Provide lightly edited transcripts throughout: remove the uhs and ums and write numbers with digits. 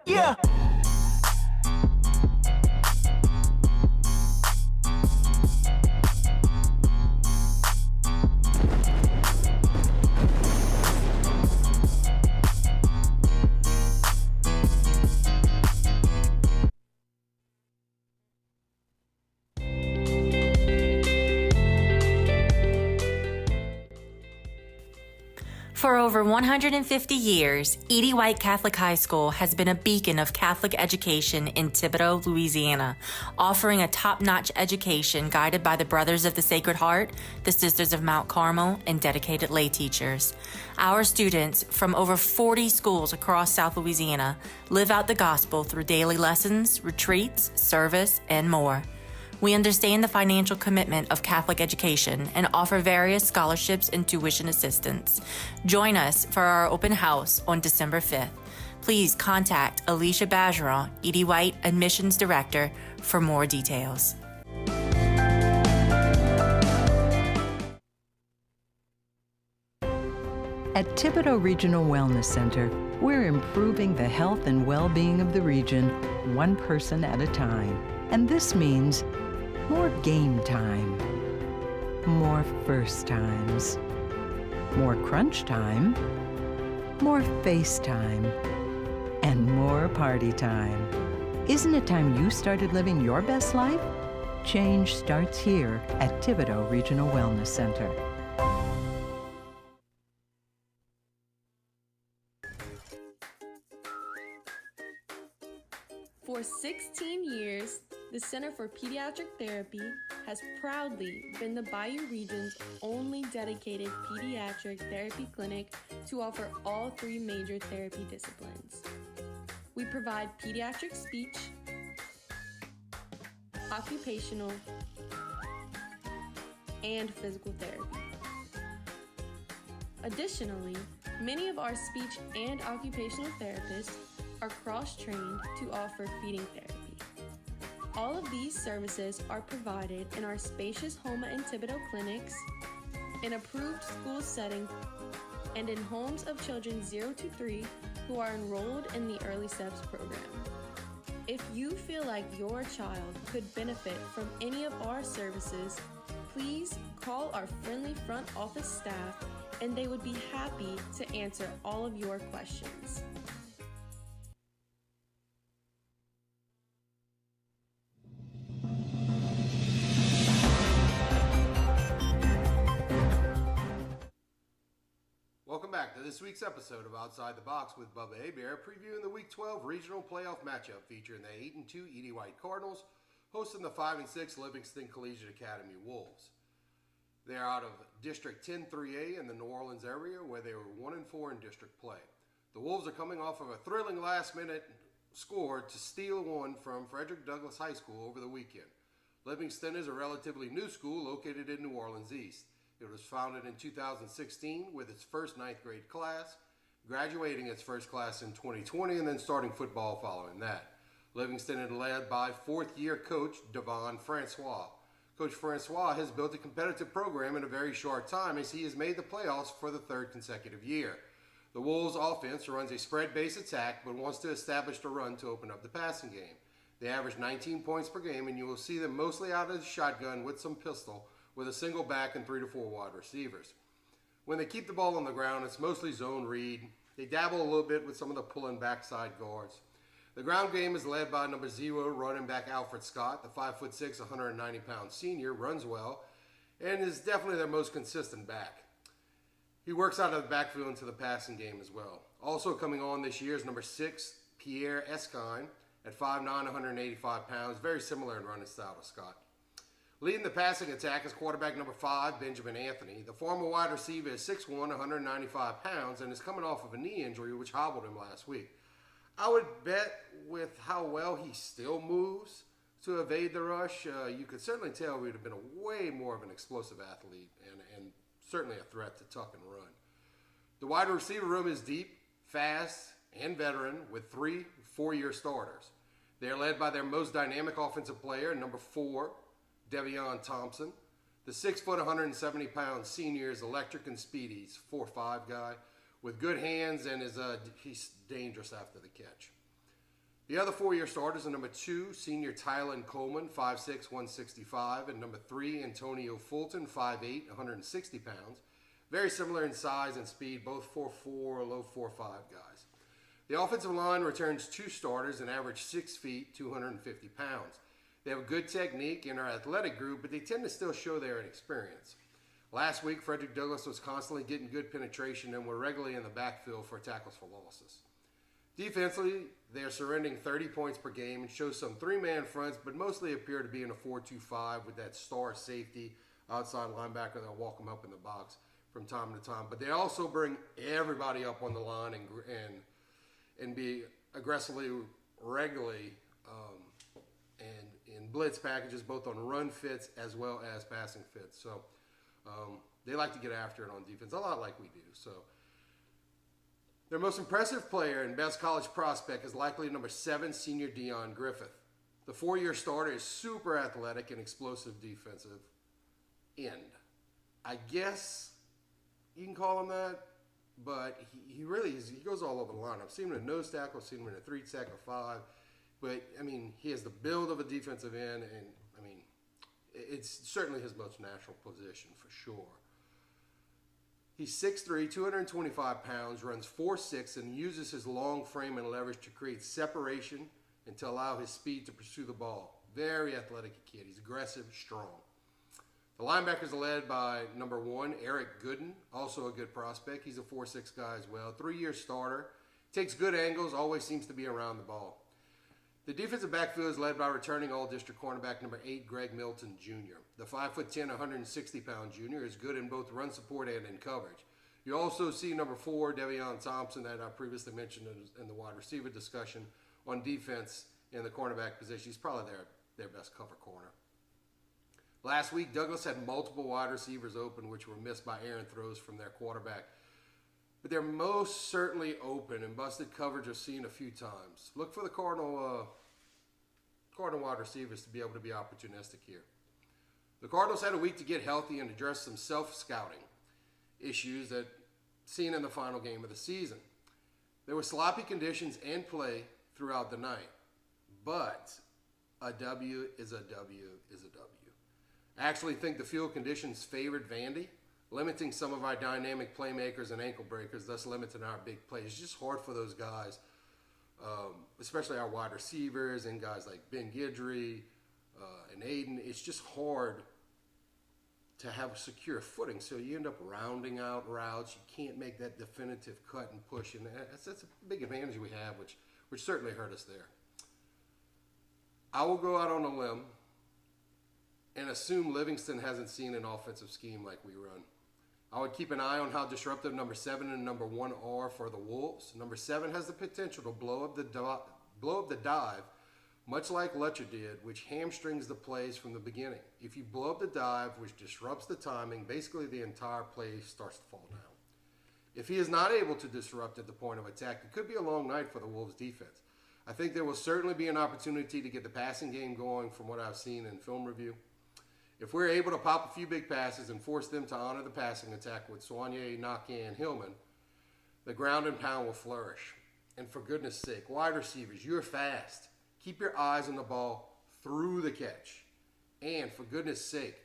Yeah. For over 150 years, Edie White Catholic High School has been a beacon of Catholic education in Thibodaux, Louisiana, offering a top-notch education guided by the Brothers of the Sacred Heart, the Sisters of Mount Carmel, and dedicated lay teachers. Our students from over 40 schools across South Louisiana live out the gospel through daily lessons, retreats, service, and more. We understand the financial commitment of Catholic education and offer various scholarships and tuition assistance. Join us for our open house on December 5th. Please contact Alicia Bajeron, Edie White Admissions Director, for more details. At Thibodaux Regional Wellness Center, we're improving the health and well-being of the region one person at a time. And this means more game time, more first times, more crunch time, more FaceTime, and more party time. Isn't it time you started living your best life? Change starts here at Thibodaux Regional Wellness Center. For 16 years, the Center for Pediatric Therapy has proudly been the Bayou region's only dedicated pediatric therapy clinic to offer all three major therapy disciplines. We provide pediatric speech, occupational, and physical therapy. Additionally, many of our speech and occupational therapists are cross-trained to offer feeding therapy. All of these services are provided in our spacious Homa and Thibodaux clinics, in approved school settings, and in homes of children 0 to 3 who are enrolled in the Early Steps program. If you feel like your child could benefit from any of our services, please call our friendly front office staff and they would be happy to answer all of your questions. Welcome back to this week's episode of Outside the Box with Bubba Hebert, previewing the Week 12 regional playoff matchup featuring the 8-2 Edie White Cardinals hosting the 5-6 Livingston Collegiate Academy Wolves. They are out of District 10-3A in the New Orleans area, where they were 1-4 in district play. The Wolves are coming off of a thrilling last-minute score to steal one from Frederick Douglass High School over the weekend. Livingston is a relatively new school located in New Orleans East. It was founded in 2016 with its first 9th grade class, graduating its first class in 2020, and then starting football following that. Livingston is led by fourth-year coach Devon Francois. Coach Francois has built a competitive program in a very short time as he has made the playoffs for the third consecutive year. The Wolves' offense runs a spread-based attack but wants to establish the run to open up the passing game. They average 19 points per game, and you will see them mostly out of the shotgun with some pistol, with a single back and 3 to 4 wide receivers. When they keep the ball on the ground, it's mostly zone read. They dabble a little bit with some of the pulling backside guards. The ground game is led by number 0 running back Alfred Scott. The 5'6", 190-pound senior runs well and is definitely their most consistent back. He works out of the backfield into the passing game as well. Also coming on this year is number 6, Pierre Esquine, at 5'9", 185 pounds, very similar in running style to Scott. Leading the passing attack is quarterback number 5, Benjamin Anthony. The former wide receiver is 6'1", 195 pounds, and is coming off of a knee injury which hobbled him last week. I would bet with how well he still moves to evade the rush, you could certainly tell he would have been way more of an explosive athlete and certainly a threat to tuck and run. The wide receiver room is deep, fast, and veteran with 3 four-year starters. They are led by their most dynamic offensive player, number 4, Devion Thompson. The 6', 170-pound senior is electric and speedy. He's a 4'5" guy with good hands and he's dangerous after the catch. The other four-year starters are number 2, senior Tylen Coleman, 5'6", 165, and number 3, Antonio Fulton, 5'8", 160 pounds. Very similar in size and speed, both 4'4", low 4'5" guys. The offensive line returns 2 starters and average 6 feet, 250 pounds. They have a good technique and are athletic group, but they tend to still show their inexperience. Last week, Frederick Douglass was constantly getting good penetration and were regularly in the backfield for tackles for losses. Defensively, they are surrendering 30 points per game and show some 3-man fronts, but mostly appear to be in a 4-2-5 with that star safety outside linebacker that'll walk them up in the box from time to time. But they also bring everybody up on the line and be aggressively, regularly, and in blitz packages, both on run fits as well as passing fits. So they like to get after it on defense, a lot like we do. So their most impressive player and best college prospect is likely number 7, senior Deion Griffith. The 4-year starter is super athletic and explosive defensive end. I guess you can call him that, but he really is. He goes all over the line. I've seen him in a nose tackle, I've seen him in a 3 tackle 5. But, I mean, he has the build of a defensive end, and, I mean, it's certainly his most natural position for sure. He's 6'3", 225 pounds, runs 4'6", and uses his long frame and leverage to create separation and to allow his speed to pursue the ball. Very athletic kid. He's aggressive, strong. The linebackers are led by number 1, Eric Gooden, also a good prospect. He's a 4'6" guy as well. 3-year starter. Takes good angles, always seems to be around the ball. The defensive backfield is led by returning all-district cornerback number 8, Greg Milton Jr. The 5'10", 160-pound junior is good in both run support and in coverage. You also see number 4, Devion Thompson, that I previously mentioned in the wide receiver discussion on defense in the cornerback position. He's probably their best cover corner. Last week, Douglas had multiple wide receivers open, which were missed by errant throws from their quarterback. But they're most certainly open, and busted coverage are seen a few times. Look for the Cardinal wide receivers to be able to be opportunistic here. The Cardinals had a week to get healthy and address some self-scouting issues that seen in the final game of the season. There were sloppy conditions and play throughout the night, but a W is a W is a W. I actually think the field conditions favored Vandy, limiting some of our dynamic playmakers and ankle breakers, thus limiting our big plays. It's just hard for those guys, especially our wide receivers and guys like Ben Guidry and Aiden. It's just hard to have secure footing, so you end up rounding out routes. You can't make that definitive cut and push, and that's a big advantage we have, which certainly hurt us there. I will go out on a limb and assume Livingston hasn't seen an offensive scheme like we run. I would keep an eye on how disruptive number 7 and number 1 are for the Wolves. Number 7 has the potential to blow up the dive, much like Letcher did, which hamstrings the plays from the beginning. If you blow up the dive, which disrupts the timing, basically the entire play starts to fall down. If he is not able to disrupt at the point of attack, it could be a long night for the Wolves defense. I think there will certainly be an opportunity to get the passing game going from what I've seen in film review. If we're able to pop a few big passes and force them to honor the passing attack with Soigné, Nake, and Hillman, the ground and pound will flourish. And for goodness sake, wide receivers, you're fast. Keep your eyes on the ball through the catch. And for goodness sake,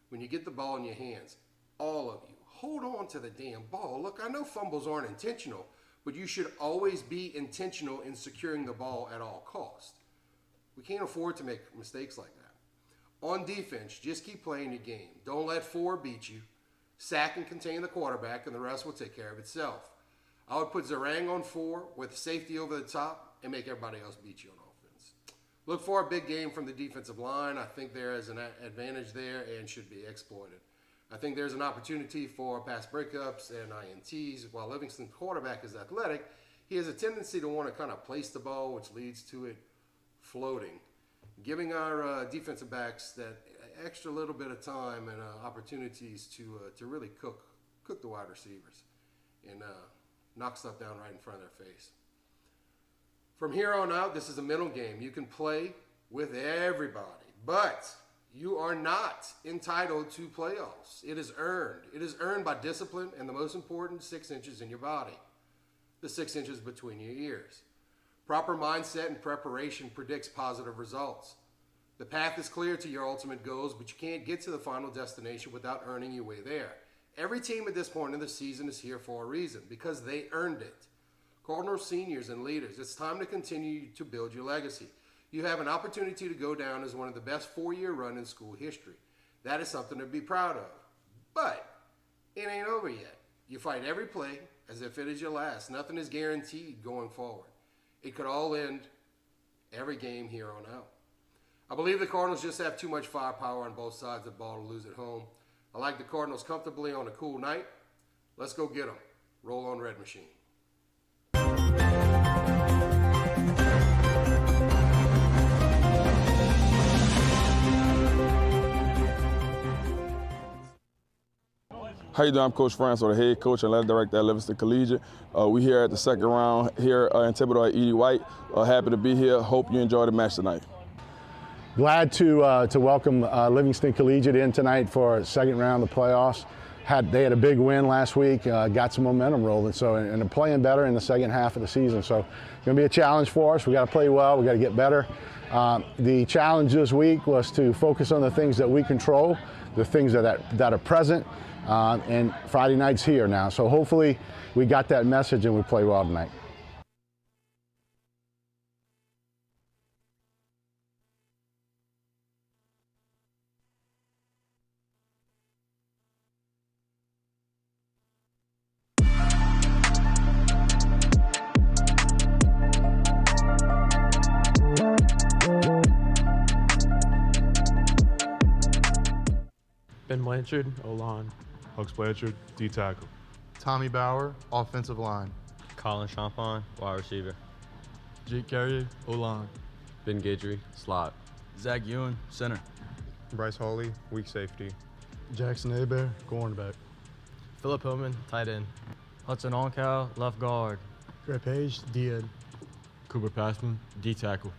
when you get the ball in your hands, all of you, hold on to the damn ball. Look, I know fumbles aren't intentional, but you should always be intentional in securing the ball at all costs. We can't afford to make mistakes like that. On defense, just keep playing your game. Don't let 4 beat you. Sack and contain the quarterback, and the rest will take care of itself. I would put Zarang on 4 with safety over the top and make everybody else beat you on offense. Look for a big game from the defensive line. I think there is an advantage there and should be exploited. I think there's an opportunity for pass breakups and INTs. While Livingston quarterback is athletic, he has a tendency to want to kind of place the ball, which leads to it floating. Giving our defensive backs that extra little bit of time and opportunities to really cook the wide receivers and knock stuff down right in front of their face. From here on out, this is a mental game. You can play with everybody, but you are not entitled to playoffs. It is earned. It is earned by discipline and the most important 6 inches in your body, the 6 inches between your ears. Proper mindset and preparation predicts positive results. The path is clear to your ultimate goals, but you can't get to the final destination without earning your way there. Every team at this point in the season is here for a reason, because they earned it. Cardinals seniors and leaders, it's time to continue to build your legacy. You have an opportunity to go down as one of the best 4-year run in school history. That is something to be proud of. But it ain't over yet. You fight every play as if it is your last. Nothing is guaranteed going forward. It could all end every game here on out. I believe the Cardinals just have too much firepower on both sides of the ball to lose at home. I like the Cardinals comfortably on a cool night. Let's go get them. Roll on, Red Machine. How you doing? I'm Coach Francois, the head coach and athletic director at Livingston Collegiate. We here at the second round here in Thibodaux at Edie White. Happy to be here. Hope you enjoy the match tonight. Glad to welcome Livingston Collegiate in tonight for a second round of the playoffs. They had a big win last week, got some momentum rolling, and they're playing better in the second half of the season. So it's going to be a challenge for us. We got to play well. We got to get better. The challenge this week was to focus on the things that we control, the things that are present. And Friday night's here now, so hopefully we got that message and we play well tonight. Ben Blanchard, O-line. Hux Blanchard, D-tackle. Tommy Bauer, offensive line. Colin Champagne, wide receiver. Jake Carrier, O-line. Ben Guidry, slot. Zach Ewan, center. Bryce Hawley, weak safety. Jackson Hebert, cornerback. Philip Hillman, tight end. Hudson Oncal, left guard. Greg Page, D-end. Cooper Passman, D-tackle.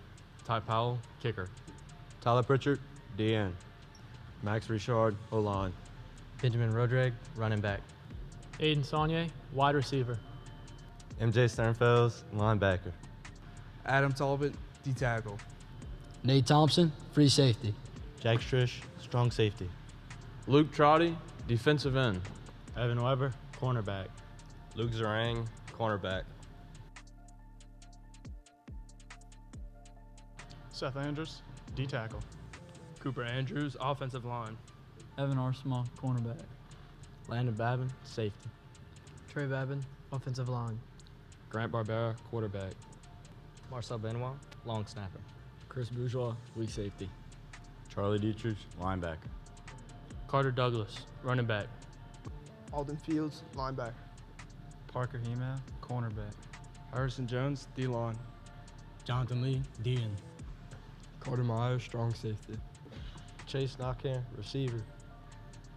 Ty Powell, kicker. Tyler Pritchard, D-end. Max Richard, O-line. Benjamin Rodrigue, running back. Aiden Saunier, wide receiver. MJ Sternfels, linebacker. Adam Talbot, D-tackle. Nate Thompson, free safety. Jack Strish, strong safety. Luke Trotty, defensive end. Evan Weber, cornerback. Luke Zarang, cornerback. Seth Andrews, D-tackle. Cooper Andrews, offensive line. Evan Arsma, cornerback. Landon Babin, safety. Trey Babin, offensive line. Grant Barbera, quarterback. Marcel Benoit, long snapper. Chris Bourgeois, weak safety. Charlie Dietrich, linebacker. Carter Douglas, running back. Alden Fields, linebacker. Parker Hema, cornerback. Harrison Jones, D-line. Jonathan Lee, D-end. Carter Meyer, strong safety. Chase Knockham, receiver.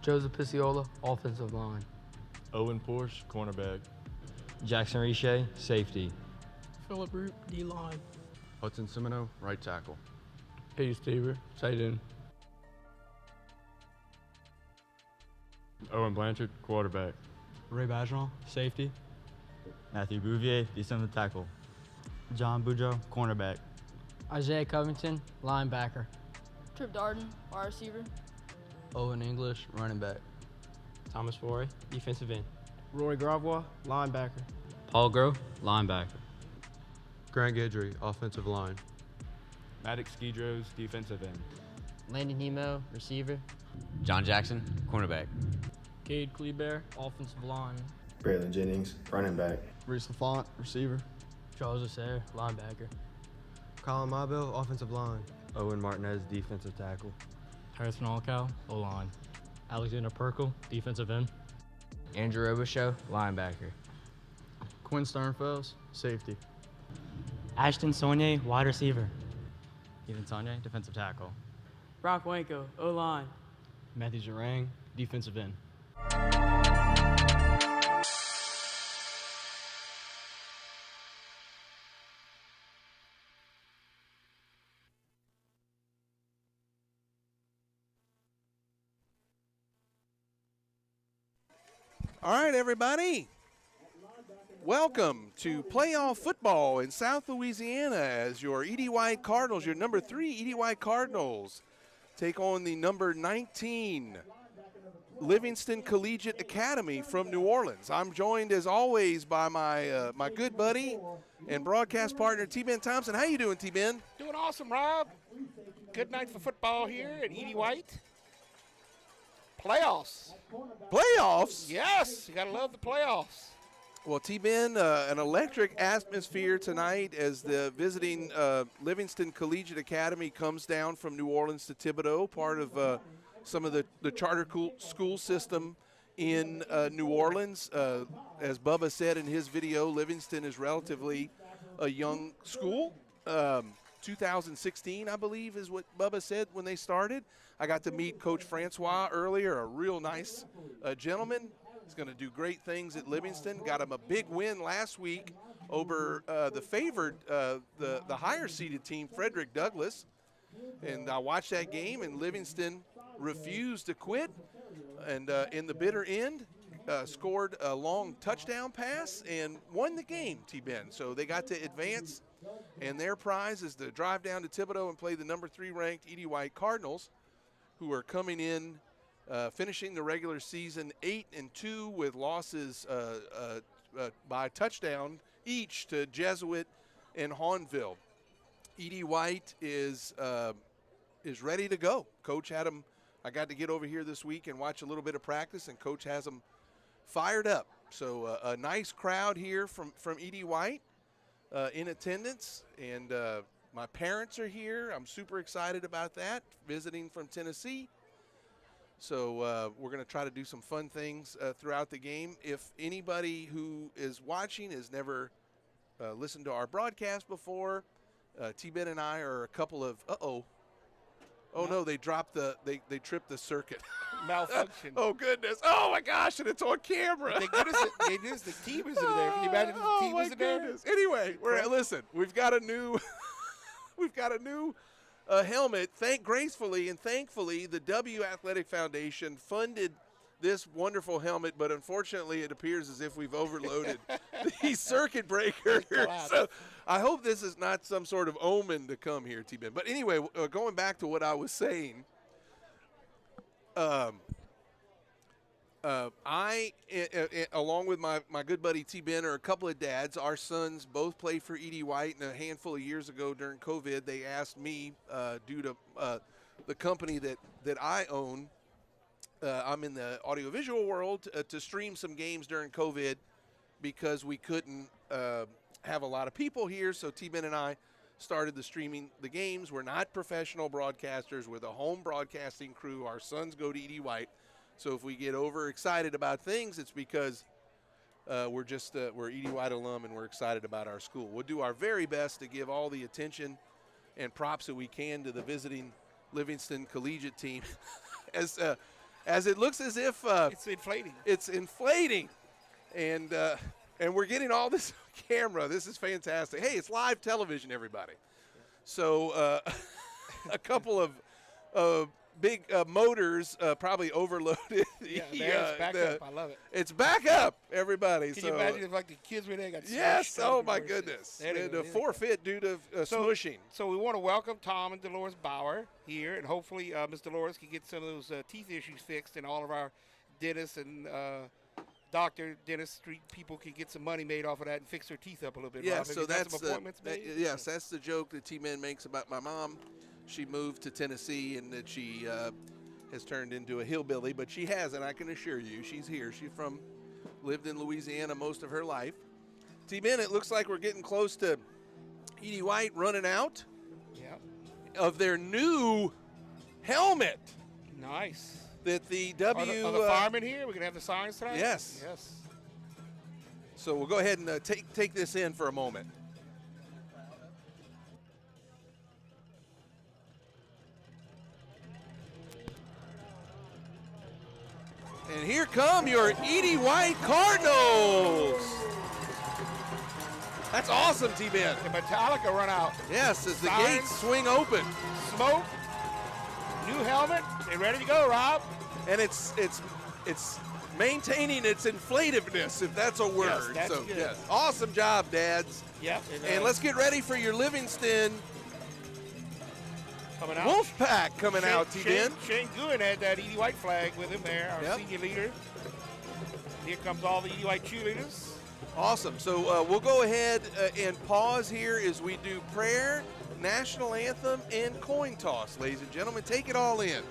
Joseph Pisciola, offensive line. Owen Porsche, cornerback. Jackson Riche, safety. Philip Root, D-line. Hudson Semino, right tackle. Hayes Tabor, tight end. Owen Blanchard, quarterback. Ray Bajon, safety. Matthew Bouvier, defensive tackle. John Bujo, cornerback. Isaiah Covington, linebacker. Trip Darden, wide receiver. Owen English, running back. Thomas Foray, defensive end. Roy Gravois, linebacker. Paul Grove, linebacker. Grant Guidry, offensive line. Maddox Skidros, defensive end. Landon Nemo, receiver. John Jackson, cornerback. Cade Kleber, offensive line. Braylon Jennings, running back. Reese LaFont, receiver. Charles Lasser, linebacker. Colin Mabel, offensive line. Owen Martinez, defensive tackle. Harrison Allcow, O-line. Alexander Perkle, defensive end. Andrew Robichaux, linebacker. Quinn Sternfels, safety. Ashton Saunier, wide receiver. Ethan Saunier, defensive tackle. Brock Wanko, O-line. Matthew Zarang, defensive end. All right, everybody. Welcome to playoff football in South Louisiana as your Edie White Cardinals, your number 3 Edie White Cardinals, take on the number 19 Livingston Collegiate Academy from New Orleans. I'm joined as always by my good buddy and broadcast partner T-Ben Thompson. How you doing, T-Ben? Doing awesome, Rob. Good night for football here at Edie White. Playoffs. Playoffs? Yes, you gotta love the playoffs. Well, T-Ben, an electric atmosphere tonight as the visiting Livingston Collegiate Academy comes down from New Orleans to Thibodaux, part of some of the charter school system in New Orleans. As Bubba said in his video, Livingston is relatively a young school. 2016, I believe, is what Bubba said when they started. I got to meet Coach Francois earlier, a real nice gentleman. He's going to do great things at Livingston. Got him a big win last week over the favored, the higher-seeded team, Frederick Douglass. And I watched that game, and Livingston refused to quit. And in the bitter end, scored a long touchdown pass and won the game, T-Ben. So they got to advance, and their prize is to drive down to Thibodaux and play the number 3 ranked Edie White Cardinals, who are coming in finishing the regular season 8-2 with losses by touchdown each to Jesuit and Hawnville. Edie White is ready to go. Coach had him. I got to get over here this week and watch a little bit of practice, and Coach has them fired up. So a nice crowd here from Edie White in attendance, and my parents are here. I'm super excited about that, visiting from Tennessee. So we're going to try to do some fun things throughout the game. If anybody who is watching has never listened to our broadcast before, T-Ben and I are a couple of, no, they dropped they tripped the circuit. Malfunction. Oh, goodness. Oh, my gosh, and it's on camera. The team isn't there. Can you imagine if the team wasn't there? Anyway, listen, we've got a new helmet. Thankfully, the W Athletic Foundation funded this wonderful helmet, but unfortunately it appears as if we've overloaded the circuit breaker. So I hope this is not some sort of omen to come here, T-Ben. But anyway, going back to what I was saying, I, along with my good buddy T-Ben, are a couple of dads. Our sons both play for Edie White, and a handful of years ago during COVID, they asked me, due to the company that I own, I'm in the audiovisual world, to stream some games during COVID because we couldn't have a lot of people here. So T-Ben and I started streaming the games. We're not professional broadcasters. We're the home broadcasting crew. Our sons go to Edie White. So if we get overexcited about things, it's because we're Edie White alum and we're excited about our school. We'll do our very best to give all the attention and props that we can to the visiting Livingston Collegiate team, as it looks as if it's inflating. It's inflating, and we're getting all this on camera. This is fantastic. Hey, it's live television, everybody. So a couple of big motors probably overloaded. It's back up. I love it. It's back up, everybody. Can you imagine if the kids were there got smushed? Yes. Oh my goodness. And a forfeit due to smushing. So we want to welcome Tom and Dolores Bauer here, and hopefully Ms. Dolores can get some of those teeth issues fixed, and all of our dentists and dentistry people can get some money made off of that and fix their teeth up a little bit. Yeah. Rob. So that's some appointments made? Yes, that's the joke that T-Man makes about my mom. She moved to Tennessee, and that she has turned into a hillbilly, but she hasn't, I can assure you. She's here. She's lived in Louisiana most of her life. T-Ben, it looks like we're getting close to Edie White running out of their new helmet. Nice. That the Are the firemen here? We can have the signs tonight? Yes. Yes. So we'll go ahead and take this in for a moment. And here come your Edie White Cardinals. That's awesome, T-Ben. The Metallica run out. Yes, as the gates swing open. Smoke, new helmet, they ready to go, Rob. And it's maintaining its inflativeness, if that's a word. Yes, that's good. Yes. Awesome job, Dads. Yep. And let's get ready for your Livingston coming out. Wolfpack coming out, T-Ben. Shane Guin had that Edie White flag with him there, our senior leader. Here comes all the Edie White cheerleaders. Awesome. So we'll go ahead and pause here as we do prayer, national anthem, and coin toss. Ladies and gentlemen, take it all in.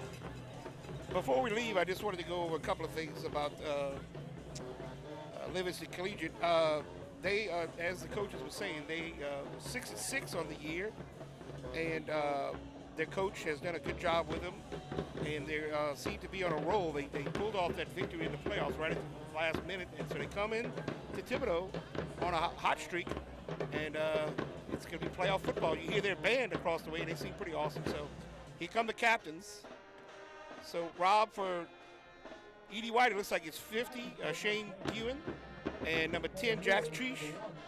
Before we leave, I just wanted to go over a couple of things about Livingston Collegiate. They, as the coaches were saying, they 6-6 on the year, and their coach has done a good job with them, and they seem to be on a roll. They pulled off that victory in the playoffs right at the last minute, and so they come in to Thibodaux on a hot streak, and it's going to be playoff football. You hear their band across the way, and they seem pretty awesome. So here come the captains. So, Rob, for Edie White, it looks like it's 50, Shane Guin, and number 10, Jax Treesh.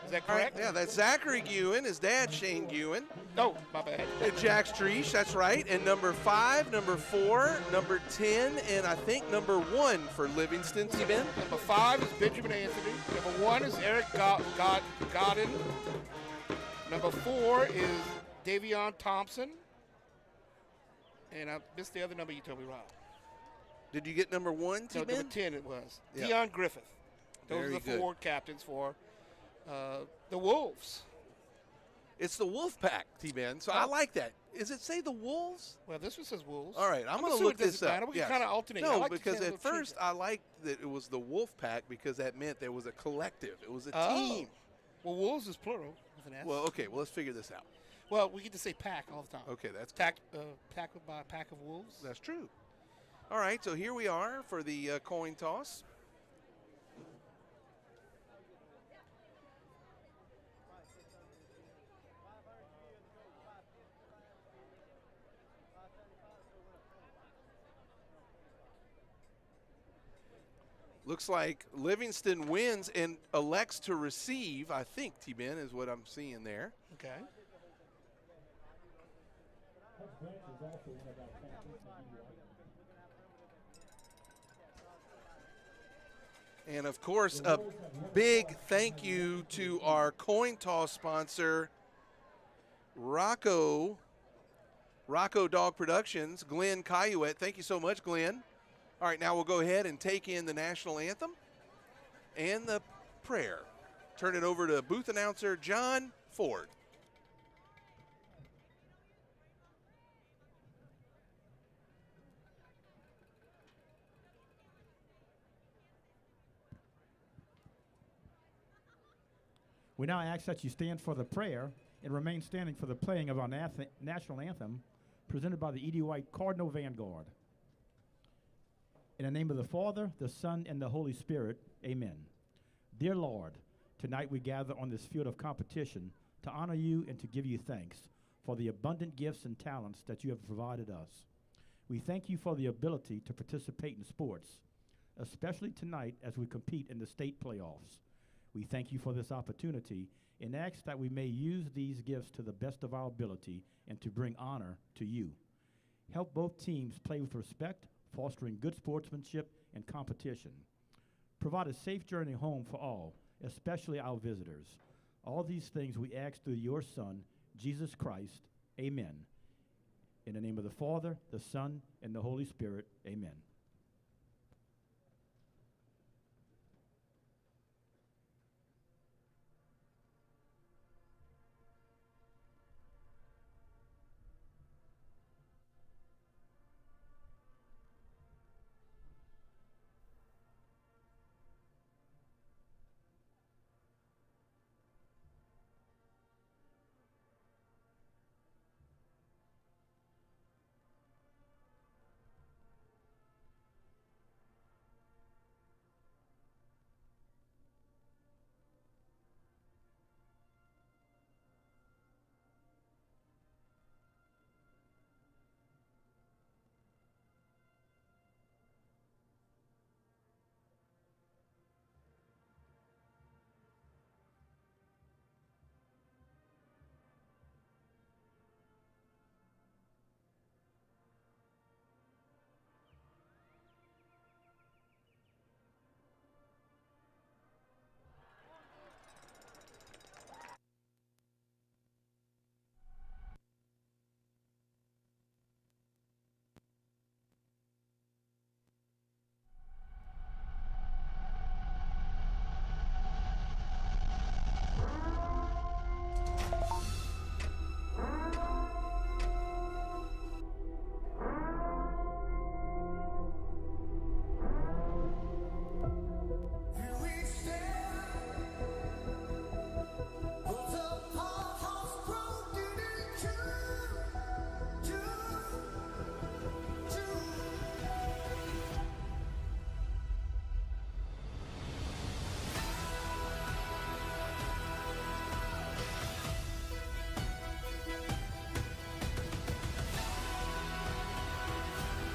Is that correct? Right, yeah, that's Zachary Guin, his dad, Shane Guin. Oh, my bad. And Jax Treesh, that's right. And number 5, number 4, number 10, and I think number 1 for Livingston, T-Ben. Number 5 is Benjamin Anthony. Number 1 is Eric Godin. Number 4 is Davion Thompson. And I missed the other number you told me, Rob. Did you get number 1, T-Ben? No, number 10 it was. Yep. Deion Griffith. Those Very are the good. 4 captains for the Wolves. It's the Wolfpack, T-Ben, so I like that. Does it say the Wolves? Well, this one says Wolves. All right, I'm going to look this up. We can kind of alternate. No, like because at first I liked that it was the Wolfpack because that meant there was a collective. It was a team. Well, Wolves is plural with an S. Well, okay, well, let's figure this out. Well, we get to say pack all the time. Okay, that's tackled by a pack of wolves. That's true. All right, so here we are for the coin toss. Looks like Livingston wins and elects to receive, I think, T-Ben, is what I'm seeing there. Okay. And, of course, a big thank you to our coin toss sponsor, Rocco Dog Productions, Glenn Cayuet. Thank you so much, Glenn. All right, now we'll go ahead and take in the national anthem and the prayer. Turn it over to booth announcer John Ford. We now ask that you stand for the prayer and remain standing for the playing of our national anthem presented by the Edie White Cardinal Vanguard. In the name of the Father, the Son, and the Holy Spirit, amen. Dear Lord, tonight we gather on this field of competition to honor you and to give you thanks for the abundant gifts and talents that you have provided us. We thank you for the ability to participate in sports, especially tonight as we compete in the state playoffs. We thank you for this opportunity and ask that we may use these gifts to the best of our ability and to bring honor to you. Help both teams play with respect, fostering good sportsmanship and competition. Provide a safe journey home for all, especially our visitors. All these things we ask through your Son, Jesus Christ. Amen. In the name of the Father, the Son, and the Holy Spirit. Amen.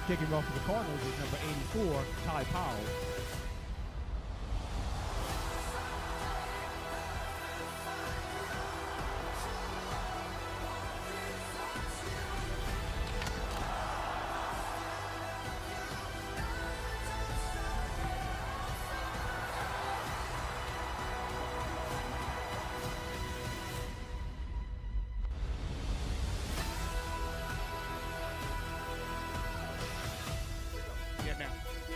Kicking off for the Cardinals is number 84, Ty Powell.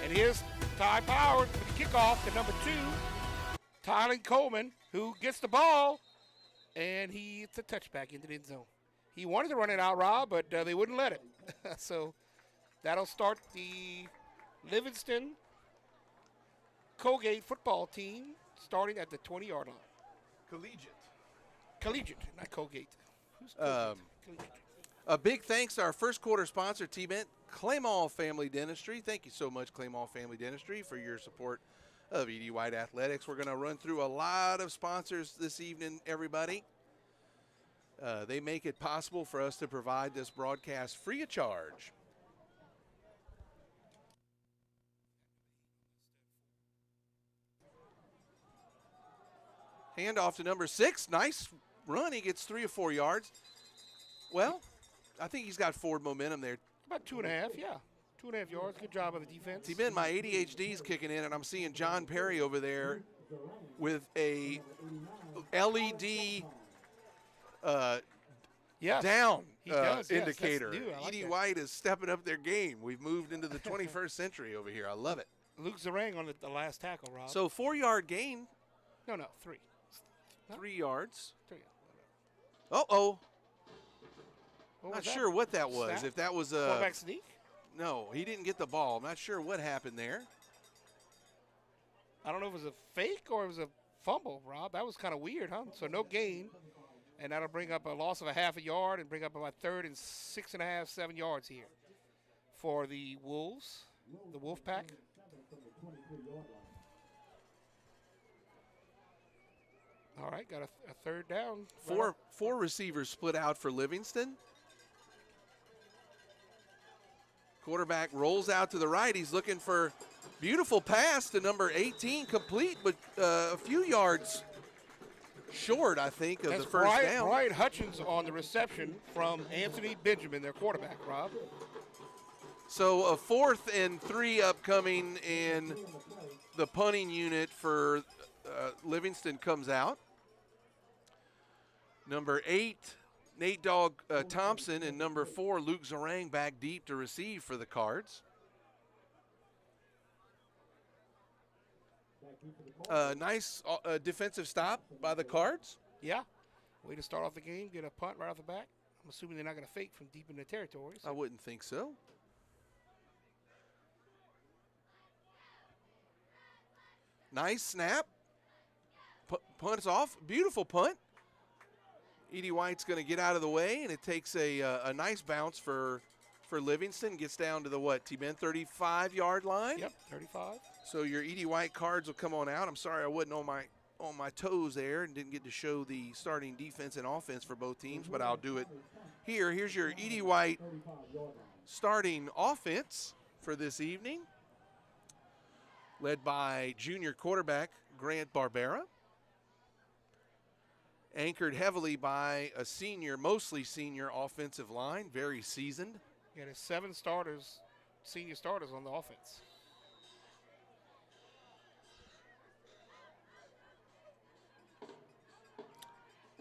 And here's Ty Powell with the kickoff to number 2, Tyler Coleman, who gets the ball, and it's a touchback into the end zone. He wanted to run it out, Rob, but they wouldn't let it. So that'll start the Livingston Collegiate football team starting at the 20-yard line. Collegiate, not Colgate. Who's Colgate? Collegiate. A big thanks to our first quarter sponsor, T-Bent, Claymore Family Dentistry. Thank you so much, Claymore Family Dentistry, for your support of E.D. White Athletics. We're going to run through a lot of sponsors this evening, everybody. They make it possible for us to provide this broadcast free of charge. Handoff to number 6. Nice run. He gets 3 or 4 yards. Well, I think he's got forward momentum there. About 2.5, yeah. 2.5 yards. Good job of the defense. T-Ben, my ADHD is kicking in, and I'm seeing John Perry over there with a LED down indicator. E.D. White is stepping up their game. We've moved into the 21st century over here. I love it. Luke Zarang on the last tackle, Rob. So 4-yard gain. No, 3. 3 yards. 3. Uh-oh. Not sure what that was. Snap? If that was a quarterback sneak? No, he didn't get the ball. I'm not sure what happened there. I don't know if it was a fake or it was a fumble, Rob. That was kind of weird, huh? So no gain, and that'll bring up a loss of a half a yard and bring up about 3rd and 6.5, 7 yards here for the Wolves, the Wolfpack. All right, got a 3rd down. Four receivers split out for Livingston. Quarterback rolls out to the right. He's looking for beautiful pass to number 18, complete, but a few yards short, I think, of the first down. Brian Hutchins on the reception from Anthony Benjamin, their quarterback, Rob. So a 4th and 3 upcoming, and the punting unit for Livingston comes out. Number 8, Nate Dog Thompson, and number 4, Luke Zarang, back deep to receive for the Cards. Nice defensive stop by the Cards. Yeah. Way to start off the game, get a punt right off the back. I'm assuming they're not going to fake from deep in the territory. So. I wouldn't think so. Nice snap. Punt's off. Beautiful punt. E.D. White's going to get out of the way, and it takes a nice bounce for Livingston. Gets down to the T-Ben, 35-yard line? Yep, 35. So your E.D. White Cards will come on out. I'm sorry I wasn't on my toes there and didn't get to show the starting defense and offense for both teams, but I'll do it here. Here's your E.D. White starting offense for this evening, led by junior quarterback Grant Barbera. Anchored heavily by a mostly senior offensive line, very seasoned. Yeah, there's 7 senior starters on the offense.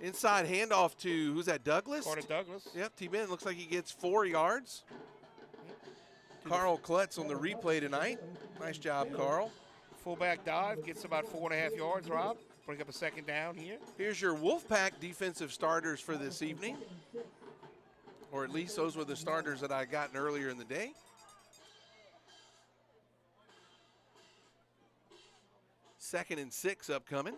Inside handoff to, who's that, Douglas? Carter Douglas. Yep, T-Ben looks like he gets 4 yards. Yep. Carl Klutz on the replay tonight. Nice job, Carl. Fullback dive, gets about 4.5 yards, Rob. Bring up a 2nd down here. Here's your Wolfpack defensive starters for this evening. Or at least those were the starters that I gotten earlier in the day. Second and 6 upcoming.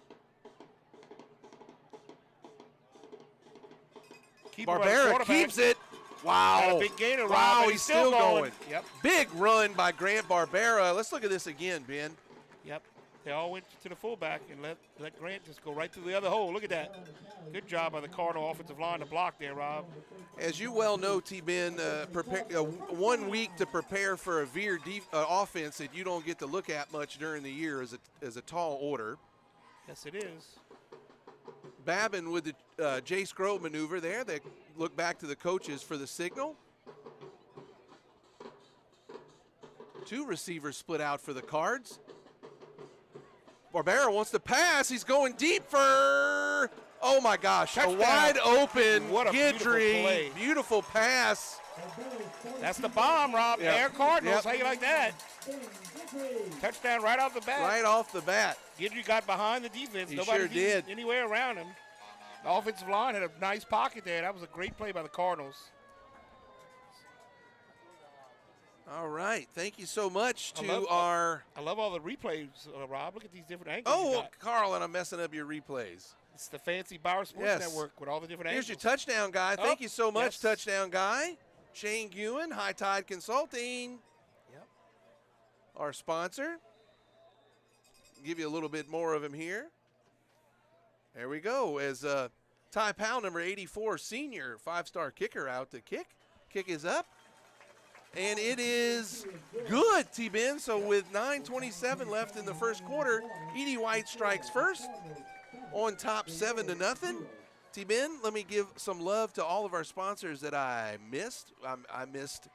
Barbera keeps it. Wow. Got a big gainer, Rob. Wow, he's still going. Yep. Big run by Grant Barbera. Let's look at this again, Ben. Yep. They all went to the fullback and let Grant just go right through the other hole. Look at that. Good job by the Cardinal offensive line to block there, Rob. As you well know, T-Ben, 1 week to prepare for a veer offense that you don't get to look at much during the year is a tall order. Yes, it is. Babin with the Jace Grove maneuver there. They look back to the coaches for the signal. 2 receivers split out for the Cards. Barbera wants to pass. He's going deep for, oh my gosh, touchdown. A wide open what a Guidry. Beautiful pass. That's the bomb, Rob. Yep. Air Cardinals, Yep. how you like that? Touchdown right off the bat. Right off the bat. Guidry got behind the defense. He Nobody sure did. Anywhere around him. The offensive line had a nice pocket there. That was a great play by the Cardinals. All right. Thank you so much to I love all the replays, Rob. Look at these different angles. Oh, Carl, and I'm messing up your replays. It's the fancy Bauer Sports Network with all the different angles. Here's your touchdown guy. Thank you so much, touchdown guy. Shane Ewan, High Tide Consulting. Yep. Our sponsor. Give you a little bit more of him here. There we go. As Ty Powell, number 84, senior, 5-star kicker out to kick. Kick is up. And it is good, T-Ben. So with 9:27 left in the first quarter, Edie White strikes first on top 7-0. T-Ben, let me give some love to all of our sponsors that I missed. I missed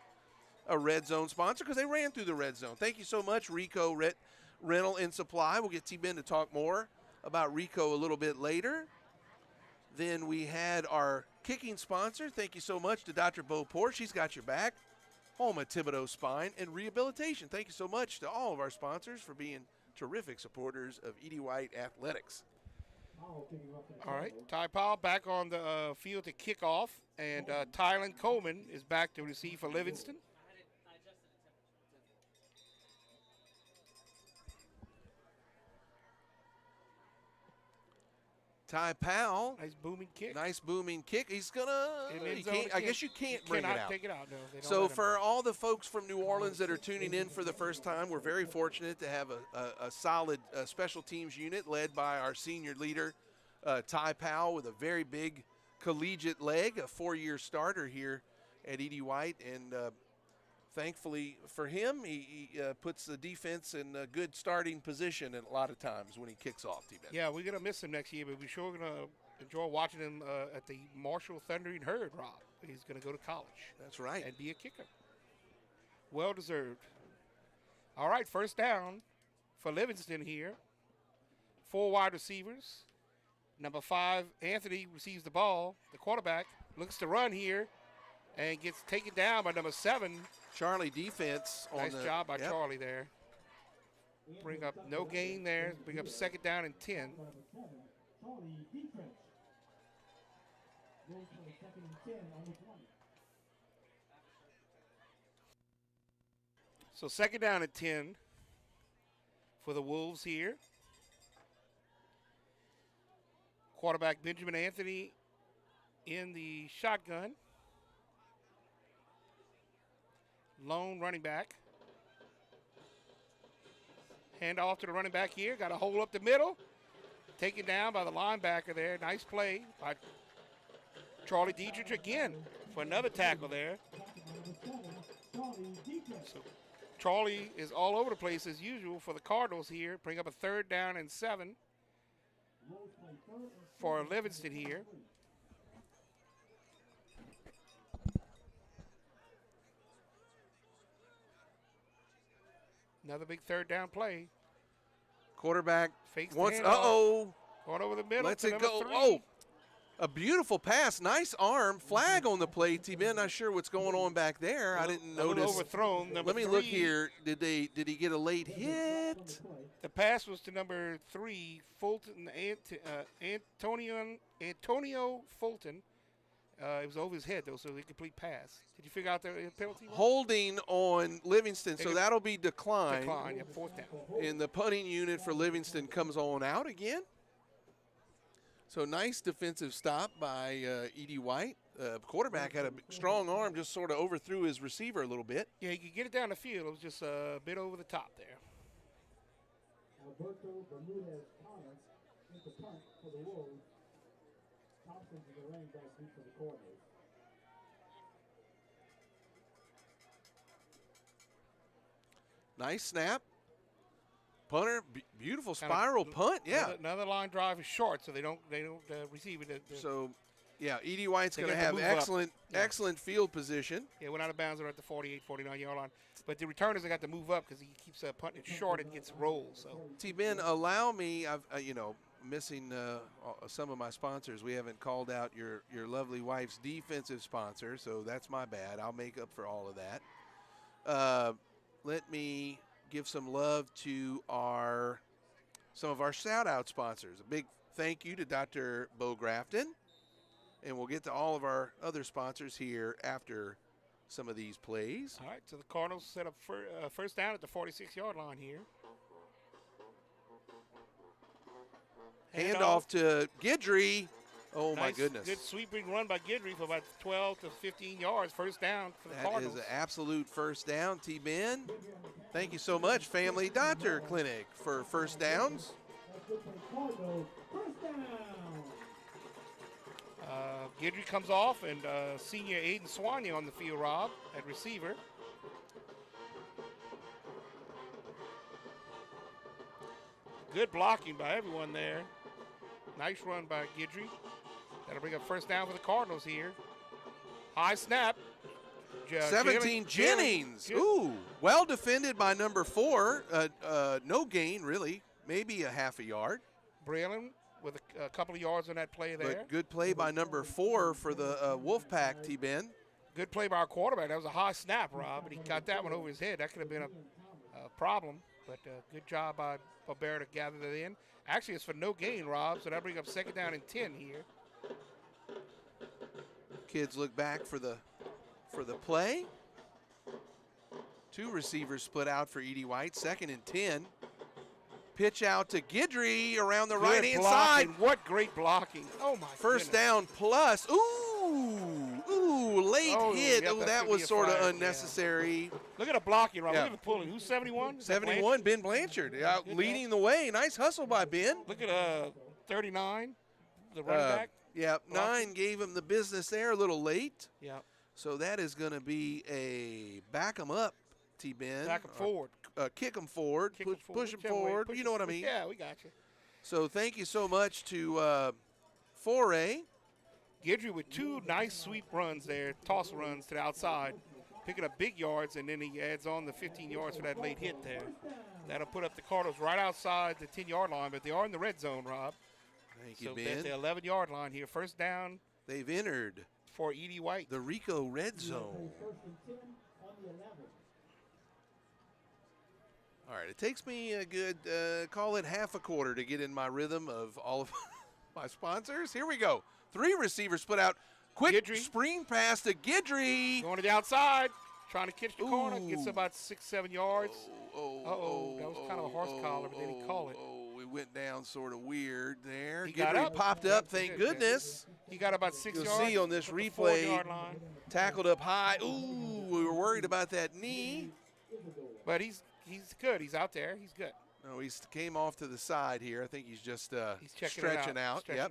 a Red Zone sponsor because they ran through the Red Zone. Thank you so much, Rico Rental and Supply. We'll get T-Ben to talk more about Rico a little bit later. Then we had our kicking sponsor. Thank you so much to Dr. Bo Poor. She's got your back. Home at Thibodaux Spine and Rehabilitation. Thank you so much to all of our sponsors for being terrific supporters of Edie White Athletics. All right, Ty Powell back on the field to kick off, and Tylen Coleman is back to receive for Livingston. Ty Powell. Nice booming kick. Nice booming kick. He's going to, I guess you can't bring it out. Take it out, no. So for all the folks from New Orleans that are tuning in for the first time, we're very fortunate to have a solid special teams unit led by our senior leader, Ty Powell, with a very big collegiate leg, a 4-year starter here at Edie White. And thankfully for him, he puts the defense in a good starting position a lot of times when he kicks off. Yeah, we're going to miss him next year, but we're sure going to enjoy watching him at the Marshall Thundering Herd, Rob. He's going to go to college. That's right. And be a kicker. Well deserved. All right, first down for Livingston here. 4 wide receivers. Number 5, Anthony, receives the ball. The quarterback looks to run here and gets taken down by number 7. Charlie defense. Nice job by Charlie there. Bring up no gain there. Bring up second down and 10. So second down and 10 for the Wolves here. Quarterback Benjamin Anthony in the shotgun. Lone running back. Hand off to the running back here. Got a hole up the middle. Taken down by the linebacker there. Nice play by Charlie Dietrich again for another tackle there. So Charlie is all over the place as usual for the Cardinals here. Bring up a third down and 7 for Livingston here. Another big third down play. Quarterback fakes once. Going over the middle. Lets it go. 3. Oh, a beautiful pass. Nice arm. Flag on the play. T-Ben, not sure what's going on back there. I didn't notice. Overthrown. Let me look here. Did he get a late hit? The pass was to number 3, Fulton, Antonio Fulton. It was over his head, though, so a complete pass. Did you figure out the penalty? Holding on Livingston, so that'll be declined. Decline, yeah, fourth down. And the punting unit for Livingston comes on out again. So nice defensive stop by Edie White. Quarterback had a strong arm, just sort of overthrew his receiver a little bit. Yeah, he could get it down the field. It was just a bit over the top there. Alberto Bermudez Collins into punt for the Wolves. Thompson to the running back deep for the Cardinals. Nice snap. Punter, beautiful spiral punt. Yeah. Another line drive is short, so they don't receive it. So, yeah, E.D. White's going to have excellent field position. Yeah, went out of bounds at the 48, 49-yard line. But the returners have got to move up because he keeps punting it short and gets rolled. So, T-Ben, allow me, I've missing some of my sponsors. We haven't called out your lovely wife's defensive sponsor, so that's my bad. I'll make up for all of that. Let me give some love to some of our shout-out sponsors. A big thank you to Dr. Bo Grafton, and we'll get to all of our other sponsors here after some of these plays. All right, so the Cardinals set up first down at the 46-yard line here. Handoff to Guidry. Oh, my goodness. Good sweeping run by Guidry for about 12 to 15 yards. First down for the Cardinals. That is an absolute first down, T-Ben. Thank you so much, Family Doctor Clinic, for first downs. Guidry comes off, and senior Aiden Swaney on the field, Rob, at receiver. Good blocking by everyone there. Nice run by Guidry. That'll bring up first down for the Cardinals here. High snap. 17 Jennings. Ooh, well defended by number 4. No gain, really. Maybe a half a yard. Braylon with a couple of yards on that play there. But good play by number 4 for the Wolfpack, T-Ben. Good play by our quarterback. That was a high snap, Rob, and he got that one over his head. That could have been a problem, but good job by Bear to gather that in. Actually, it's for no gain, Rob, so that'll bring up second down and 10 here. Kids look back for the play. 2 receivers split out for E.D. White. Second and 10. Pitch out to Guidry around the right-hand side. What great blocking. Oh, my First down plus. Ooh, late hit. Yep, that was sort of unnecessary. Yeah. Look at the blocking, Rob. Look at the pulling. Who's 71? 71, Ben Blanchard. Out leading the way. Nice hustle by Ben. Look at 39, the running back. Yeah, 9 gave him the business there a little late. Yeah. So that is going to be a back him up, T-Ben. Back him forward. Kick him forward. Push him forward. You know what I mean. Yeah, we got you. So thank you so much to Foray. Guidry with 2 nice sweep runs there, toss runs to the outside, picking up big yards, and then he adds on the 15 yards for that late hit there. That'll put up the Cardinals right outside the 10-yard line, but they are in the red zone, Rob. Thank you, so Ben. they're at the 11-yard line here. First down. They've entered for E.D. White. The Rico red zone. All right, it takes me a good, call it half a quarter to get in my rhythm of all of my sponsors. Here we go. 3 receivers split out. Quick screen pass to Guidry. Going to the outside, trying to catch the corner. Gets about 6-7 yards. That was kind of a horse collar, but then he called it. It went down sort of weird there. Guidry popped up, thank goodness. He got about 6 yards. You'll see on this replay, tackled up high. Ooh, we were worried about that knee. But he's good. He's out there. He's good. No, he came off to the side here. I think he's just stretching out. Yeah.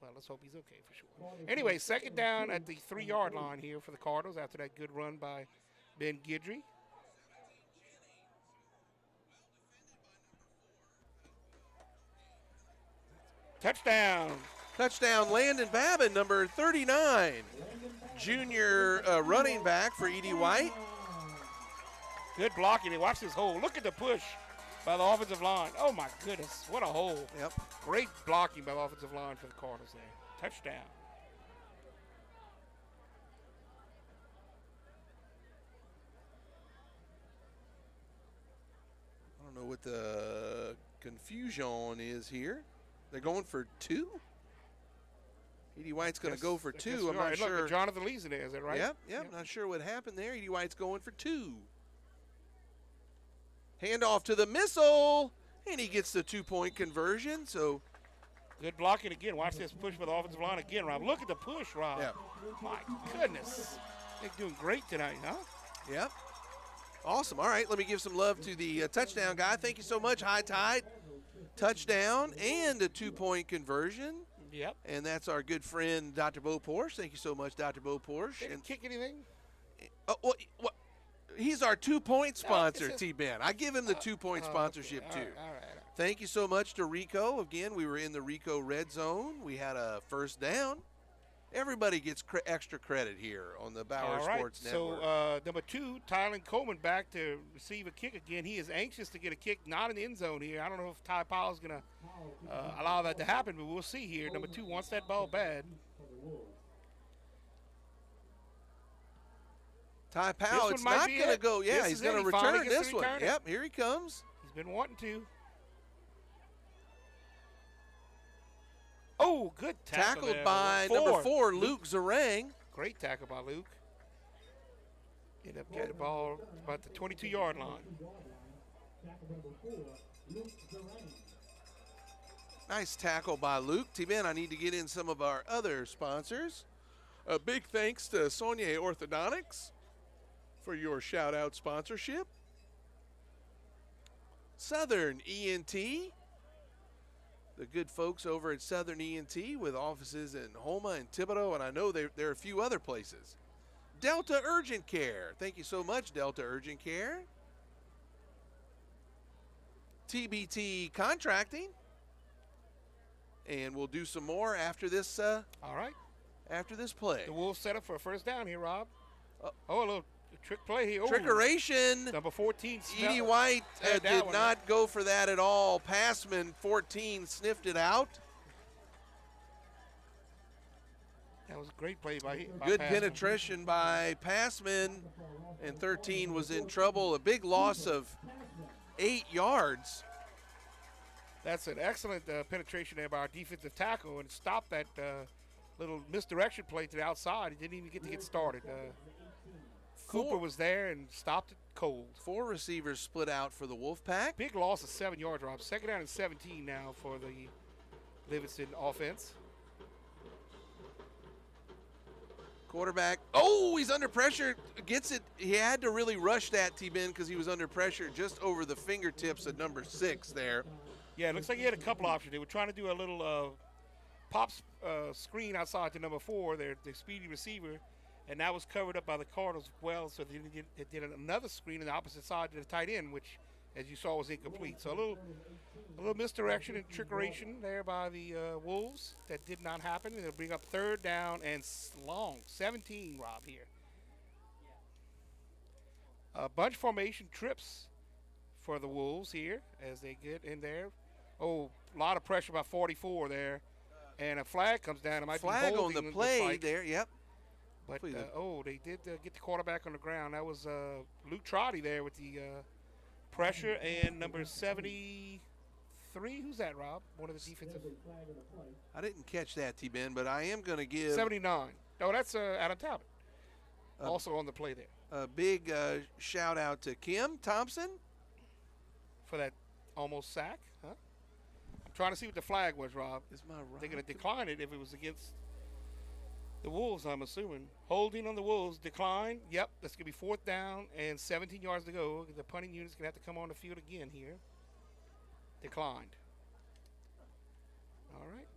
Well, let's hope he's okay for sure. Anyway, second down at the 3-yard line here for the Cardinals after that good run by Ben Guidry. Touchdown, Landon Babin, number 39. Junior running back for E.D. White. Good blocking. Watch this hole. Look at the push by the offensive line. Oh, my goodness. What a hole. Yep. Great blocking by the offensive line for the Cardinals there. Touchdown. I don't know what the confusion is here. They're going for 2? E.D. White's going to go for 2. I'm not sure. Look, Jonathan Lee's in there. Is that right? Yep. Not sure what happened there. E.D. White's going for 2. Handoff to the missile, and he gets the 2-point conversion. So good blocking again. Watch this push by the offensive line again, Rob. Look at the push, Rob. Yeah. My goodness. They're doing great tonight, huh? Yep. Awesome. All right, let me give some love to the touchdown guy. Thank you so much, High Tide. Touchdown and a 2-point conversion. Yep. And that's our good friend, Dr. Bo Porsche. Thank you so much, Dr. Bo Porsche. Didn't kick anything? What? He's our 2-point sponsor, T-Ben. I give him the 2-point sponsorship, okay. too. All right. Thank you so much to Rico. Again, we were in the Rico red zone. We had a first down. Everybody gets extra credit here on the Bauer Sports Network. So, number 2, Tylen Coleman back to receive a kick again. He is anxious to get a kick, not in the end zone here. I don't know if Ty Powell's going to allow that to happen, but we'll see here. Number 2 wants that ball bad. Ty Powell, it's not going to go. Yeah, he's going to return this one. Yep, here he comes. He's been wanting to. Oh, good tackle. Tackled by number 4, Luke Zarang. Great tackle by Luke. Ended up getting the ball about the 22-yard line. Nice tackle by Luke. T-Ben, I need to get in some of our other sponsors. A big thanks to Saunier Orthodontics for your shout-out sponsorship. Southern ENT. The good folks over at Southern ENT with offices in Houma and Thibodaux, and I know there are a few other places. Delta Urgent Care. Thank you so much, Delta Urgent Care. TBT Contracting. And we'll do some more after this. All right. After this play. The Wolves set up for a first down here, Rob. A little trick play here. Trickeration. Number 14. Edie White did not go for that at all. Passman, 14, sniffed it out. That was a great play by Good Passman. penetration by Passman, and 13 was in trouble. A big loss of 8 yards. That's an excellent penetration there by our defensive tackle and stopped that little misdirection play to the outside. He didn't even get started. Cooper was there and stopped it cold. 4 receivers split out for the Wolfpack. Big loss of 7 yards, Rob. Second down and 17 now for the Livingston offense. Quarterback, oh, he's under pressure, gets it. He had to really rush that, T-Ben, because he was under pressure just over the fingertips of number 6 there. Yeah, it looks like he had a couple options. They were trying to do a little pop screen outside to number 4, their speedy receiver, and that was covered up by the Cardinals well, so they did another screen on the opposite side to the tight end, which, as you saw, was incomplete. So a little misdirection and trickeration there by the Wolves. That did not happen. They'll bring up 3rd down and long. 17, Rob, here. Bunch formation trips for the Wolves here as they get in there. Oh, a lot of pressure by 44 there. And a flag comes down. It might flag be on the play there, yep. But, they did get the quarterback on the ground. That was Luke Trotty there with the pressure, and number 73. Who's that, Rob? One of the defensive. I didn't catch that, T-Ben, but I am going to give. 79. No, that's Adam Talbot. Also on the play there. A big shout out to Kim Thompson for that almost sack. Huh? I'm trying to see what the flag was, Rob. They're going to decline it if it was against the Wolves, I'm assuming. Holding on the Wolves, decline. Yep, that's going to be 4th down and 17 yards to go. The punting unit's going to have to come on the field again here. Declined. All right.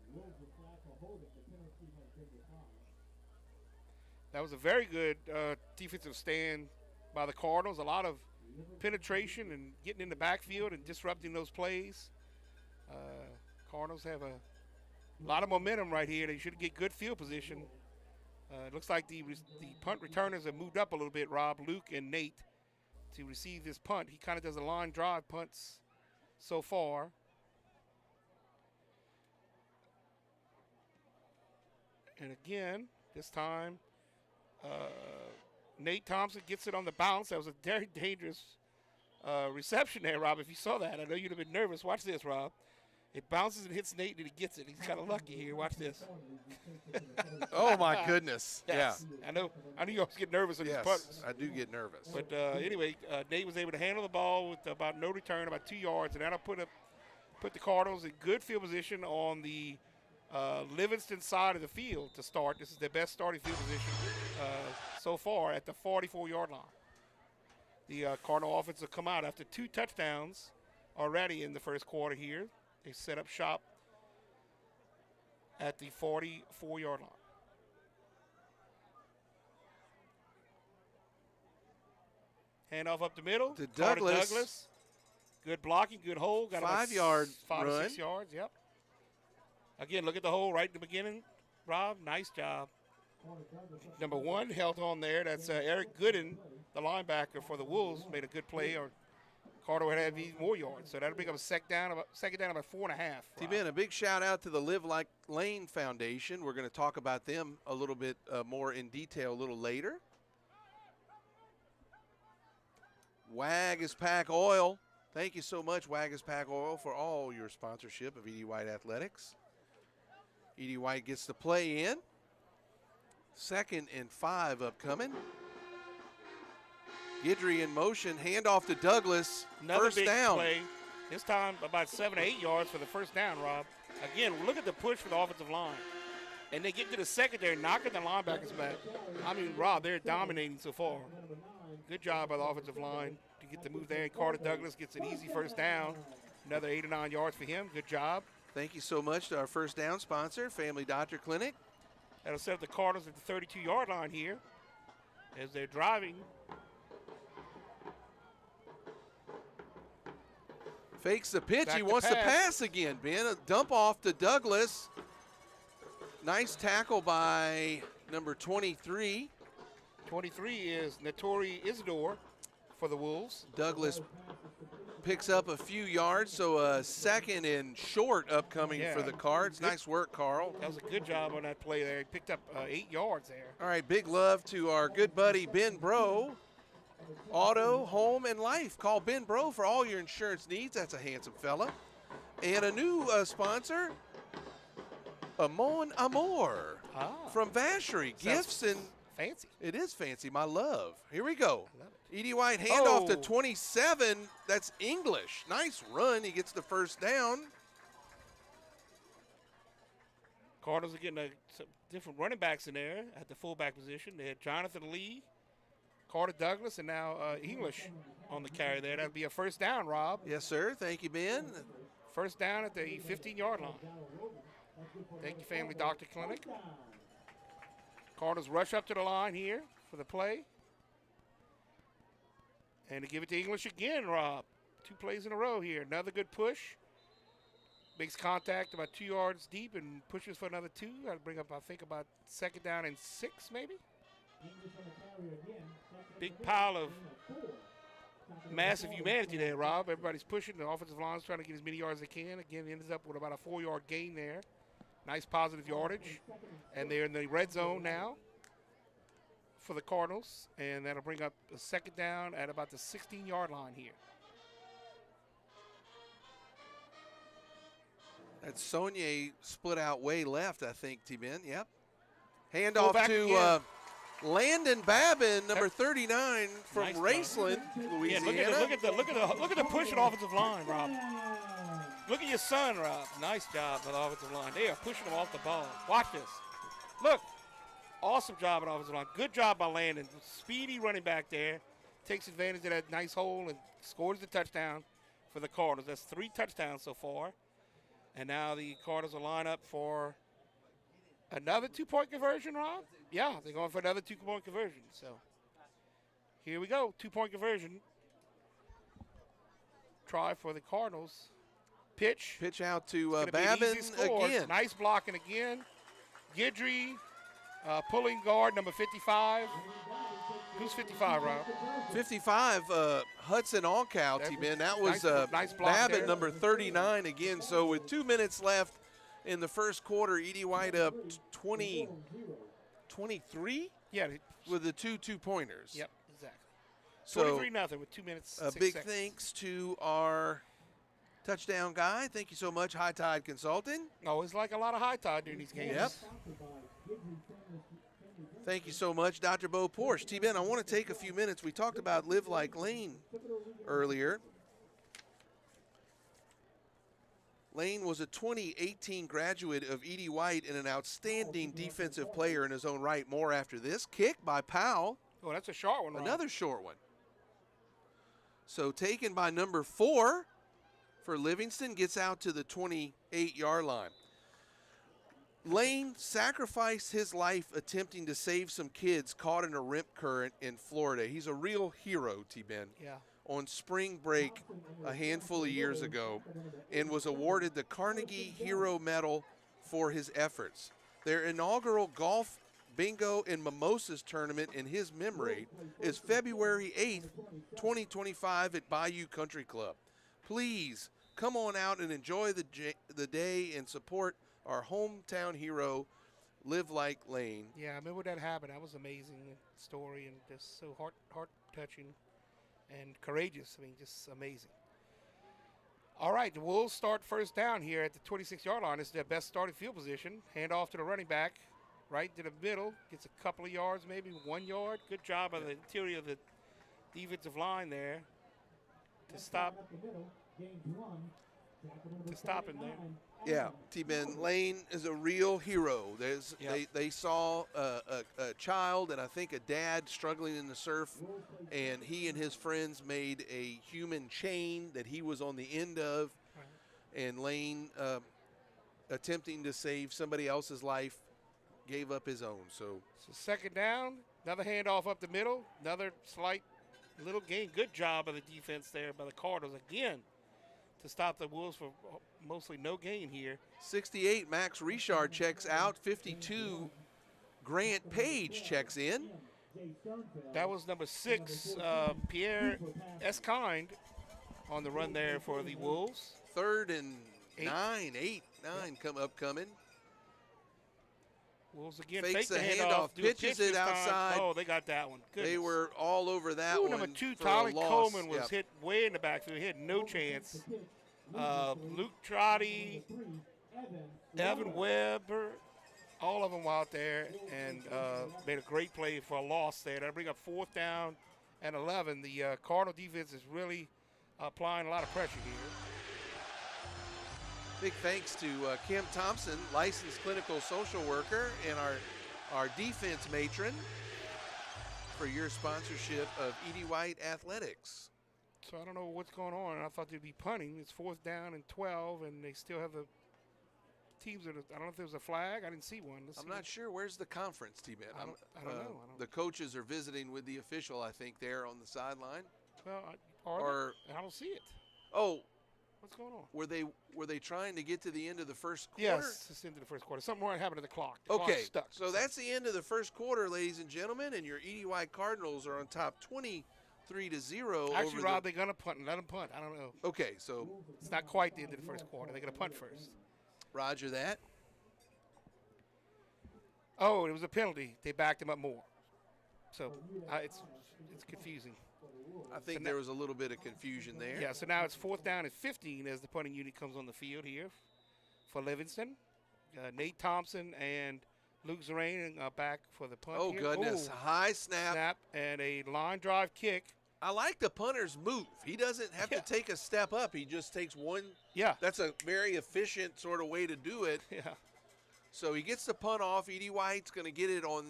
That was a very good defensive stand by the Cardinals. A lot of penetration and getting in the backfield and disrupting those plays. Cardinals have a lot of momentum right here. They should get good field position. It looks like the punt returners have moved up a little bit, Rob, Luke and Nate, to receive this punt. He kind of does a line drive punts so far. And again, this time, Nate Thompson gets it on the bounce. That was a very dangerous reception there, Rob, if you saw that. I know you'd have been nervous. Watch this, Rob. It bounces and hits Nate, and he gets it. He's kind of lucky here. Watch this. Oh, my goodness. Yes. Yeah. I knew you always get nervous on these punts. I do get nervous. But anyway, Nate was able to handle the ball with about no return, about 2 yards, and that'll put the Cardinals in good field position on the Livingston side of the field to start. This is their best starting field position so far at the 44-yard line. The Cardinal offense will come out after 2 touchdowns already in the first quarter here. They set up shop at the 44-yard line. Handoff up the middle To Douglas. Douglas. Good blocking, good hold. Got 5 yard 5 run. or 6 yards, yep. Again, look at the hole right in the beginning, Rob. Nice job. Number 1 held on there. That's Eric Gooden, the linebacker for the Wolves, made a good play. Or Carter would have even more yards. So that'll bring up a second down about 4.5. T-Ben, a big shout out to the Live Like Lane Foundation. We're going to talk about them a little bit more in detail a little later. Wagaspack Oil. Thank you so much, Wagaspack Oil, for all your sponsorship of E.D. White Athletics. E.D. White gets the play in. 2nd and 5 upcoming. Guidry in motion, handoff to Douglas. Another first big down. play. This time about 7 or 8 yards for the first down, Rob. Again, look at the push for the offensive line. And they get to the secondary, knocking the linebackers back. I mean, Rob, they're dominating so far. Good job by the offensive line to get the move there. And Carter Douglas gets an easy first down. Another 8 or 9 yards for him. Good job. Thank you so much to our first down sponsor, Family Doctor Clinic. That'll set up the Cardinals at the 32-yard line here as they're driving. Fakes the pitch. Back He to wants to pass. pass again, Ben. A dump off to Douglas. Nice tackle by number 23. 23 is Notori Isidore for the Wolves. Douglas picks up a few yards, so a 2nd and short upcoming for the Cards. Nice work, Carl. That was a good job on that play there. He picked up 8 yards there. All right, big love to our good buddy Ben Bro. Auto, home, and life. Call Ben Bro for all your insurance needs. That's a handsome fella. And a new sponsor, Amon Amor from Vacherie. Gifts and fancy. It is fancy, my love. Here we go. E.D. White handoff to 27. That's English. Nice run. He gets the first down. Cardinals are getting some different running backs in there at the fullback position. They had Jonathan Lee, Carter Douglas, and now English on the carry there. That'll be a first down, Rob. Yes, sir. Thank you, Ben. First down at the 15-yard line. Thank you, Family Doctor Clinic. Cardinals rush up to the line here for the play. And to give it to English again, Rob. 2 plays in a row here. Another good push. Makes contact about 2 yards deep and pushes for another 2. That'll bring up, I think, about 2nd down and 6, maybe. Big pile of massive humanity there, Rob. Everybody's pushing. The offensive line's trying to get as many yards as they can. Again, ends up with about a 4-yard gain there. Nice positive yardage. And they're in the red zone now for the Cardinals. And that'll bring up a 2nd down at about the 16-yard line here. That's Saunier split out way left, I think, T-Ben. Yep. Handoff to Landon Babin, number 39 from Nice Raceland, Louisiana. Yeah, look at the push of the offensive line, Rob. Look at your son, Rob. Nice job by the offensive line. They are pushing him off the ball. Watch this. Look. Awesome job on the offensive line. Good job by Landon. Speedy running back there. Takes advantage of that nice hole and scores the touchdown for the Cardinals. That's 3 touchdowns so far. And now the Cardinals will line up for another 2-point conversion, Rob? Yeah, they're going for another 2-point conversion. So here we go. 2-point conversion. Try for the Cardinals. Pitch. Pitch out to Babin again. Nice blocking again. Guidry, pulling guard, number 55. Who's 55, Rob? 55, Hudson Allcow, T-Ben. That was nice block Babin, there. number 39 again. So with 2 minutes left in the first quarter, E.D. White up 23? Yeah. With the 2 2-pointers. Yep, exactly. So 23-0 with 2 minutes, a 6 big seconds. thanks to our touchdown guy. Thank you so much, High Tide Consulting. Always like a lot of high tide during these games. Yep. Thank you so much, Dr. Bo Porsche. T-Ben, I want to take a few minutes. We talked about Live Like Lane earlier. Lane was a 2018 graduate of E.D. White and an outstanding defensive player in his own right. More after this. Kick by Powell. Oh, that's a short one, Rob. Another short one. So taken by number 4 for Livingston, gets out to the 28-yard line. Lane sacrificed his life attempting to save some kids caught in a rip current in Florida. He's a real hero, T-Ben. Yeah. On spring break a handful of years ago, and was awarded the Carnegie Hero Medal for his efforts. Their inaugural golf, bingo, and mimosas tournament in his memory is February 8th, 2025 at Bayou Country Club. Please come on out and enjoy the day and support our hometown hero, Live Like Lane. Yeah, I remember that happened. That was an amazing story and just so heart-touching and courageous. I mean, just amazing. All right, the Wolves start first down here at the 26-yard line. It's their best starting field position. Hand off to the running back, right to the middle. Gets a couple of yards, maybe 1 yard. Good job on the interior of the defensive line there to stop him there. Yeah, T-Ben, Lane is a real hero. They saw a child and I think a dad struggling in the surf, and he and his friends made a human chain that he was on the end of, and Lane, attempting to save somebody else's life, gave up his own. So second down, another handoff up the middle, another slight little gain. Good job of the defense there by the Cardinals again to stop the Wolves for mostly no gain here. 68, Max Richard checks out. 52, Grant Page checks in. That was number 6, Pierre Eskind on the run there for the Wolves. 3rd and 9 upcoming. Wolves again fakes fake the handoff, pitches it outside. Oh, they got that one. Goodness. They were all over that one. Number 2, for Tyler a loss. Coleman was hit way in the backfield. He had no chance. Luke Trotty, Evan Weber, all of them out there, and made a great play for a loss there. That'll bring up 4th down and 11. The Cardinal defense is really applying a lot of pressure here. Big thanks to Kim Thompson, licensed clinical social worker, and our defense matron for your sponsorship of Edie White Athletics. So I don't know what's going on. I thought they'd be punting. It's 4th down and 12, and they still have the teams that I don't know if there was a flag. I didn't see one. I'm not sure. Where's the conference team at? I don't know. The coaches are visiting with the official, I think, there on the sideline. Well, I don't see it. Oh. What's going on? Were they trying to get to the end of the first quarter? Yes, it's into the first quarter. Something wrong happened to the clock. The okay, clock's stuck. So that's the end of the first quarter, ladies and gentlemen, and your Edie White Cardinals are on top 23-0. Actually, Rob, they're going to punt and let them punt. I don't know. Okay, so it's not quite the end of the first quarter. They're going to punt first. Roger that. Oh, it was a penalty. They backed him up more. So it's confusing. I think there was a little bit of confusion there. Yeah, so now it's 4th down and 15 as the punting unit comes on the field here for Livingston. Nate Thompson and Luke Zerain are back for the punt. Oh, here. goodness. High snap. And a line drive kick. I like the punter's move. He doesn't have to take a step up. He just takes one. Yeah. That's a very efficient sort of way to do it. Yeah. So he gets the punt off. Edie White's going to get it on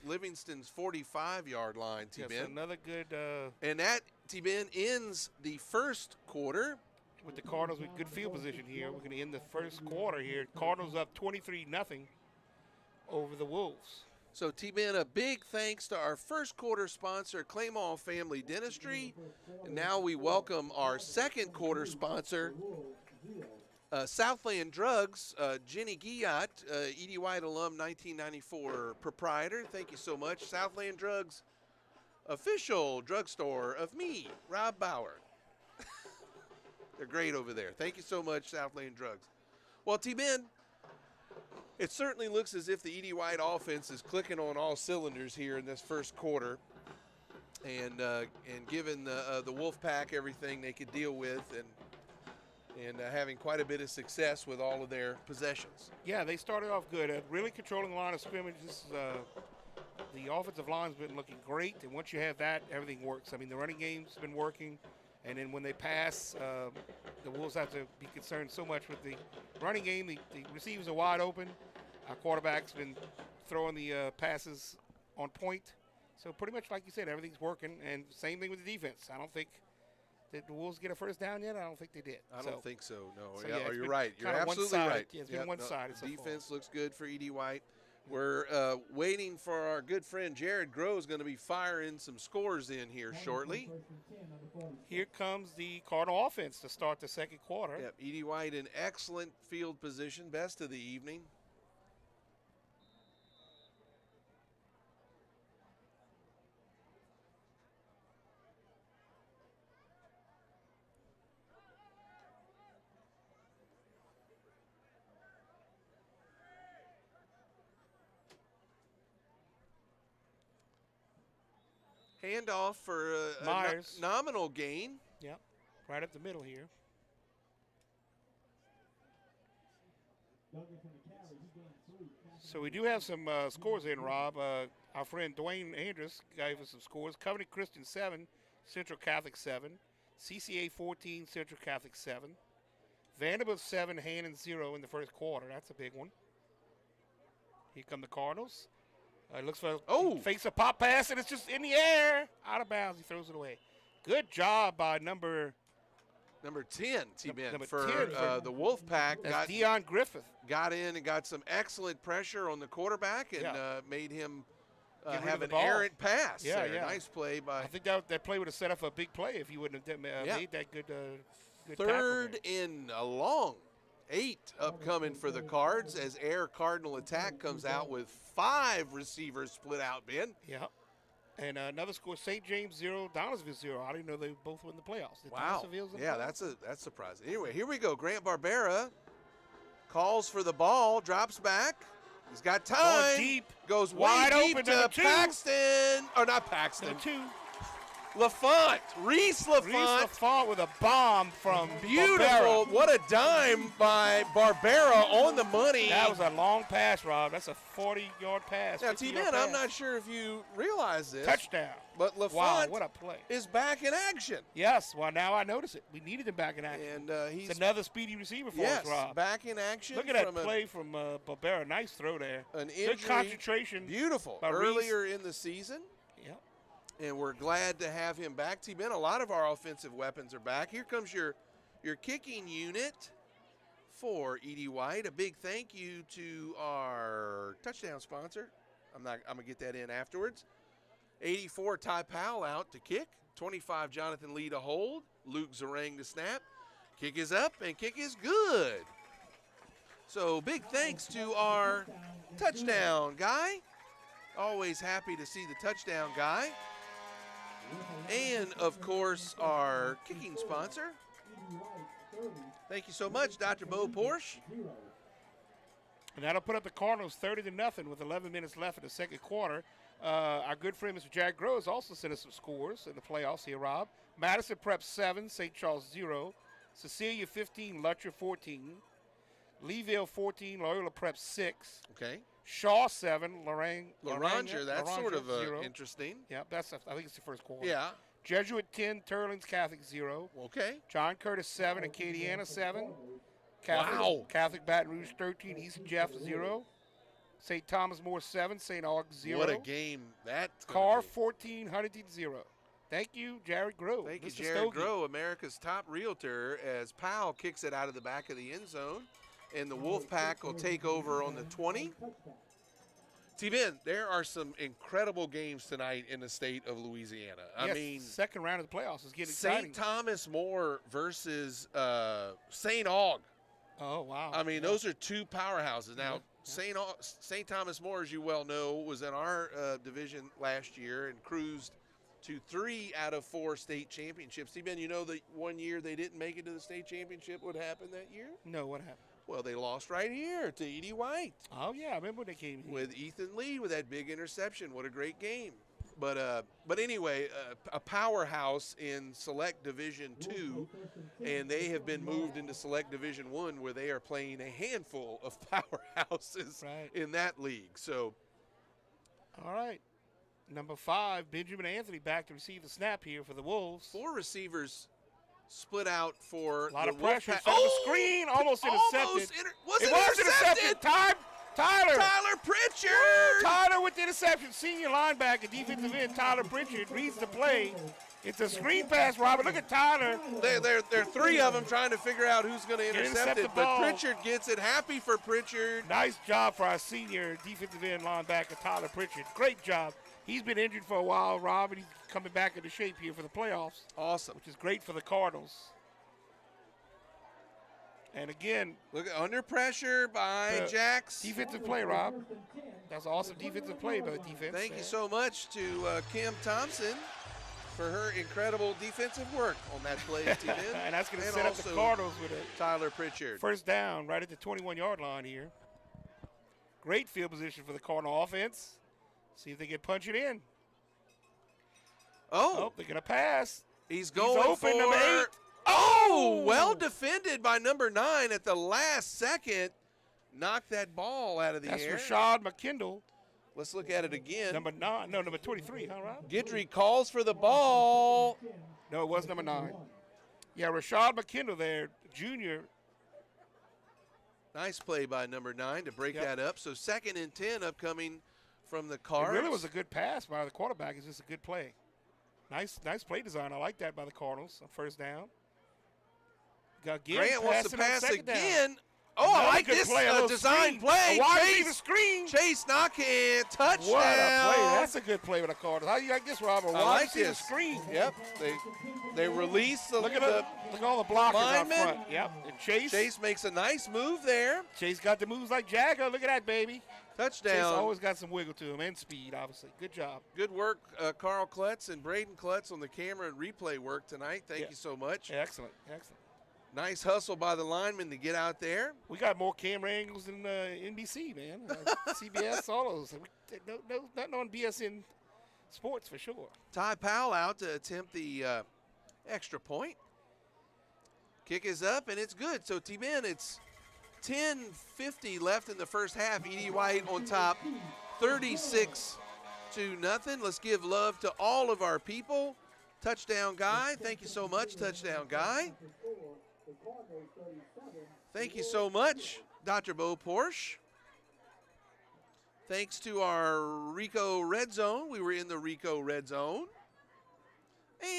Livingston's 45-yard line, T-Ben. Yes, another good. And that, T-Ben, ends the first quarter. With the Cardinals with good field position here. We're going to end the first quarter here. Cardinals up 23-0 over the Wolves. So, T-Ben, a big thanks to our first quarter sponsor, Claymore Family Dentistry. And now we welcome our second quarter sponsor, Southland Drugs, Jenny Guillat, Edie White alum, 1994 proprietor. Thank you so much. Southland Drugs, official drugstore of me, Rob Bauer. They're great over there. Thank you so much, Southland Drugs. Well, T-Ben, it certainly looks as if the Edie White offense is clicking on all cylinders here in this first quarter. And given the Wolfpack everything they could deal with, and having quite a bit of success with all of their possessions. Yeah, they started off good at really controlling the line of scrimmage. The offensive line's been looking great, and once you have that, everything works. I mean, the running game's been working, and then when they pass, the Wolves have to be concerned so much with the running game. The receivers are wide open. Our quarterback's been throwing the passes on point. So pretty much like you said, everything's working, and same thing with the defense. I don't think Did the Wolves get a first down yet? I don't think they did. I don't think so, no. So, Yeah, you're right. You're absolutely right. Yeah, it's been one-sided so far. Defense looks good for E.D. White. We're waiting for our good friend Jared Groves going to be firing some scores in here shortly. Here comes the Cardinal offense to start the second quarter. Yep, E.D. White in excellent field position, best of the evening. Handoff for a nominal gain. Yep, right up the middle here. So we do have some scores in, Rob. Our friend Dwayne Andrus gave us some scores. Covenant Christian 7, Central Catholic 7. CCA 14, Central Catholic 7. Vanderbilt 7, Hannon 0 in the first quarter. That's a big one. Here come the Cardinals. Looks for fakes a pop pass, and it's just in the air. Out of bounds. He throws it away. Good job by number 10, T-Ben, for 10 the Wolfpack. That's Deion Griffith. Got in and got some excellent pressure on the quarterback and made him have an ball. Errant pass. Yeah, there. Nice play by. I think that play would have set up a big play if he wouldn't have made that good Third in a long 8 upcoming for the Cards as Air Cardinal attack comes out with 5 receivers split out, Ben. Yeah. And another score, St. James 0, Donaldsonville 0. I didn't know they both were in the playoffs. Wow. Yeah, that's surprising. Anyway, here we go. Grant Barbera calls for the ball, drops back. He's got time. Going deep. Goes wide deep open to Paxton. Or not Paxton. Number 2. Lafont, Reese Lafont with a bomb from beautiful. Barbera. What a dime by Barbera on the money. That was a long pass, Rob. That's a 40-yard pass. Now, T-Ben, I'm not sure if you realize this. Touchdown. But Lafont what a play. is back in action. Yes, well, now I notice it. We needed him back in action. And he's another speedy receiver for us, Rob. Back in action. Look at that play from Barbera. Nice throw there. An injury. Good concentration. Beautiful. Earlier in the season. Yep. And we're glad to have him back. T-Ben, a lot of our offensive weapons are back. Here comes your kicking unit for E.D. White. A big thank you to our touchdown sponsor. I'm going to get that in afterwards. 84, Ty Powell out to kick. 25, Jonathan Lee to hold. Luke Zarang to snap. Kick is up and kick is good. So big thanks to our touchdown guy. Always happy to see the touchdown guy. And, of course, our kicking sponsor. Thank you so much, Dr. Bo Porsche. And that'll put up the Cardinals 30-0 with 11 minutes left in the second quarter. Our good friend, Mr. Jack Groves, also sent us some scores in the playoffs here, Rob. Madison Prep 7, St. Charles 0. Cecilia 15, Lutcher 14. Leeville 14, Loyola Prep 6. Okay. Shaw 7, Laranger, that's sort of interesting. Yeah, I think it's the first quarter. Yeah. Jesuit 10, Turlings Catholic 0. Okay. John Curtis 7, Acadiana 7. Catholic Baton Rouge 13, East Jeff 0. St. Thomas More 7, St. Aug 0. What a game that's Carr 14, Huntington 0. Thank you, Jared Grove. Thank you, Mr. Jared Stogie. Grove, America's top realtor, as Powell kicks it out of the back of the end zone. And the Wolfpack will take over on the 20. T-Ben, there are some incredible games tonight in the state of Louisiana. Yes, I mean, second round of the playoffs is getting exciting. St. Thomas More versus St. Aug. Oh, wow. I mean, those are two powerhouses. Now, St. Thomas More, as you well know, was in our division last year and cruised to 3 out of 4 state championships. T-Ben, you know that one year they didn't make it to the state championship. What happened that year? No, what happened? Well, they lost right here to E.D. White. Oh, yeah, I remember when they came here. With Ethan Lee with that big interception. What a great game. But anyway, a powerhouse in Select Division 2, and they have been moved into Select Division 1 where they are playing a handful of powerhouses in that league. So, all right. Number 5, Benjamin Anthony back to receive the snap here for the Wolves. 4 receivers split out for a lot the of pressure. Wolfpack. The screen almost intercepted. Was intercepted. Time Tyler Pritchard! Woo! Tyler with the interception. Senior linebacker, defensive end, Tyler Pritchard reads the play. It's a screen pass, Robert. Look at Tyler. There are three of them trying to figure out who's going to intercept it, but ball. Pritchard gets it. Happy for Pritchard. Nice job for our senior defensive end linebacker, Tyler Pritchard. Great job. He's been injured for a while, Rob, and he's coming back into shape here for the playoffs. Awesome. Which is great for the Cardinals. And again, look at under pressure by Jax. Defensive play, Rob. That's an awesome defensive play by the defense. Thank you so much to Kim Thompson for her incredible defensive work on that play. And that's going to set up the Cardinals with it. Tyler Pritchard. First down right at the 21-yard line here. Great field position for the Cardinal offense. See if they can punch it in. Oh, they're going to pass. He's going open, for number 8. Oh, well defended by number 9 at the last second. Knocked that ball out of the air. That's Rashad McKendall. Let's look at it again. Number 23, huh, Rob? Guidry calls for the ball. No, it was number 9. Yeah, Rashad McKendall there, junior. Nice play by number 9 to break that up. So 2nd and 10 upcoming from the Cards. It really was a good pass by the quarterback. It's just a good play. Nice play design. I like that by the Cardinals on first down. Grant wants to pass again. Oh, Another I like this design play. Chase knocking, touchdown. What a play. That's a good play with the Cardinals. How do you like this, Robert? I like this. Screen. Yep. They release the look at all the blockers linemen. out front. Yep. And Chase makes a nice move there. Chase got the moves like Jagger. Look at that, baby. Touchdown. Chase always got some wiggle to him and speed, obviously. Good job. Good work, Carl Klutz and Braden Klutz on the camera and replay work tonight. Thank you so much. Excellent. Nice hustle by the lineman to get out there. We got more camera angles than NBC, man. CBS, all those. Nothing on BSN Sports for sure. Ty Powell out to attempt the extra point. Kick is up, and it's good. So, T-Ben, it's 10:50 left in the first half. E.D. White on top, 36-0. Let's give love to all of our people. Touchdown Guy, thank you so much, Touchdown Guy. Thank you so much, Dr. Bo Porsche. Thanks to our Rico Red Zone. We were in the Rico Red Zone.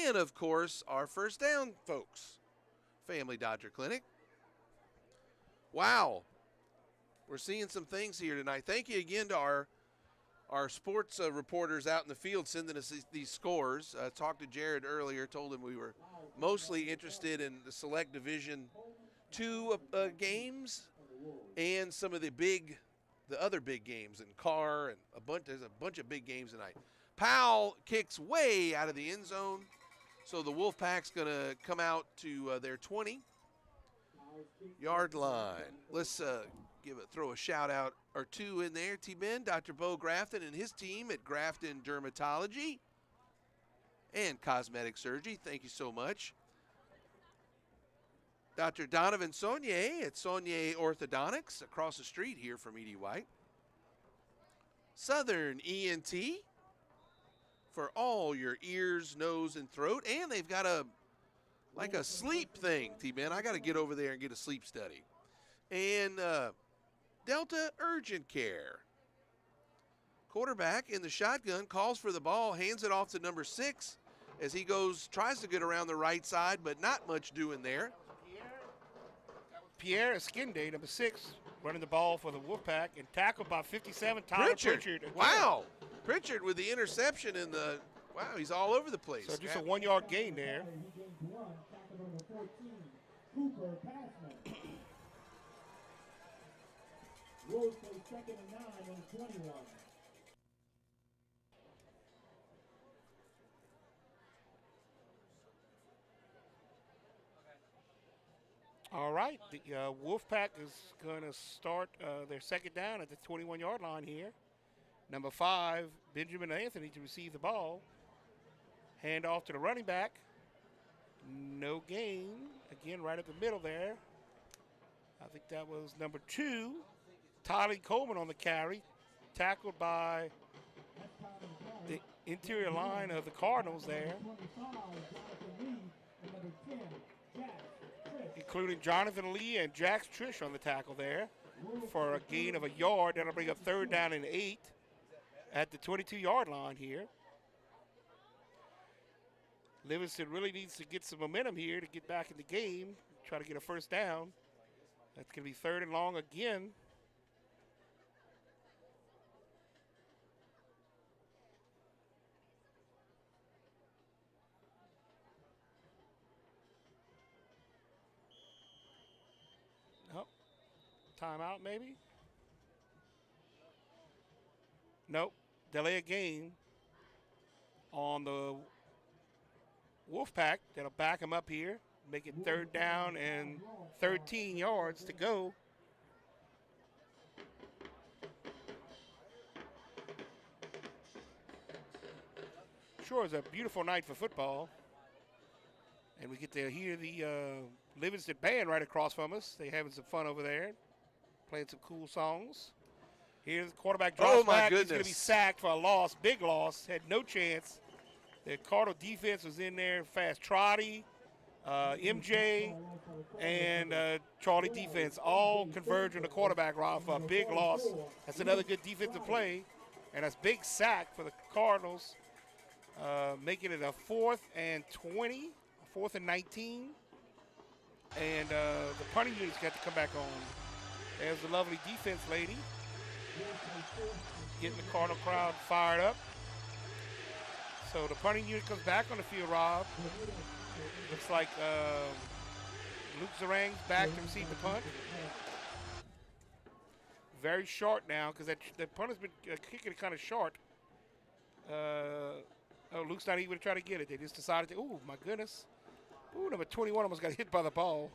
And, of course, our first down folks, Family Doctor Clinic. Wow. We're seeing some things here tonight. Thank you again to our sports reporters out in the field sending us these scores. Talked to Jared earlier, told him we were mostly interested in the select Division II games and some of the other big games in Carr, and there's a bunch of big games tonight. Powell kicks way out of the end zone, so the Wolfpack's going to come out to their 20-yard line. Let's throw a shout out or two in there. T-Ben, Dr. Bo Grafton and his team at Grafton Dermatology and Cosmetic Surgery. Thank you so much. Dr. Donovan Saunier at Saunier Orthodontics across the street here from E.D. White. Southern ENT for all your ears, nose, and throat. And they've got a sleep thing, T-Ben. I got to get over there and get a sleep study. And Delta Urgent Care. Quarterback in the shotgun calls for the ball, hands it off to number 6 as he tries to get around the right side, but not much doing there. Pierre Esquinde, number 6, running the ball for the Wolfpack and tackled by 57, Tyler Pritchard. Wow. Pritchard with the interception and he's all over the place. So just a 1-yard gain there. All right, the Wolfpack is going to start their second down at the 21-yard line here. Number 5, Benjamin Anthony to receive the ball. Hand off to the running back. No gain. Again, right at the middle there. I think that was number 2, Tyler Coleman on the carry. Tackled by the interior line of the Cardinals there, including Jonathan Lee and Jax Trish on the tackle there. for a gain of a yard. That'll bring up 3rd down and 8 at the 22-yard line here. Livingston really needs to get some momentum here to get back in the game, try to get a 1st down. That's going to be 3rd and long again. Oh, timeout maybe? Nope, delay a game on the Wolfpack. That'll back him up here, make it 3rd down and 13 yards to go. Sure is a beautiful night for football. And we get to hear the Livingston band right across from us. They're having some fun over there, playing some cool songs. Here's the quarterback drops back. He's going to be sacked for a loss, big loss, had no chance. The Cardinal defense was in there, fast Trotty, MJ, and Charlie defense all converge on the quarterback, Rob, for a big loss. That's another good defensive play, and that's big sack for the Cardinals, making it a 4th and 20, 4th and 19. And the punting unit's got to come back on. There's the lovely defense lady, getting the Cardinal crowd fired up. So the punting unit comes back on the field, Rob. Looks like Luke Zarang's back to receive the punt. Very short now because that punt has been kicking it kind of short. Oh, Luke's not even going to try to get it. They just decided to, oh, my goodness. Ooh, number 21 almost got hit by the ball.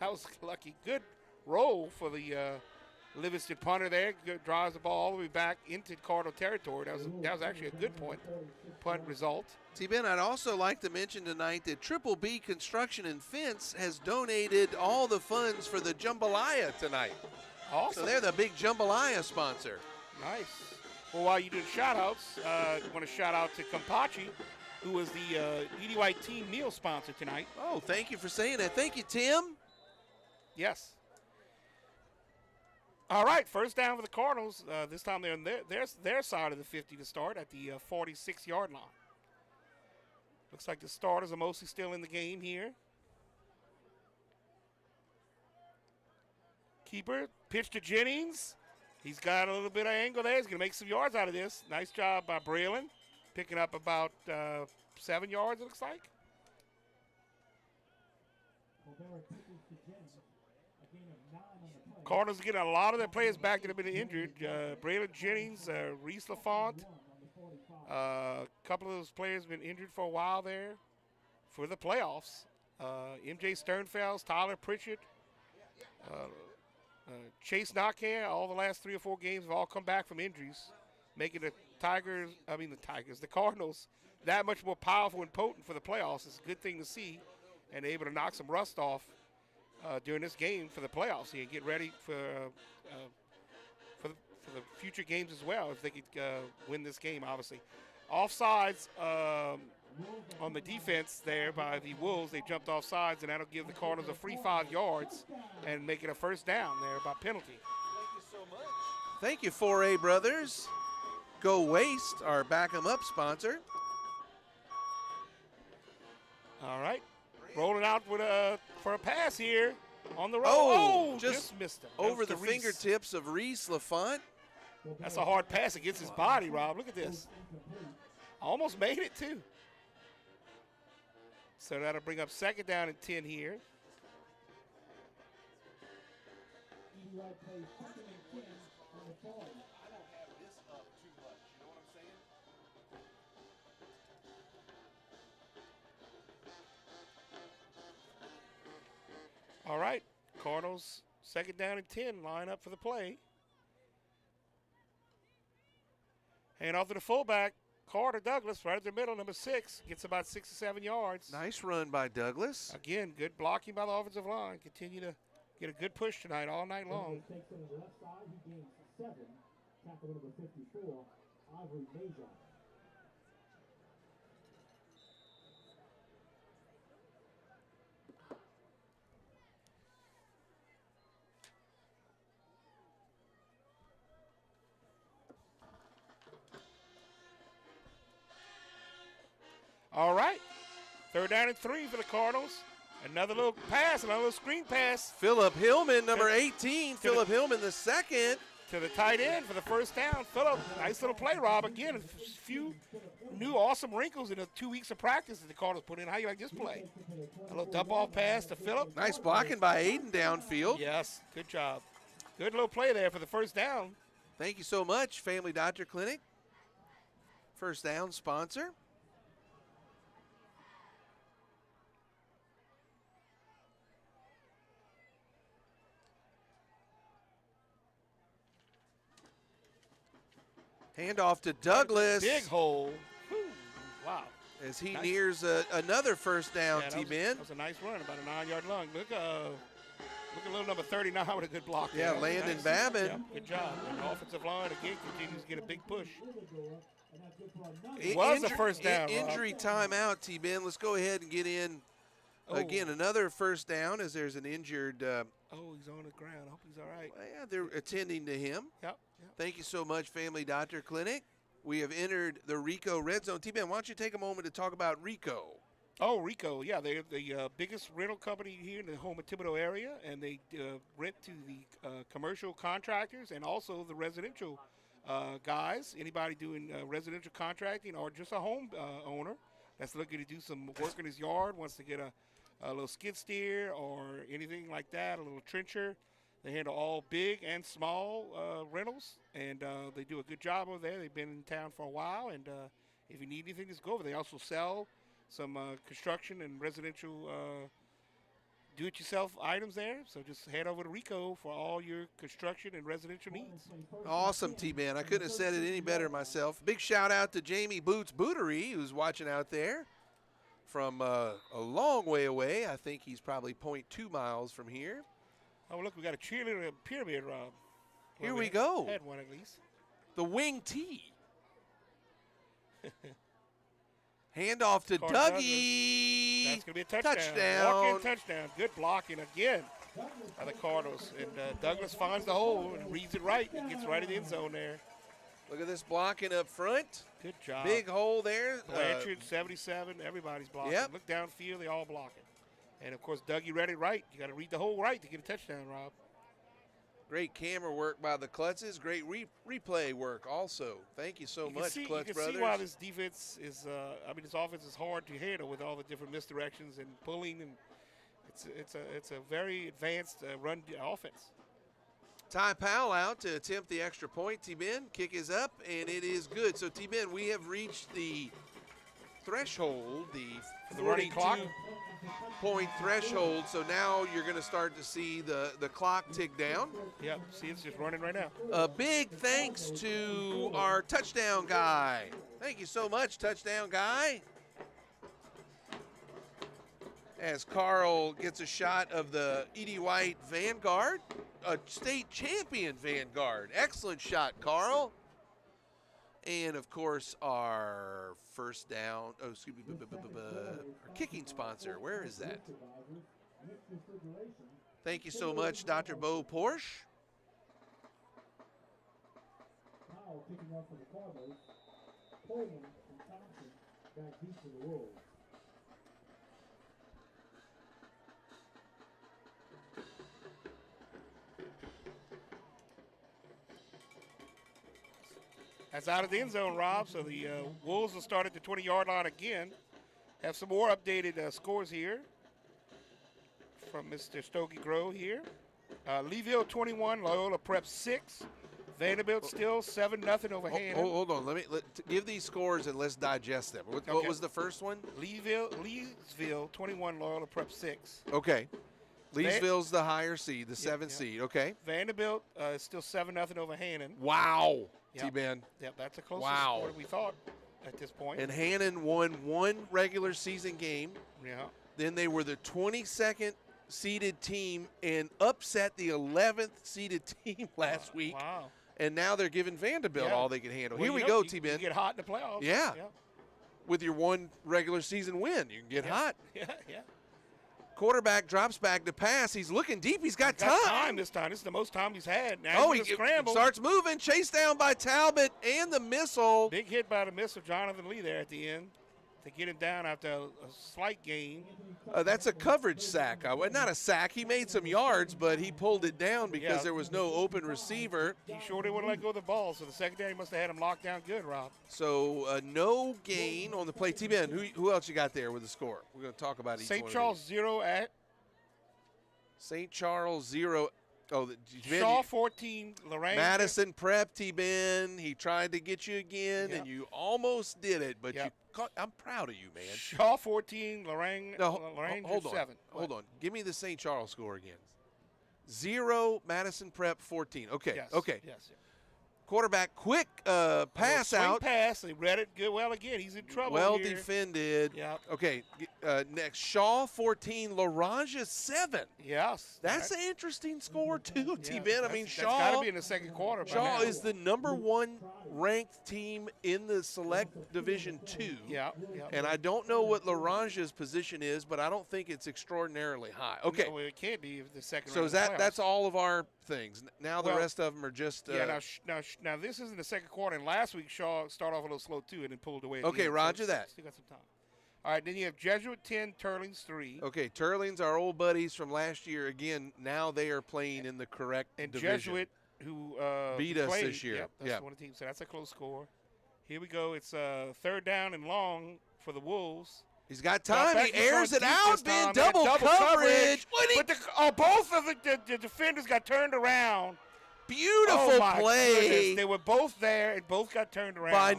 That was lucky. Good roll for the Livingston punter there. Drives the ball all the way back into Cardinal territory. That was actually a good punt result. T-Ben, I'd also like to mention tonight that Triple B Construction and Fence has donated all the funds for the Jambalaya tonight. Awesome. So they're the big Jambalaya sponsor. Nice. Well, while you do shout-outs, I want to shout out to Kampachi, who was the Edie White team meal sponsor tonight. Oh, thank you for saying that. Thank you, Tim. Yes. All right, 1st down for the Cardinals. This time they're on their side of the 50 to start at the 46-yard line. Looks like the starters are mostly still in the game here. Keeper, pitch to Jennings. He's got a little bit of angle there. He's going to make some yards out of this. Nice job by Braylon, picking up about 7 yards, it looks like. Cardinals getting a lot of their players back that have been injured. Braylon Jennings, Reese LaFont. A couple of those players have been injured for a while there for the playoffs. MJ Sternfels, Tyler Pritchett, Chase Knockhare, all the last 3 or 4 games have all come back from injuries, making the Cardinals that much more powerful and potent for the playoffs. It's a good thing to see, and able to knock some rust off during this game for the playoffs here and get ready for the future games as well if they could win this game, obviously. Offsides on the defense there by the Wolves. They jumped offsides, and that'll give the Cardinals a free 5 yards and make it a 1st down there by penalty. Thank you so much. Thank you, 4A Brothers. Go Waste, our Back 'em Up sponsor. All right. Rolling out with for a pass here on the road. Oh, just missed it. Over the fingertips of Reese LaFont. That's a hard pass against his body, Rob. Look at this. Almost made it, too. So that'll bring up 2nd down and 10 here. All right, Cardinals 2nd down and 10, line up for the play. Hand off to the fullback, Carter Douglas, right at the middle, number 6, gets about 6 to 7 yards. Nice run by Douglas. Again, good blocking by the offensive line. Continue to get a good push tonight, all night long. All right. 3rd down and 3 for the Cardinals. Another little pass, another little screen pass. Phillip Hillman, number 18. Phillip Hillman, the second. To the tight end for the 1st down. Phillip, nice little play, Rob. Again, a few new awesome wrinkles in the 2 weeks of practice that the Cardinals put in. How you like this play? A little dump-off pass to Phillip. Nice blocking by Aiden downfield. Yes, good job. Good little play there for the 1st down. Thank you so much, Family Doctor Clinic. 1st down sponsor. Handoff to Douglas. Big hole. Whew. Wow. As he nears another 1st down, T-Ben. That was a nice run, about a 9-yard long. Look at little number 39 with a good block. Yeah, there. Landon Nice. Babin. Yep, good job. And the offensive line, again, continues to get a big push. Was a 1st down. Injury timeout, T-Ben. Let's go ahead and get in. Again, another 1st down as there's an injured. He's on the ground. I hope he's all right. Well, yeah, they're attending to him. Yep. Thank you so much, Family Doctor Clinic. We have entered the Rico Red Zone. T-Ben, why don't you take a moment to talk about Rico? Oh, Rico, yeah. They're the biggest rental company here in the home of Thibodaux area, and they rent to the commercial contractors and also the residential guys. Anybody doing residential contracting or just a home owner that's looking to do some work in his yard, wants to get a little skid steer or anything like that, a little trencher. They handle all big and small rentals, and they do a good job over there. They've been in town for a while, and if you need anything, just go over. They also sell some construction and residential do-it-yourself items there. So just head over to Rico for all your construction and residential needs. Awesome, T-Ben. I couldn't have said it any better myself. Big shout-out to Jamie Boots Bootery, who's watching out there from a long way away. I think he's probably 0.2 miles from here. Oh, look, we got a cheerleader pyramid, Rob. Here we go. Had one at least. The wing T. Handoff to Dougie. That's going to be a touchdown. Walk-in touchdown. Good blocking again by the Cardinals. And Douglas finds the hole and reads it right and gets right in the end zone there. Look at this blocking up front. Good job. Big hole there. Blanchard, 77. Everybody's blocking. Yep. Look downfield. They all blocking. And, of course, Dougie read it right. You got to read the hole right to get a touchdown, Rob. Great camera work by the Klutzes. Great replay work also. Thank you so much, Klutz Brothers. You can see why this defense is, this offense is hard to handle with all the different misdirections and pulling. And it's a very advanced run offense. Ty Powell out to attempt the extra point. T-Ben, kick is up, and it is good. So, T-Ben, we have reached the threshold, the 42-point threshold. So now you're going to start to see the clock tick down. Yep, see it's just running right now. A big thanks to our touchdown guy. Thank you so much, touchdown guy. As Carl gets a shot of the Edie White Vanguard, a state champion Vanguard. Excellent shot, Carl. And, of course, our first down, our kicking sponsor. Where is that? Thank you so much, Dr. Bo Porsche. Now kicking off for the Cardinals, Coleman and Thompson back deep to the Wolves. That's out of the end zone, Rob. So the Wolves will start at the 20-yard line again. Have some more updated scores here from Mr. Stogie Grove here. Leeville 21, Loyola Prep 6. Vanderbilt still 7-0 over Hannon. Hold on. Let give these scores and let's digest them. What was the first one? Leesville 21, Loyola Prep 6. Okay. Leesville's the higher seed, the 7th seed. Okay. Vanderbilt is still 7-0 over Hannon. Wow. Yep. T-Ben. Yep, that's the closest score we thought at this point. And Hannon won one regular season game. Yeah. Then they were the 22nd seeded team and upset the 11th seeded team last week. Wow. And now they're giving Vanderbilt all they can handle. Well, Here we go, T-Ben. You get hot in the playoffs. Yeah. With your one regular season win, you can get hot. Yeah. Quarterback drops back to pass. He's looking deep. He's got time. This time. This is the most time he's had. Now he scramble. Starts moving. Chased down by Talbot and the missile. Big hit by the missile, Jonathan Lee there at the end. to get him down after a slight gain. That's a coverage sack. Not a sack. He made some yards, but he pulled it down because there was no open receiver. He sure didn't want to let go of the ball, so the secondary must have had him locked down good, Rob. So no gain on the play. T-Ben, who else you got there with the score? We're going to talk about each one. St. Charles 0 at St. Charles 0. Oh, Shaw 14, Lorraine. Madison Prep, T-Ben. He tried to get you again, and you almost did it, but I'm proud of you, man. Shaw 14, Lorraine. Lorraine hold on. 7. Hold on. Give me the St. Charles score again. 0, Madison Prep 14. Okay. Yes, okay. Yes. Quarterback, quick pass out. Pass. They read it good. Well, again, he's in trouble. Well here. defended. Yeah. Okay. Next, Shaw 14, LaRanja 7. Yes. That's an interesting score too, T-Ben. I mean, Shaw. That's got to be in the second quarter. Shaw is the #1 ranked team in the Select Division 2. Yeah. And I don't know what LaRanja's position is, but I don't think it's extraordinarily high. Okay. No, it can't be if the second. So that's all of our things. Now the rest of them are just. Now this isn't the second quarter. And last week Shaw started off a little slow too, and then pulled away. Okay, roger that. Still got some time. All right, then you have Jesuit 10, Turlings 3. Okay, Turlings, our old buddies from last year. Again, now they are playing in the correct division. Jesuit, who beat us this year. Yep, that's one of the teams. So that's a close score. Here we go. It's third down and long for the Wolves. He's got time. He airs it out. Ben, double coverage. But both of the defenders got turned around. Beautiful play. Goodness. They were both there and both got turned around. By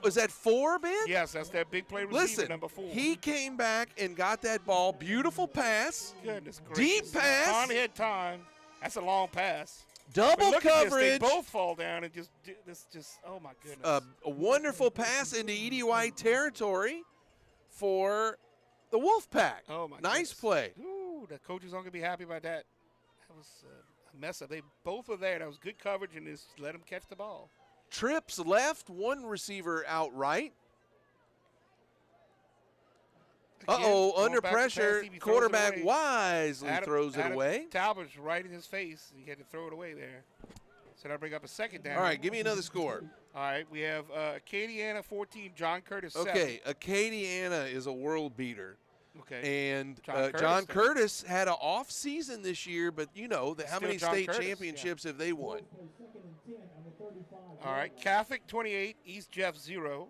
is that 4, Ben? Yes, that's that big play receiver, number 4. He came back and got that ball. Beautiful pass. Goodness gracious. Deep pass. Conley had time. That's a long pass. Double coverage. They both fall down and just oh my goodness. A wonderful pass into Edie White territory for the Wolfpack. Oh my nice play. Ooh, the coaches aren't going to be happy about that. That was a mess up. They both were there. That was good coverage and just let them catch the ball. Trips left, one receiver out right. Under pressure, quarterback wisely throws it away. Talbot's right in his face. He had to throw it away there. So that'll bring up a second down. All right, give me another score. All right, we have Acadiana 14, John Curtis 7. Okay, Acadiana is a world beater. Okay. And John Curtis had an off season this year, but you know how many state championships have they won? All right, Catholic 28, East Jeff 0.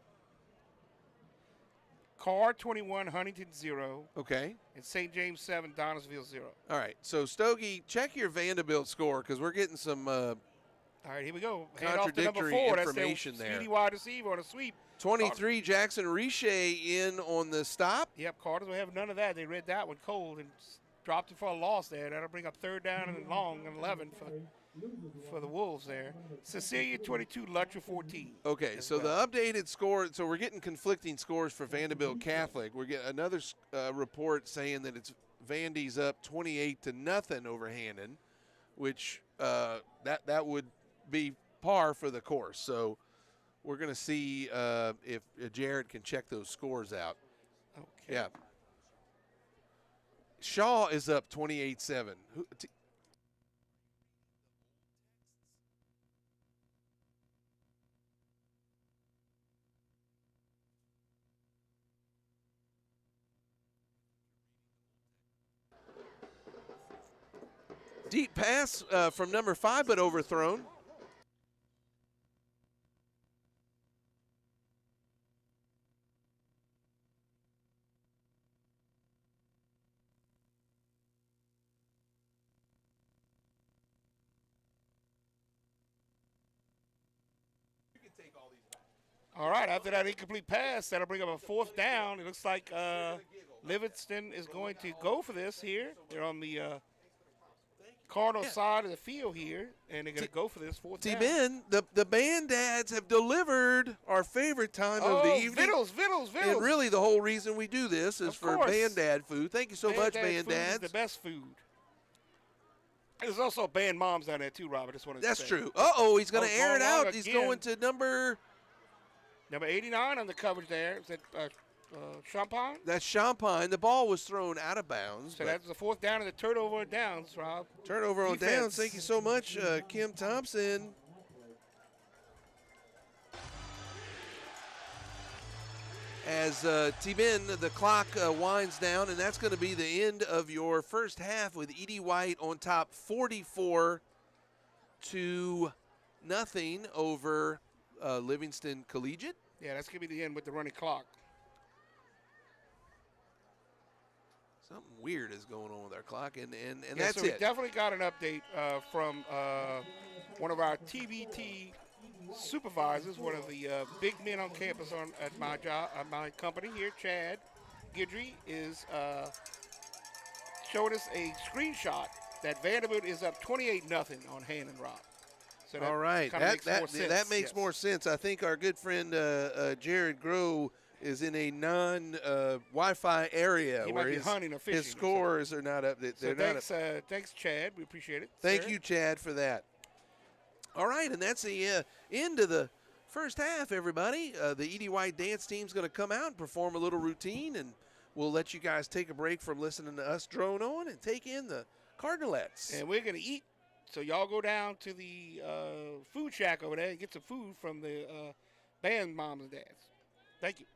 Carr 21, Huntington 0. Okay. And St. James 7, Donisville 0. All right, so Stogie, check your Vanderbilt score because we're getting some all right, here we go. Contradictory information there. Speedy wide receiver on a sweep. 23, Jackson Riche in on the stop. Yep, Cardinals will have none of that. They read that one cold and dropped it for a loss there. That'll bring up third down and long and 11 for the Wolves there. Cecilia 22, Lutcher 14. Okay, so the updated score, so we're getting conflicting scores for Vanderbilt Catholic. We're getting another report saying that it's Vandy's up 28-0 over Hannon, which that would be par for the course. So we're going to see if Jared can check those scores out. Okay. Yeah. Shaw is up 28-7. Deep pass from number 5, but overthrown. All right, after that incomplete pass, that'll bring up a fourth down. It looks like Livingston is going to go for this here. They're on the Cardinal side of the field here, and they're going to go for this fourth down. T-Ben, the band dads have delivered our favorite time of the evening. Vittles. And really the whole reason we do this is for band dad food. Thank you so much, band dads. The best food. There's also band moms down there too, Robert. Just wanted That's to say. true. He's going to air it out. He's going to number 89 on the coverage there. Is that Champagne? That's Champagne. The ball was thrown out of bounds. So that's the fourth down and the turnover on downs, Rob. Turnover on downs. Thank you so much, Kim Thompson. as T-Ben, the clock winds down, and that's going to be the end of your first half with Edie White on top 44-0 over Livingston Collegiate. Yeah, that's going to be the end with the running clock. Something weird is going on with our clock, and Yeah, that's so it. we definitely got an update from one of our TBT supervisors, one of the big men on campus at my job, at my company here, Chad Guidry, is showing us a screenshot that Vanderbilt is up 28-0 on Hand and Rock. So that all right, that makes more sense. I think our good friend Jared Groh is in a non-Wi-Fi area where his scores are not up. Thanks, Chad. We appreciate it. Thank you, Chad, for that. All right, and that's the end of the first half, everybody. The Edie White dance team's going to come out and perform a little routine, and we'll let you guys take a break from listening to us drone on and take in the Cardinalettes. And we're going to eat, so y'all go down to the food shack over there and get some food from the band moms and dads. Thank you.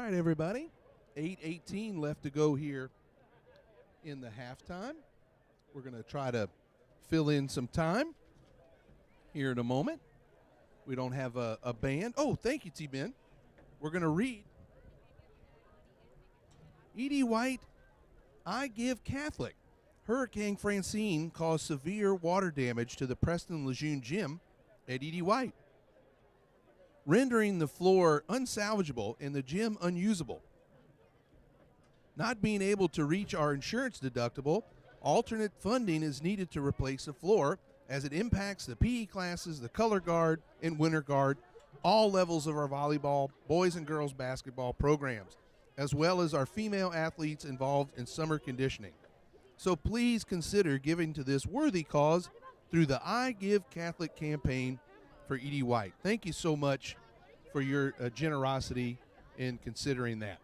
right, everybody. 8:18 left to go here in the halftime. We're going to try to fill in some time here in a moment. We don't have a band. Oh, thank you, T-Ben. We're going to read. E.D. White, I Give Catholic. Hurricane Francine caused severe water damage to the Preston Lejeune Gym at E.D. White, rendering the floor unsalvageable and the gym unusable. Not being able to reach our insurance deductible, alternate funding is needed to replace the floor as it impacts the PE classes, the color guard, and winter guard, all levels of our volleyball, boys and girls basketball programs, as well as our female athletes involved in summer conditioning. So please consider giving to this worthy cause through the I Give Catholic campaign for E.D. White. Thank you so much for your generosity in considering that.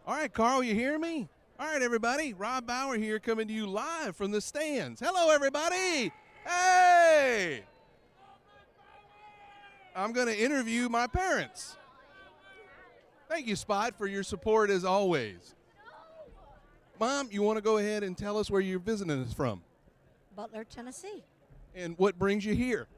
All right, Carl, you hear me? All right, everybody. Rob Bauer here coming to you live from the stands. Hello, everybody. Hey! I'm going to interview my parents. Thank you, Spot, for your support as always. Mom, you want to go ahead and tell us where you're visiting us from? Butler, Tennessee. And what brings you here?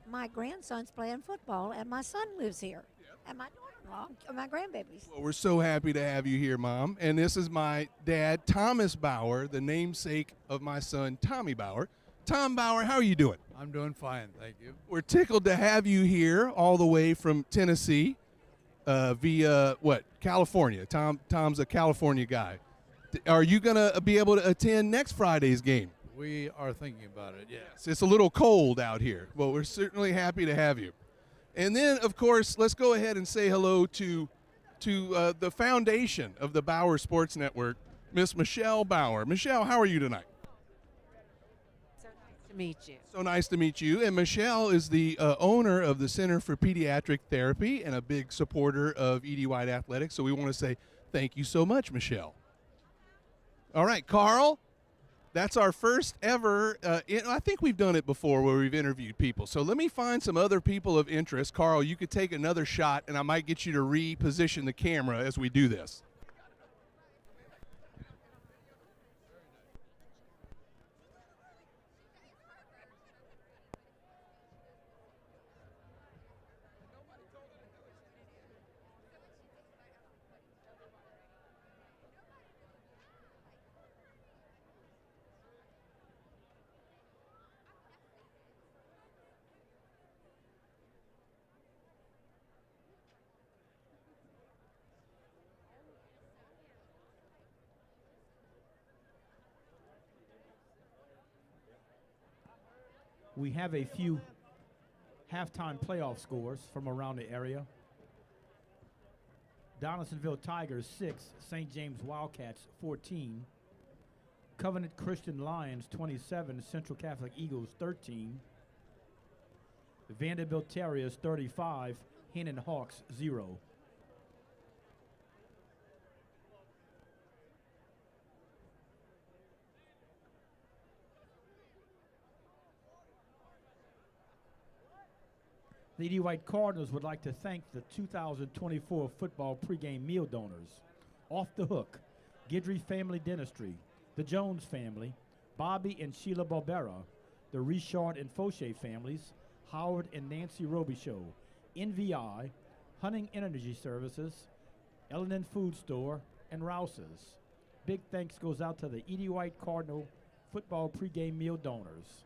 My grandson's playing football, and my son lives here. And my daughter-in-law, and my grandbabies. Well, we're so happy to have you here, Mom. And this is my dad, Thomas Bauer, the namesake of my son, Tommy Bauer. Tom Bauer, how are you doing? I'm doing fine, thank you. We're tickled to have you here all the way from Tennessee via, California. Tom's a California guy. Are you going to be able to attend next Friday's game? We are thinking about it, yes. It's a little cold out here. Well, we're certainly happy to have you. And then, of course, let's go ahead and say hello to the foundation of the Bauer Sports Network, Miss Michelle Bauer. Michelle, how are you tonight? So nice to meet you. So nice to meet you. And Michelle is the owner of the Center for Pediatric Therapy and a big supporter of ED White Athletics. So we want to say thank you so much, Michelle. All right, Carl, that's our first ever. I think we've done it before where we've interviewed people. So let me find some other people of interest. Carl, you could take another shot, and I might get you to reposition the camera as we do this. We have a few halftime playoff scores from around the area. Donaldsonville Tigers 6, St. James Wildcats 14, Covenant Christian Lions 27, Central Catholic Eagles 13, Vanderbilt Terriers 35, Hennon Hawks 0. The ED White Cardinals would like to thank the 2024 football pregame meal donors: Off the Hook, Guidry Family Dentistry, the Jones family, Bobby and Sheila Barbera, the Richard and Fauché families, Howard and Nancy Robichaud, NVI, Hunting Energy Services, L&N Food Store, and Rouse's. Big thanks goes out to the ED White Cardinal football pregame meal donors.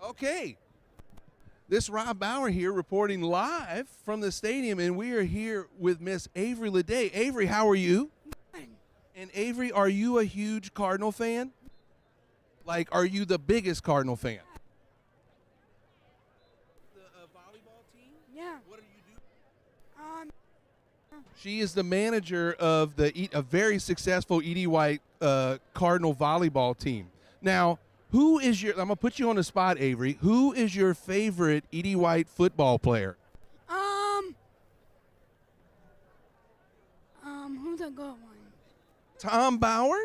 Okay. This is Rob Bauer here reporting live from the stadium, and we are here with Miss Avery Leday. Avery, how are you? And Avery, are you a huge Cardinal fan? Like, are you the biggest Cardinal fan? The volleyball team? Yeah. What do you do? She is the manager of a very successful ED White Cardinal volleyball team. Now, I'm going to put you on the spot, Avery. Who is your favorite ED White football player? Who's a good one? Tom Bauer?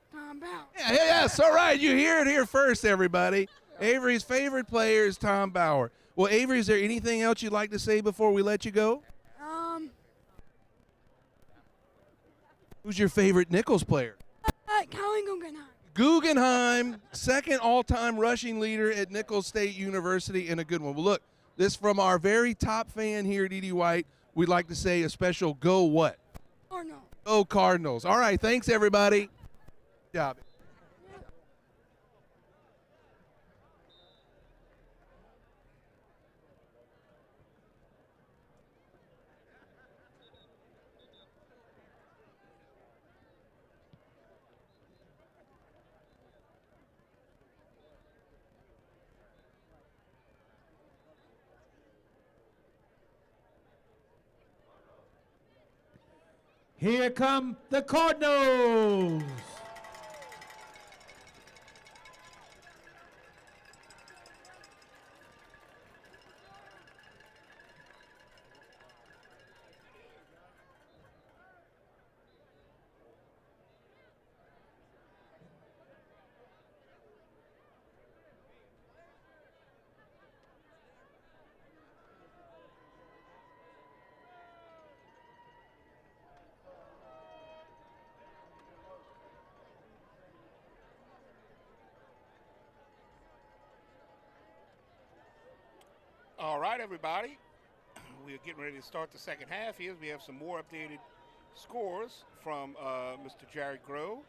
Tom Bauer. Yeah, yes, all right. You hear it here first, everybody. Avery's favorite player is Tom Bauer. Well, Avery, is there anything else you'd like to say before we let you go? Who's your favorite Nichols player? Colin Guggenheim. Guggenheim, second all-time rushing leader at Nichols State University, and a good one. Well, look, this from our very top fan here at ED White. We'd like to say a special go what? Cardinals. Go Cardinals. All right, thanks, everybody. Good job. Here come the Cardinals. All right, everybody. We are getting ready to start the second half here. We have some more updated scores from Mr. Jared Grove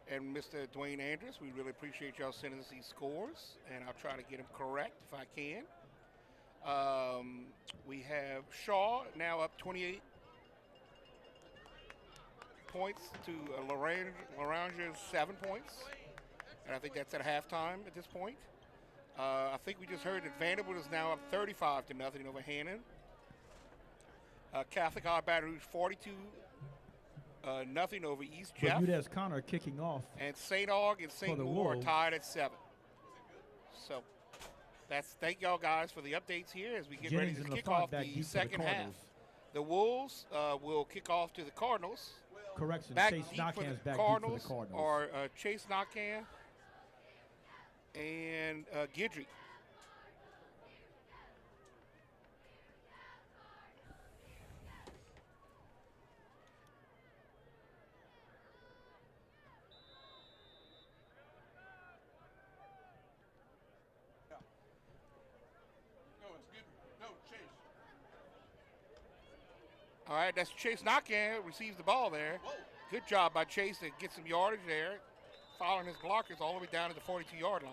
and Mr. Dwayne Andrews. We really appreciate y'all sending us these scores, and I'll try to get them correct if I can. We have Shaw now up 28 points to Larange's 7 points, and I think that's at halftime at this point. I think we just heard that Vanderbilt is now up 35-0 over Hannon. Catholic High Baton Rouge 42-0 over East Jeff. Bermudez Connor kicking off. And St. Aug and St. Moore are tied at 7. So thank y'all guys for the updates here as we get ready to kick off the second half. The Wolves will kick off to the Cardinals. Correction, back Chase deep Knockan's for the back Cardinals, deep for the Cardinals. Or Chase Knockan and Guidry. All right, that's Chase Knockan receives the ball there. Whoa. Good job by Chase to get some yardage there, following his blockers all the way down to the 42-yard line.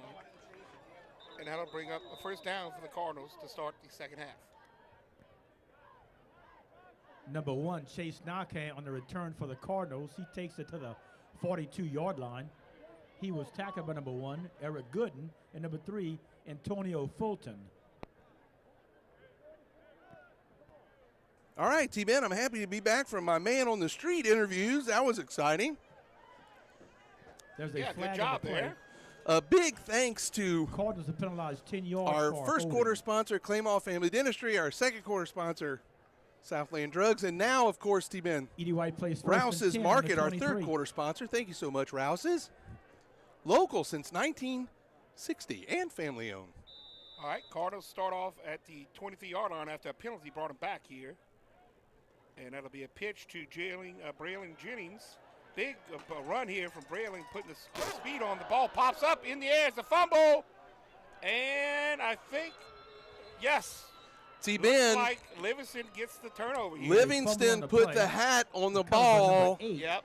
And that'll bring up a first down for the Cardinals to start the second half. Number 1, Chase Knockan on the return for the Cardinals. He takes it to the 42-yard line. He was tackled by number 1, Eric Gooden, and number 3, Antonio Fulton. All right, T-Ben, I'm happy to be back from my man on the street interviews. That was exciting. There's a flag good job on the play. there. A big thanks to Cardinals have penalized 10 yards. our for first holding. quarter sponsor, Claymore Family Dentistry, our second quarter sponsor, Southland Drugs, and now, of course, T-Ben, Edie White plays Rouse's Market, our third quarter sponsor. Thank you so much, Rouse's. Local since 1960 and family owned. All right, Cardinals start off at the 23-yard line after a penalty brought him back here. And that'll be a pitch to Braylon Jennings. Big run here from Braylon, putting the speed on. The ball pops up in the air. It's a fumble. And I think, yes. T-Ben. Like Livingston gets the turnover here. Livingston put the hat on the ball. Yep.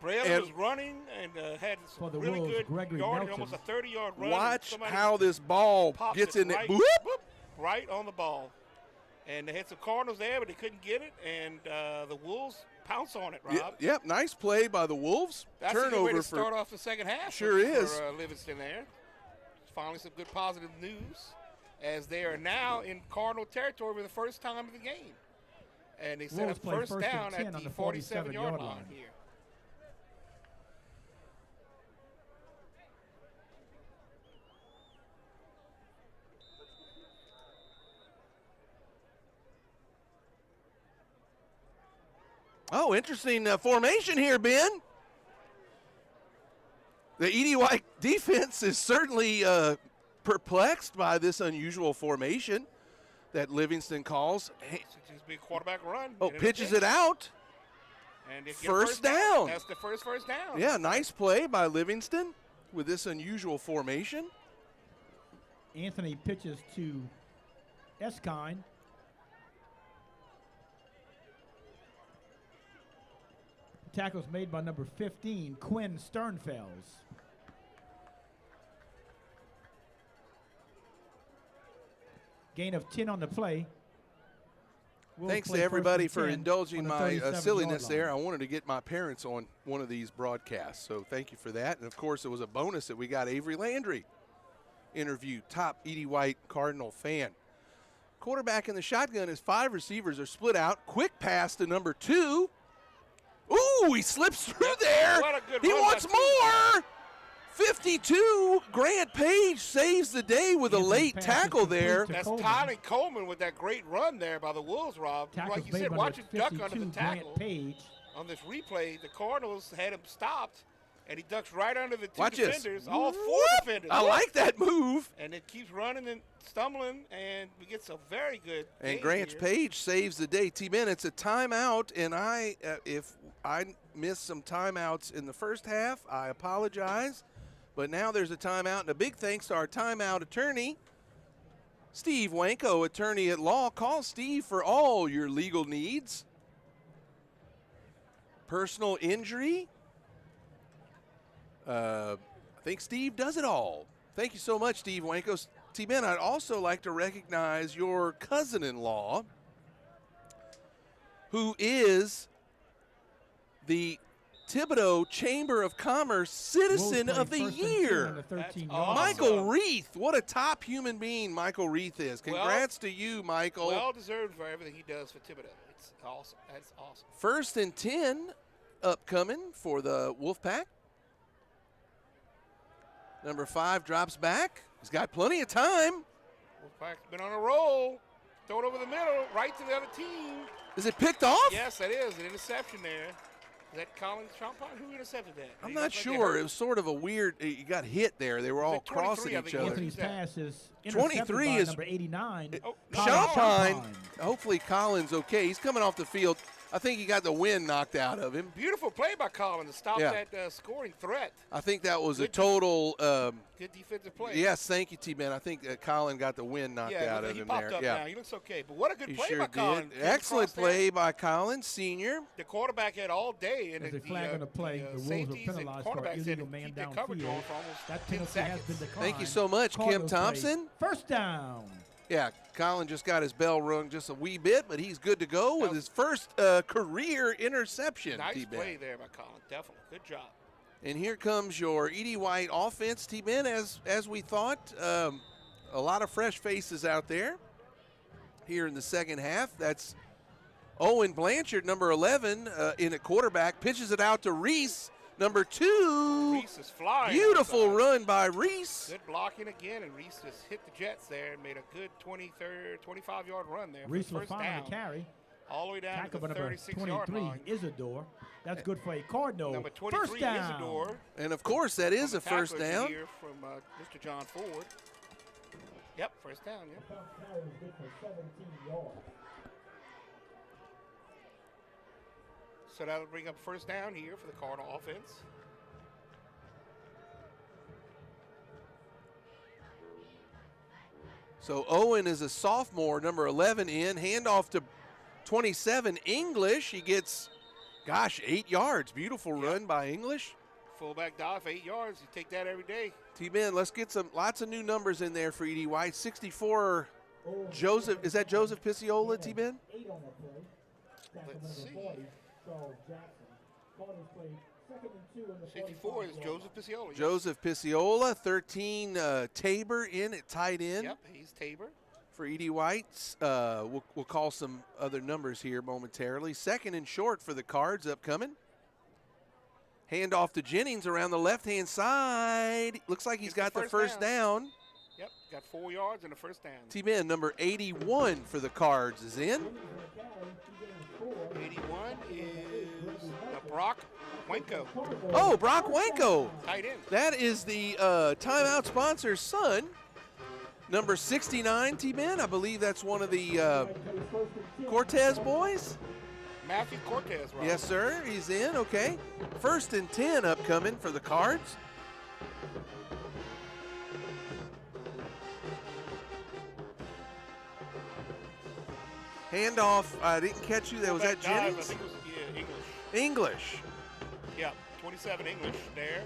Braylon was running and had some really good yardage, almost a 30-yard run. Watch how this ball gets in there. Right on the ball. And they had some Cardinals there, but they couldn't get it. And the Wolves pounce on it, Rob. Yep, nice play by the Wolves. That's Turnover a good way to start off the second half. Sure is. For Livingston there. Finally some good positive news as they are now in Cardinal territory for the first time of the game. And they set up first down at the 47-yard line here. Oh, interesting formation here, Ben. The Edie White defense is certainly perplexed by this unusual formation that Livingston calls. Hey. It's a big quarterback run. Oh, pitches it out. And first down. That's the first down. Yeah, nice play by Livingston with this unusual formation. Anthony pitches to Eskine. Tackles made by number 15, Quinn Sternfels. Gain of 10 on the play. Thanks to everybody for indulging my silliness there. I wanted to get my parents on one of these broadcasts, so thank you for that. And, of course, it was a bonus that we got Avery Landry interview, top Edie White Cardinal fan. Quarterback in the shotgun as 5 receivers are split out. Quick pass to number 2. Ooh, Ooh, he slips through there. What a good He run wants by more. 52. Grant Page saves the day with a late tackle there. That's Tyler Coleman with that great run there by the Wolves, Rob. Like you said, watch him duck under the tackle. On this replay, the Cardinals had him stopped, and he ducks right under the two defenders, all four defenders. I like that move. And it keeps running and stumbling, and we get a very good And Grant Page saves the day. T-Ben, it's a timeout, and if I missed some timeouts in the first half, I apologize. But now there's a timeout, and a big thanks to our timeout attorney, Steve Wanko, attorney at law. Call Steve for all your legal needs. Personal injury. I think Steve does it all. Thank you so much, Steve Wanko. T-Ben, I'd also like to recognize your cousin-in-law, who is the Thibodaux Chamber of Commerce Citizen of the Year. Awesome. Michael Reith. What a top human being Michael Reith is. Congrats to you, Michael. Well deserved for everything he does for Thibodaux. It's awesome. That's awesome. 1st and 10 upcoming for the Wolfpack. Number 5 drops back. He's got plenty of time. Wolfpack's been on a roll. Throw it over the middle, right to the other team. Is it picked off? Yes, that is. An interception there. Is that Colin Champagne? Who intercepted that? I'm not sure. It was sort of a weird, you got hit there. They were all crossing each other. Anthony's pass is 23 is number 89. Champagne. Hopefully Colin's okay. He's coming off the field. I think he got the wind knocked out of him. Beautiful play by Colin to stop that scoring threat. I think that was a total good defensive play. Yes, thank you, T-Ben. I think Colin got the wind knocked out of him there. He popped up now. He looks okay. But what a good play sure by Colin. Excellent play by Colin, senior. The quarterback had all day. And the flag on the play, the Wolves were penalized for illegal man downfield. That penalty has been declined. Thank you so much, Kim Thompson. First down. Yeah, Colin just got his bell rung just a wee bit, but he's good to go with his first career interception. Nice play there by Colin, definitely. Good job. And here comes your Edie White offense, T-Ben, as we thought. A lot of fresh faces out there here in the second half. That's Owen Blanchard, number 11, in at quarterback. Pitches it out to Reese, number 2. Reese is flying. Beautiful run by Reese. Good blocking again, and Reese just hit the Jets there and made a good 25-yard run there. Reese was first fine down. on the carry. All the way down Tackle to the 36-yard line. Isidore. That's good for a Cardinal. Number 23, first down. Isidore. And, of course, that is a first down. Here from Mr. John Ford. Yep, first down, yep. So that'll bring up first down here for the Cardinal offense. So Owen is a sophomore, number 11 in. Handoff to 27, English. He gets, 8 yards. Beautiful run by English. Fullback dive, 8 yards. You take that every day. T-Ben, let's get lots of new numbers in there for Edie White. 64, Joseph. Is that Joseph Picciola, T-Ben? Let's see. 64 is Joseph Picciola. Yes. Joseph Picciola, 13, Tabor in at tight end. Yep, he's Tabor. For Edie White. We'll call some other numbers here momentarily. Second and short for the Cards upcoming. Handoff to Jennings around the left-hand side. Looks like he's got the first down. Yep, got 4 yards and a first down. T-Ben, number 81 for the Cards is in. 81 is Brock Wenko. Oh, Brock Wenko. Tight end. That is the timeout sponsor's son. Number 69, T-Ben. I believe that's one of the Cortez boys. Matthew Cortez, right? Yes, sir. He's in. Okay. First and 10 upcoming for the Cards. Handoff. I didn't catch you. Was that Jennings? I think it was English. English. Yeah, 27 English there.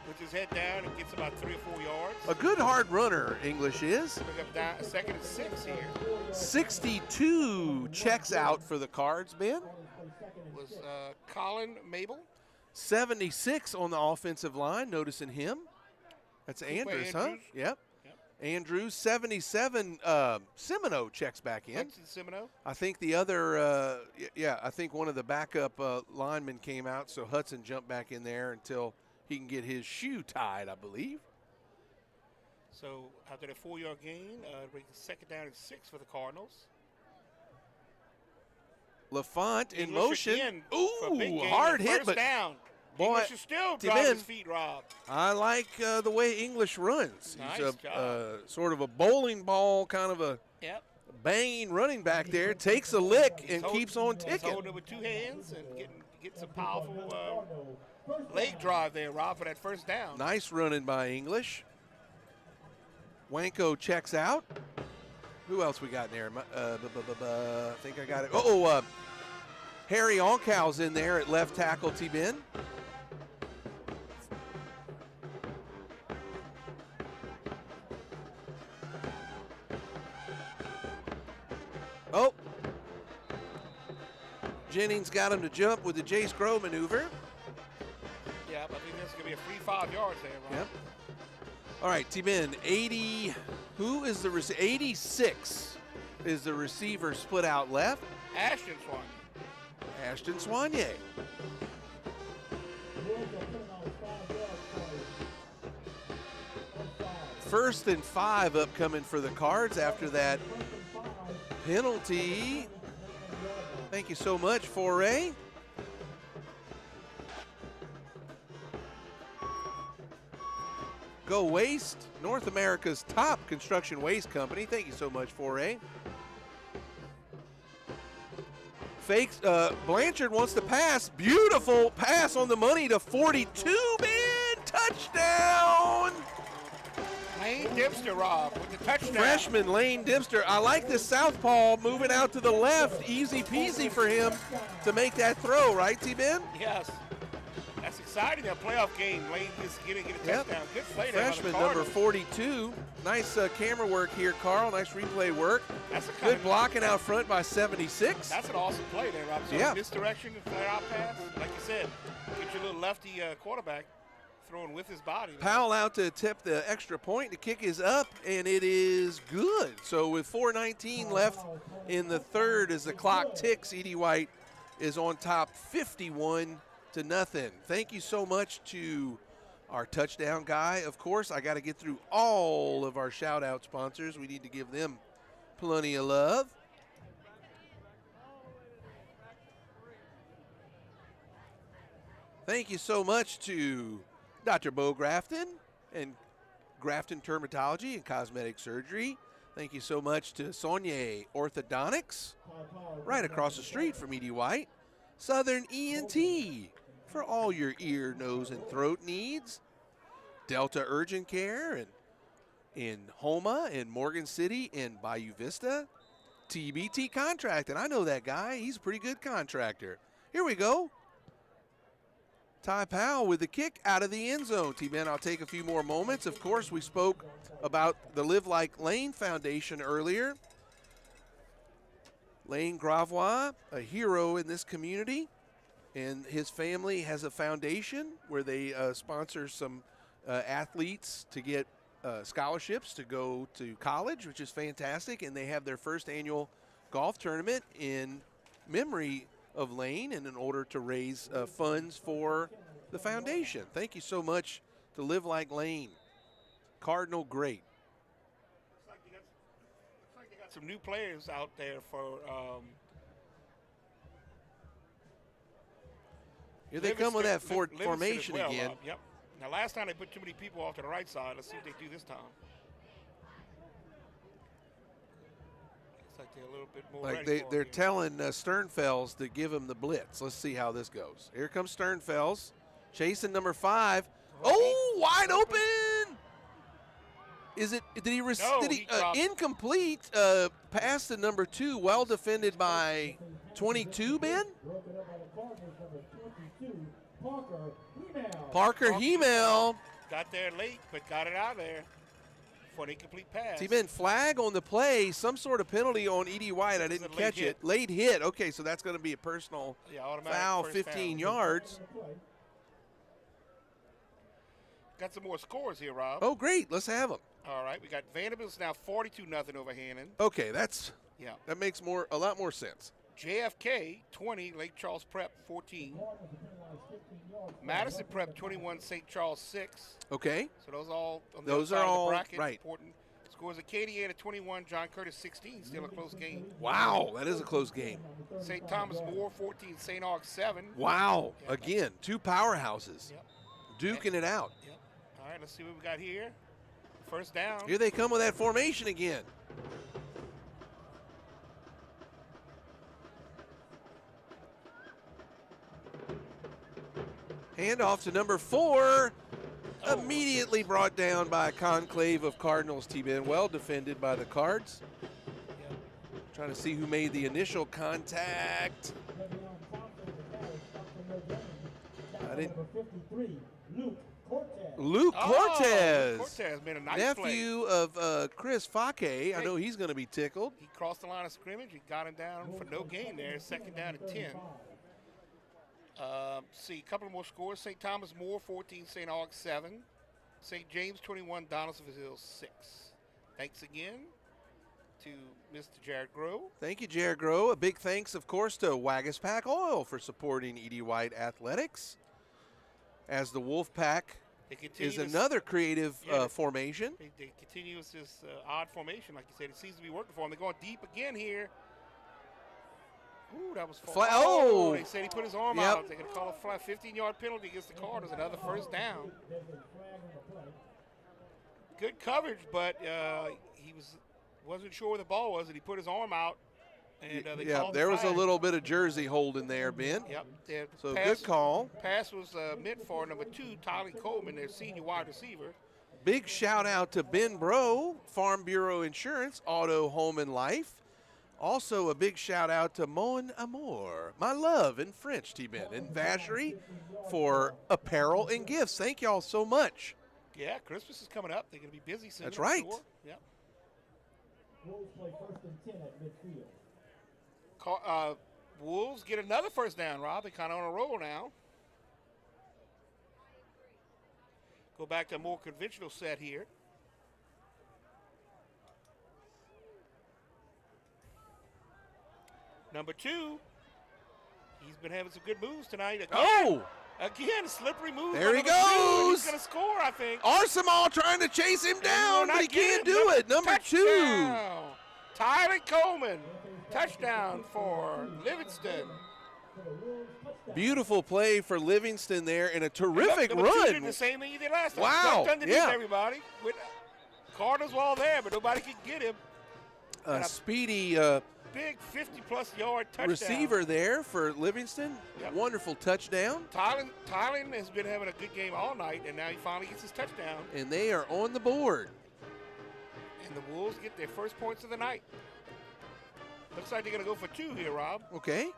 Puts his head down and gets about 3 or 4 yards. A good hard runner, English is. Pick up down, second and 6 here. 62 checks out for the Cards, Ben. Was Colin Mabel. 76 on the offensive line, noticing him. That's Andrews, huh? Yep. Andrews. 77, Semino checks back in. Hudson Semino. I think the other, I think one of the backup linemen came out, so Hudson jumped back in there until he can get his shoe tied, I believe. So after the 4-yard gain, second down and 6 for the Cardinals. LaFont in English motion. Ooh, hard hit, first but down. boy, English is still driving his feet, Rob. I like the way English runs. Nice He's job. Sort of a bowling ball, kind of a banging running back there. Takes a lick and keeps on ticking. He's holding it with 2 hands and gets a powerful leg drive there, Rob, for that first down. Nice running by English. Wanko checks out. Who else we got in there? I think I got it. Harry Onkow's in there at left tackle, T-Ben. Oh. Jennings got him to jump with the Jace Grow maneuver. Yeah, but I think that's going to be a free 5 yards there, Rob. Yep. All right, T-Ben, 80. Who is the receiver? 86 is the receiver split out left. Ashton Swan. Ashton Soignier. First and 5 upcoming for the Cards after that penalty. Thank you so much, Foray. Go Waste, North America's top construction waste company. Thank you so much, Foray. Fakes, Blanchard wants to pass. Beautiful pass on the money to 42, man. Touchdown. Lane Dempster, Rob, with the touchdown. Freshman Lane Dempster. I like this southpaw moving out to the left. Easy peasy for him to make that throw, right, T-Ben? Yes. That's exciting, that playoff game. Lane just get a touchdown. Good play there. Freshman number 42. Nice camera work here, Carl. Nice replay work. That's a good blocking out front by 76. That's an awesome play there, Rob. So misdirection and flare out pass, like you said, get your little lefty quarterback throwing with his body. Powell out to tip the extra point. The kick is up, and it is good. So with 4:19 left in the third as the clock ticks, Edie White is on top 51-0. Thank you so much to our touchdown guy. Of course, I got to get through all of our shout-out sponsors. We need to give them plenty of love. Thank you so much to Dr. Bo Grafton and Grafton Dermatology and Cosmetic Surgery. Thank you so much to Saunier Orthodontics, right across the street from Edie White. Southern ENT for all your ear, nose, and throat needs. Delta Urgent Care and in Homa and Morgan City and Bayou Vista. TBT Contract, and I know that guy. He's a pretty good contractor. Here we go. Ty Powell with the kick out of the end zone. T-Ben, I'll take a few more moments. Of course, we spoke about the Live Like Lane Foundation earlier. Lane Gravois, a hero in this community, and his family has a foundation where they sponsor some athletes to get scholarships to go to college, which is fantastic, and they have their first annual golf tournament in memory of Lane and in order to raise funds for the foundation. Thank you so much to Live Like Lane. Cardinal great. Looks like they got some new players out there for here they come with that formation well, again. Yep. Now last time they put too many people off to the right side. Let's see if they do this time. Like they're a little bit more like they're telling Sternfels to give him the blitz. Let's see how this goes. Here comes Sternfels, chasing number 5. Oh, wide open! Is it? Did he receive? No, did he incomplete pass to number 2? Well defended by 22. Ben Parker Hemel got there late, but got it out of there. For an incomplete pass. T-Ben, flag on the play, some sort of penalty on Edie White. I didn't catch it. Late hit. Okay, so that's going to be a personal foul, 15 yards. Got some more scores here, Rob. Oh, great. Let's have them. All right, we got Vanderbilt's now 42-0 over Hannon. Okay, that makes a lot more sense. JFK 20, Lake Charles Prep 14. Madison Prep 21, St. Charles 6. Okay. So those all on those the are all the bracket, right. Important. Scores Acadiana 21, John Curtis 16. Still a close game. Wow, that is a close game. St. Thomas More 14, St. Aug 7. Wow, again, 2 powerhouses. Duking it out. Yep. All right, let's see what we got here. First down. Here they come with that formation again. Handoff to number 4. Immediately brought down by a conclave of Cardinals, T-Ben. Well defended by the Cards. Trying to see who made the initial contact. Luke Cortez. Cortez made a nice nephew of Chris Fake. I know he's going to be tickled. He crossed the line of scrimmage. He got him down for no gain there. Second down and 10. See, a couple more scores. St. Thomas More 14, St. Aug 7. St. James 21, Donaldsonville 6. Thanks again to Mr. Jared Groh. Thank you, Jared Groh. A big thanks, of course, to Wagaspack Oil for supporting E.D. White Athletics. As the Wolfpack is another creative formation. They continue with this odd formation, like you said. It seems to be working for them. They're going deep again here. Ooh, that was far. Oh! They said he put his arm out. They're going to call a flag. 15-yard penalty against the Cardinals. Another first down. Good coverage, but he wasn't sure where the ball was, and he put his arm out. And there was a little bit of jersey holding there, Ben. Yep. So good call. Pass was meant for number 2, Tyler Coleman, their senior wide receiver. Big shout out to Ben Bro, Farm Bureau Insurance, Auto, Home, and Life. Also a big shout out to Mon Amour, my love in French, T-Ben, and Vacherie for apparel and gifts. Thank y'all so much. Yeah, Christmas is coming up. They're going to be busy soon. That's right. Yep. Wolves play 1st and 10 at midfield. Wolves get another first down, Rob. They're kind of on a roll now. Go back to a more conventional set here. Number 2, he's been having some good moves tonight. Again, slippery move. There he goes. He's going to score, I think. Arsenal trying to chase him down, but he can't do it. Number 2. Tyler Coleman. Touchdown for Livingston. Beautiful play for Livingston there and a terrific run. The same thing he did last time. Wow. Underneath everybody. Cardinals were all there, but nobody could get him. A speedy big 50-plus yard touchdown. Receiver there for Livingston. Yep. Wonderful touchdown. Tylen has been having a good game all night, and now he finally gets his touchdown. And they are on the board. And the Wolves get their first points of the night. Looks like they're going to go for 2 here, Rob. Okay.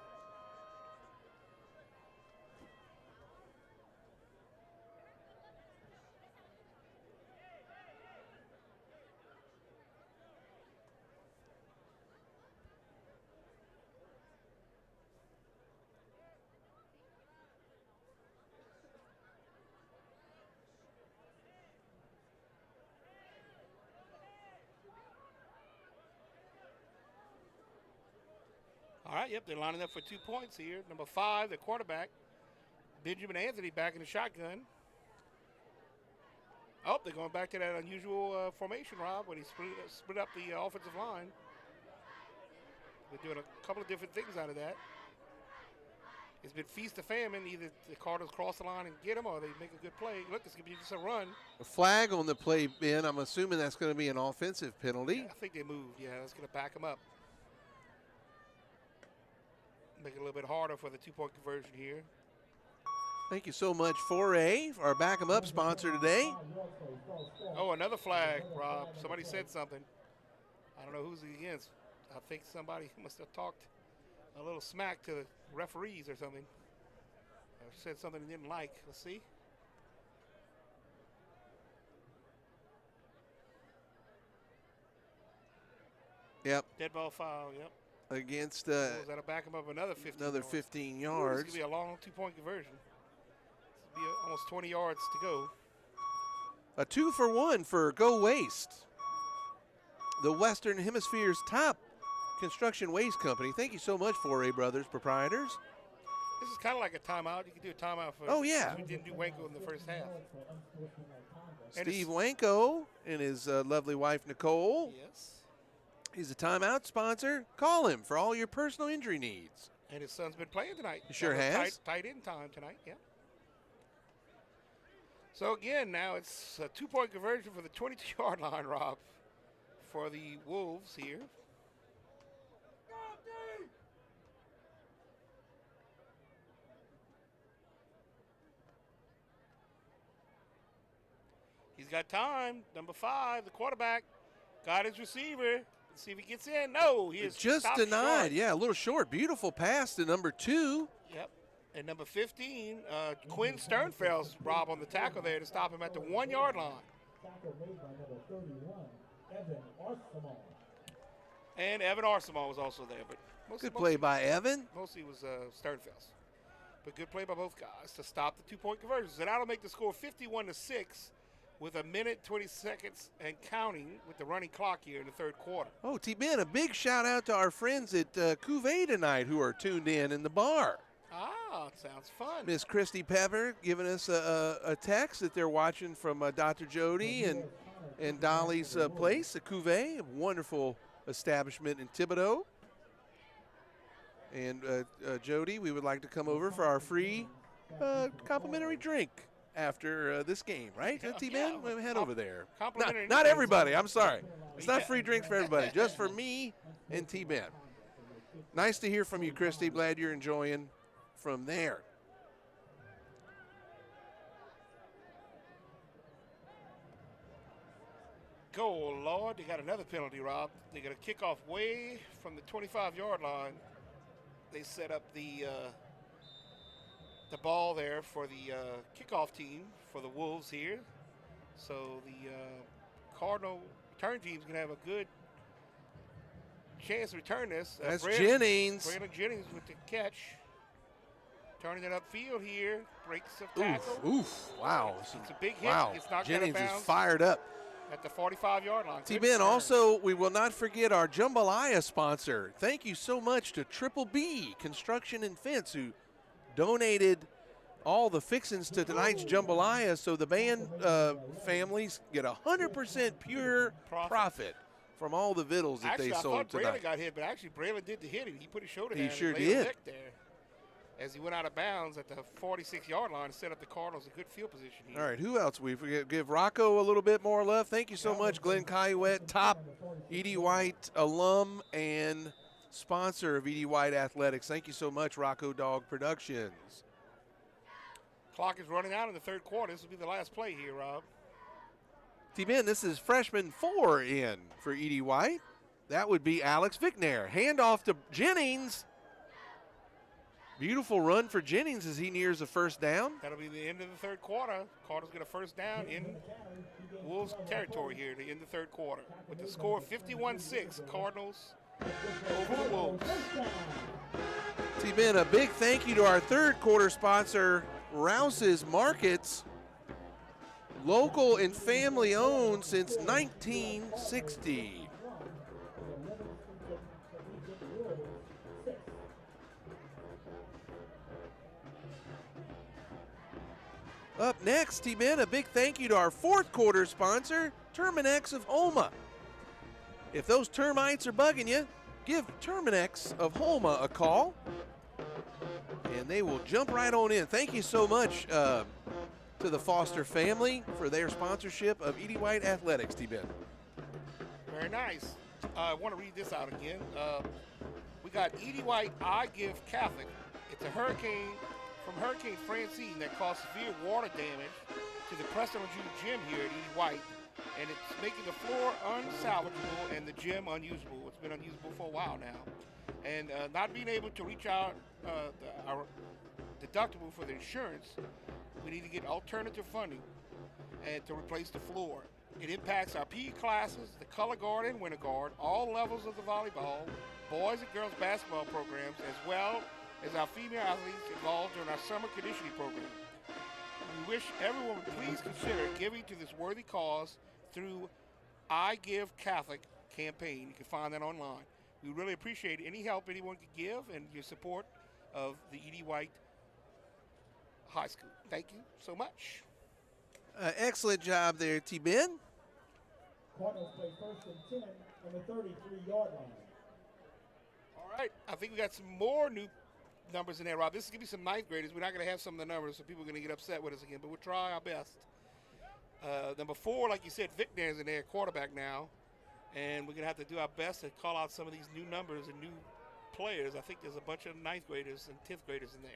All right, yep, they're lining up for 2 points here. Number 5, the quarterback, Benjamin Anthony, back in the shotgun. Oh, they're going back to that unusual formation, Rob, when he split up the offensive line. They're doing a couple of different things out of that. It's been feast or famine. Either the Cardinals cross the line and get them, or they make a good play. Look, it's going to be just a run. A flag on the play, Ben. I'm assuming that's going to be an offensive penalty. Yeah, I think they moved. Yeah, that's going to back them up. Make it a little bit harder for the 2-point conversion here. Thank you so much, 4A, our Back 'em Up sponsor today. Oh, another flag, Rob. Somebody said something. I don't know who's it against. I think somebody must have talked a little smack to the referees or something. Or said something they didn't like. Let's see. Yep. Dead ball foul, yep. Against that'll back him up another 15 another yards. 15 yards. It's going to be a long 2-point conversion. This will be almost 20 yards to go. A 2-for-1 for Go Waste, the Western Hemisphere's top construction waste company. Thank you so much, 4A Brothers proprietors. This is kind of like a timeout. You can do a timeout for. Oh, yeah. We didn't do Wanko in the first half. Steve Wanko and his lovely wife, Nicole. Yes. He's a timeout sponsor. Call him for all your personal injury needs. And his son's been playing tonight. He sure has. Tight end time tonight, yeah. So, again, now it's a 2-point conversion for the 22-yard line, Rob, for the Wolves here. He's got time. Number 5, the quarterback, got his receiver. Let's see if he gets in. No, he is just denied. Short. Yeah, a little short. Beautiful pass to number 2. Yep. And number 15, Quinn Sternfeld's Rob on the tackle there to stop him at the 1-yard line. Tackle made by number 31, Evan Arsenal. And Evan Arsenal was also there, but good play by Evan. Mostly was Sternfeld's. But good play by both guys to stop the 2-point conversions. And that'll make the score 51-6 with 1:20 and counting with the running clock here in the third quarter. Oh, T-Ben, a big shout out to our friends at Cuvée tonight who are tuned in the bar. Ah, sounds fun. Miss Christy Pepper giving us a text that they're watching from Dr. Jody and Dolly's place, a Cuvée, a wonderful establishment in Thibodaux. And Jody, we would like to come over for our free complimentary drink after this game, right? T-Ben? Yeah. We'll head over there. Not everybody, I'm sorry. It's not free drinks for everybody, just for me and T-Ben. Nice to hear from you, Christy. Glad you're enjoying from there. Go, Lord. They got another penalty, Rob. They got a kickoff way from the 25-yard line. They set up the ball there for the kickoff team for the Wolves here. So the Cardinal return team's going to have a good chance to return this. That's Jennings. Braylon Jennings with the catch. Turning it upfield here. Breaks the tackle. Oof. Wow. It's a big hit. Wow. It's not Jennings is fired up. At the 45-yard line. T-Ben, also, we will not forget our Jambalaya sponsor. Thank you so much to Triple B Construction and Fence, who donated all the fixings to tonight's Jambalaya so the band families get 100% pure profit from all the vittles that they sold tonight. I thought Braylon got hit, but actually Braylon did the hitting. He put his shoulder down. He sure and laid did. a lick there as he went out of bounds at the 46-yard line and set up the Cardinals a good field position here. All right, who else? We give Rocco a little bit more love. Thank you so much, Glenn Caillouette, top Edie White alum and sponsor of Edie White Athletics. Thank you so much, Rocco Dog Productions. Clock is running out in the third quarter. This will be the last play here, Rob. T-Ben, this is freshman 4 in for Edie White. That would be Alex Vicknair. Handoff to Jennings. Beautiful run for Jennings as he nears a first down. That'll be the end of the third quarter. Cardinals get a first down in Wolves territory here to end the third quarter. With the score 51-6, Cardinals over the Wolves. T-Ben, a big thank you to our third quarter sponsor, Rouse's Markets. Local and family owned since 1960. Up next, T-Ben, a big thank you to our fourth quarter sponsor, Terminex of Homa. If those termites are bugging you, give Terminex of Homa a call, and they will jump right on in. Thank you so much to the Foster family for their sponsorship of Edie White Athletics, T-Ben. Very nice. I want to read this out again. We got Edie White I Give Catholic. It's a from Hurricane Francine that caused severe water damage to the Preston Junior Gym here at Edie White, and it's making the floor unsalvageable and the gym unusable. It's been unusable for a while now, and not being able to reach out our deductible for the insurance, we need to get alternative funding and to replace the floor. It impacts our PE classes, the color guard and winter guard, all levels of the volleyball, boys and girls basketball programs, as well as our female athletes involved in our summer conditioning program. We wish everyone would please consider giving to this worthy cause through I Give Catholic campaign. You can find that online. We really appreciate any help anyone could give and your support of the E.D. White High School. Thank you so much. Excellent job there, T-Ben. Cardinals play 1st and 10 on the 33-yard line. All right, I think we got some more new numbers in there, Rob. This is going to be some ninth graders. We're not going to have some of the numbers, so people are going to get upset with us again, but we'll try our best. Number 4, like you said, Vic Nair's in there, quarterback now, and we're going to have to do our best to call out some of these new numbers and new players. I think there's a bunch of ninth graders and 10th graders in there,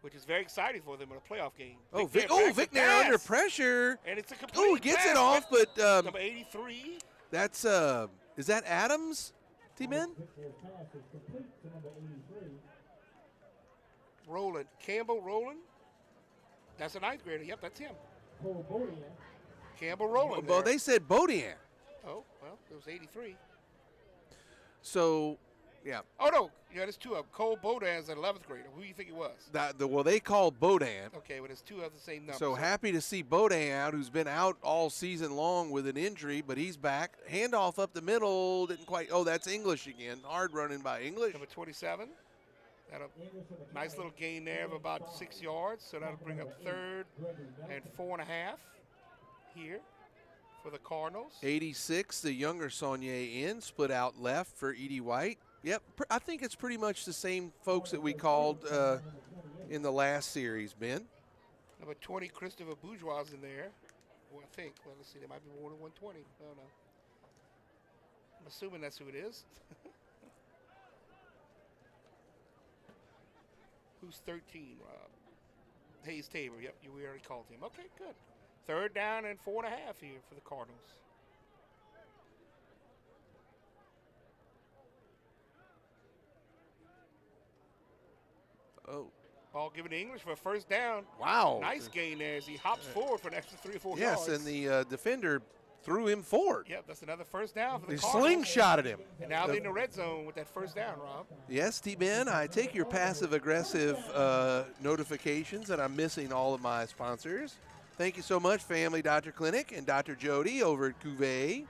which is very exciting for them in a playoff game. Oh, Vic Nair under pressure. And it's a complete Oh, he gets it pass off, but number 83. that's is that Adams, T-Ben? Roland, Campbell Roland. That's a ninth grader. Yep, that's him. Campbell Roland. Well, they said Bodian. Oh, well, it was 83. So, yeah. Oh, no. Yeah, there's 2 of them. Cole Bodan's an 11th grader. Who do you think it was? Well, they called Bodan. Okay, well, there's 2 of the same number. So happy to see Bodan out, who's been out all season long with an injury, but he's back. Handoff up the middle. Didn't quite. Oh, that's English again. Hard running by English. Number 27. Got a nice little gain there of about 6 yards. So that'll bring up 3rd and 4.5 here for the Cardinals. 86, the younger Saunier in, split out left for E.D. White. Yep, I think it's pretty much the same folks that we called in the last series, Ben. Number 20, Christopher Bourgeois in there. Well, I think. Well, let's see. There might be more than 120. I don't know. I'm assuming that's who it is. Who's 13, Rob? Hayes Tabor. Yep, we already called him. Okay, good. 3rd down and 4.5 here for the Cardinals. Oh. Ball given to English for a 1st down. Wow. Nice gain there as he hops forward for an extra 3 or 4 yards. Yes, and the defender threw him forward. Yep, that's another 1st down for the He Cardinals. slingshotted him. And now they're in the red zone with that 1st down, Rob. Yes, T-Ben, I take your passive-aggressive notifications that I'm missing all of my sponsors. Thank you so much, Family Doctor Clinic and Dr. Jody over at Cuvée.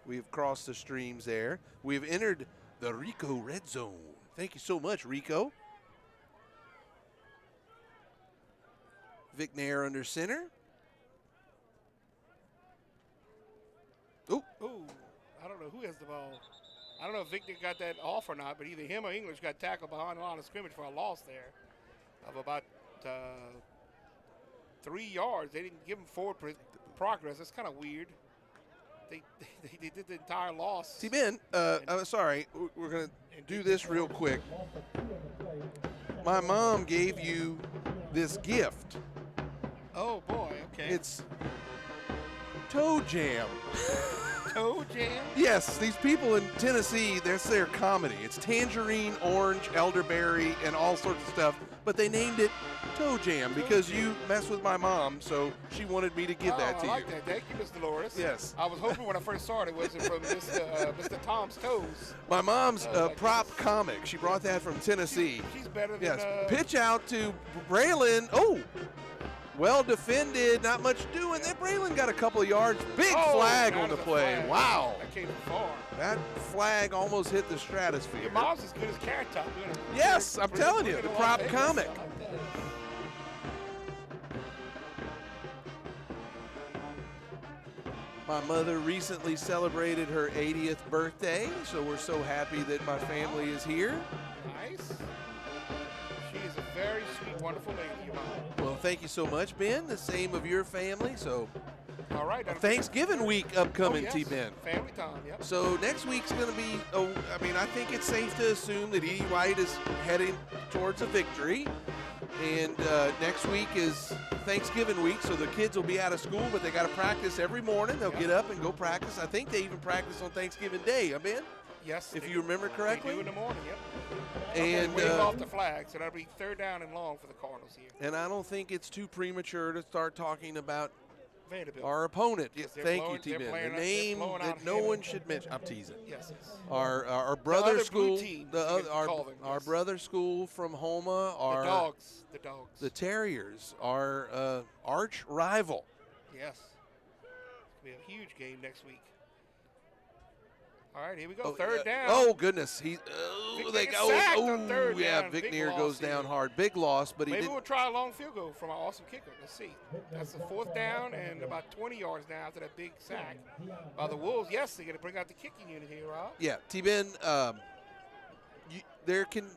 We've crossed the streams there. We've entered the Rico red zone. Thank you so much, Rico. Vic Nair under center. Ooh, I don't know who has the ball. I don't know if Victor got that off or not, but either him or English got tackled behind the line of scrimmage for a loss there of about 3 yards. They didn't give him forward progress. That's kind of weird. They did the entire loss. T-Ben, I'm sorry. We're going to do this real quick. My mom gave you this gift. Oh, boy. Okay. It's Toe Jam. Toe Jam? Yes, these people in Tennessee, that's their comedy. It's tangerine, orange, elderberry, and all sorts of stuff. But they named it Toe Jam because you messed with my mom, so she wanted me to give that to I like you. that. Thank you, Mr. Loris. Yes. I was hoping when I first saw it wasn't from Mr. Tom's Toes. My mom's prop comic. She brought that from Tennessee. She's better than... Yes. Pitch out to Braylon. Oh, well defended. Not much doing. That Braylon got a couple of yards. Big flag on the play. Flag. Wow. That came far. That flag almost hit the stratosphere. Your mom's as good as Carrot Top. Yes, I'm telling you. The prop comic. My mother recently celebrated her 80th birthday, so we're so happy that my family is here. Nice. She is a very sweet, wonderful lady, your mom. Well, thank you so much, Ben. The same of your family. So, all right. Thanksgiving week upcoming, yes. T-Ben. Family time, yep. So next week's going to be, I think it's safe to assume that E.D. White is heading towards a victory. And next week is Thanksgiving week, so the kids will be out of school, but they got to practice every morning. They'll get up and go practice. I think they even practice on Thanksgiving Day, Ben? Yes. If you remember correctly. They do in the morning, yep. And wave off the flag, so that'll be 3rd down and long for the Cardinals here. And I don't think it's too premature to start talking about Vanderbilt. Our opponent. Yes, they're Thank blowing- you, they're T-Ben. playing The out- they're name blowing that out no Hannah. one should mention. I'm teasing. Yes. Our The brother other school, blue team, our brother school from Homa are the dogs. the Terriers, our arch rival. Yes. It's going to be a huge game next week. All right, here we go. Third down. Oh goodness, Vic sacked on third yeah, down. Vic Big Neer loss goes here. down hard. Big loss, but Maybe he we'll didn't. try a long field goal from our awesome kicker. Let's see. That's the 4th down and about 20 yards now after that big sack by the Wolves. Yes, they're going to bring out the kicking unit here, Rob. Yeah, T-Ben, there can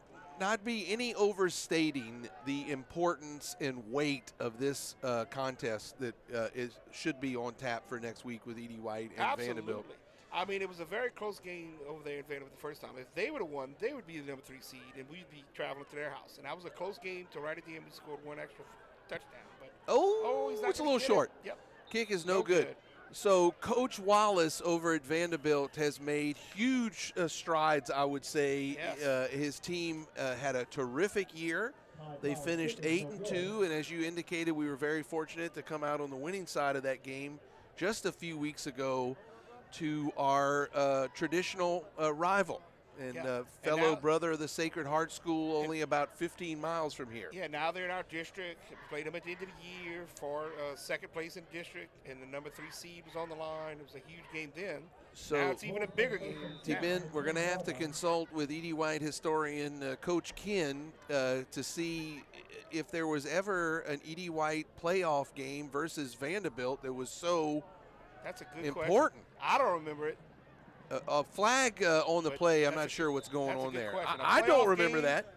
not be any overstating the importance and weight of this contest that should be on tap for next week with Edie White and Absolutely. Vanderbilt. I mean, it was a very close game over there in Vanderbilt the first time. If they would have won, they would be the number 3 seed, and we'd be traveling to their house. And that was a close game to right at the end. We scored one extra touchdown. But he's not It's a gonna little get short. it. Yep. Kick is no good. So Coach Wallace over at Vanderbilt has made huge strides, I would say. Yes. His team had a terrific year. They finished 8-2, and as you indicated, we were very fortunate to come out on the winning side of that game just a few weeks ago to our traditional rival and fellow brother of the Sacred Heart School, only about 15 miles from here. Yeah, now they're in our district. We played them at the end of the year for second place in the district, and the number 3 seed was on the line. It was a huge game then. So now it's even a bigger game. T-Ben, we're going to have to consult with Edie White historian Coach Ken to see if there was ever an Edie White playoff game versus Vanderbilt that was so That's a good important. Question. I don't remember it. A flag on the play, I'm not sure what's going on there. I don't remember that.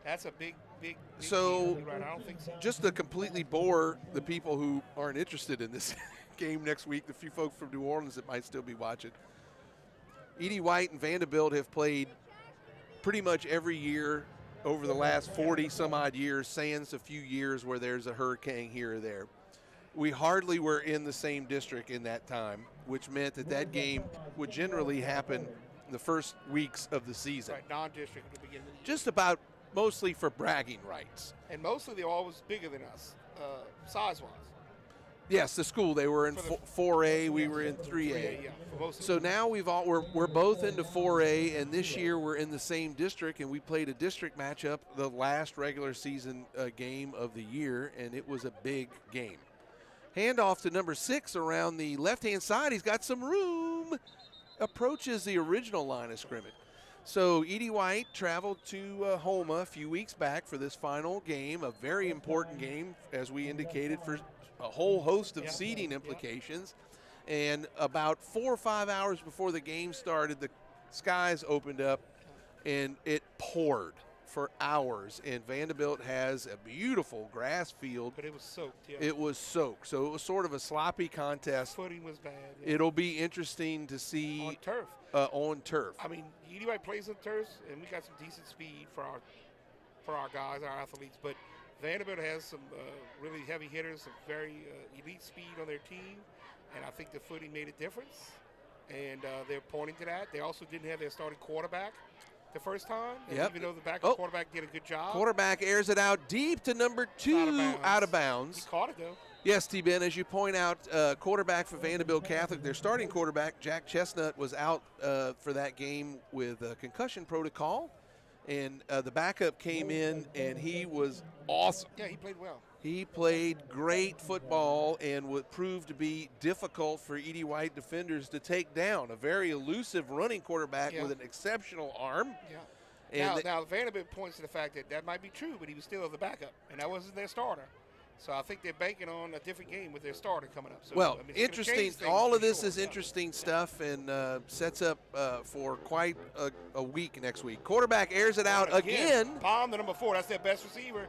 That's a big so game. Right. I don't think so. Just to completely bore the people who aren't interested in this game next week, the few folks from New Orleans that might still be watching, Edie White and Vanderbilt have played pretty much every year over the last 40 some odd years, sans a few years where there's a hurricane here or there. We hardly were in the same district in that time, which meant that game would generally happen in the first weeks of the season. Right, non-district at the beginning of the year. Just about mostly for bragging rights. And mostly they're always bigger than us, size-wise. Yes, the school, they were in 4A, we were in 3A. So now we're both into 4A, and this year we're in the same district, and we played a district matchup the last regular season game of the year, and it was a big game. Handoff to number 6 around the left-hand side. He's got some room. Approaches the original line of scrimmage. So Edie White traveled to Homa a few weeks back for this final game, a very important game, as we indicated, for a whole host of seeding implications. And about 4 or 5 hours before the game started, the skies opened up, and it poured for hours, and Vanderbilt has a beautiful grass field. But it was soaked, yeah. It was soaked, so it was sort of a sloppy contest. Footing was bad. Yeah. It'll be interesting to see on turf. On turf. I mean, Edie White plays on turf, and we got some decent speed for our guys, our athletes. But Vanderbilt has some really heavy hitters, some very elite speed on their team, and I think the footing made a difference. And they're pointing to that. They also didn't have their starting quarterback the first time. Even though the backup quarterback did a good job. Quarterback airs it out deep to number 2, out of bounds. He caught it, though. Yes, T-Ben, as you point out, quarterback for Vanderbilt Catholic, their starting quarterback, Jack Chestnut, was out for that game with a concussion protocol. And the backup came in, and he was awesome. Yeah, he played well. He played great football and would prove to be difficult for Edie White defenders to take down. A very elusive running quarterback with an exceptional arm. Yeah. And now Vanderbilt points to the fact that might be true, but he was still the backup, and that wasn't their starter. So I think they're banking on a different game with their starter coming up. So, well, I mean, interesting. All of this is interesting stuff, and sets up for quite a week next week. Quarterback airs it out again. Palm, the number 4. That's their best receiver.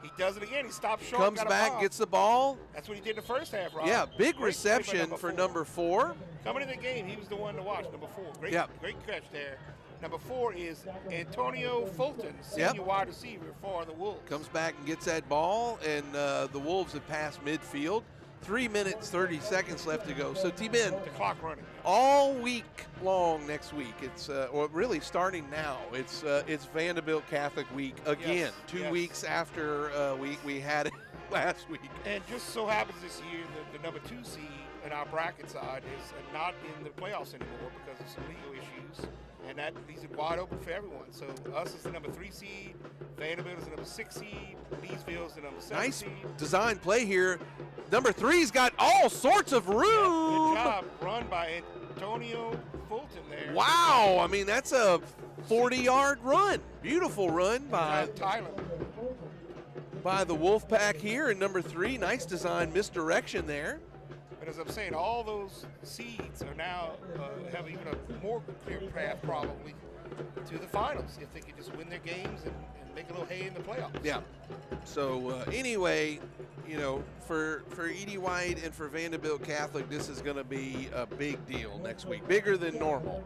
He does it again. He stops short. Comes back, gets the ball. That's what he did in the first half, Rob. Yeah, big reception for number 4. Coming in the game, he was the one to watch, number 4. Great catch there. Number 4 is Antonio Fulton, senior wide receiver for the Wolves. Comes back and gets that ball, and the Wolves have passed midfield. 3 minutes, 30 seconds left to go. So, T-Ben, the clock running. All week long next week, it's or really starting now, it's Vanderbilt Catholic week again. 2 weeks after we had it last week. And just so happens this year that the number 2 seed in our bracket side is not in the playoffs anymore because of some legal issues. And that leaves it wide open for everyone. So us is the number 3 seed, Vanderbilt is the number 6 seed, Leesville is the number 7 nice seed. design play here. Number 3's got all sorts of room. Good job, run by Antonio Fulton there. Wow, I mean, that's a 40-yard run. Beautiful run by Tyler. By the Wolfpack here in number 3. Nice design misdirection there. But as I'm saying, all those seeds are now have even a more clear path probably to the finals if they could just win their games and make a little hay in the playoffs. Yeah. So anyway, you know, for Edie White and for Vanderbilt Catholic, this is going to be a big deal next week, bigger than normal.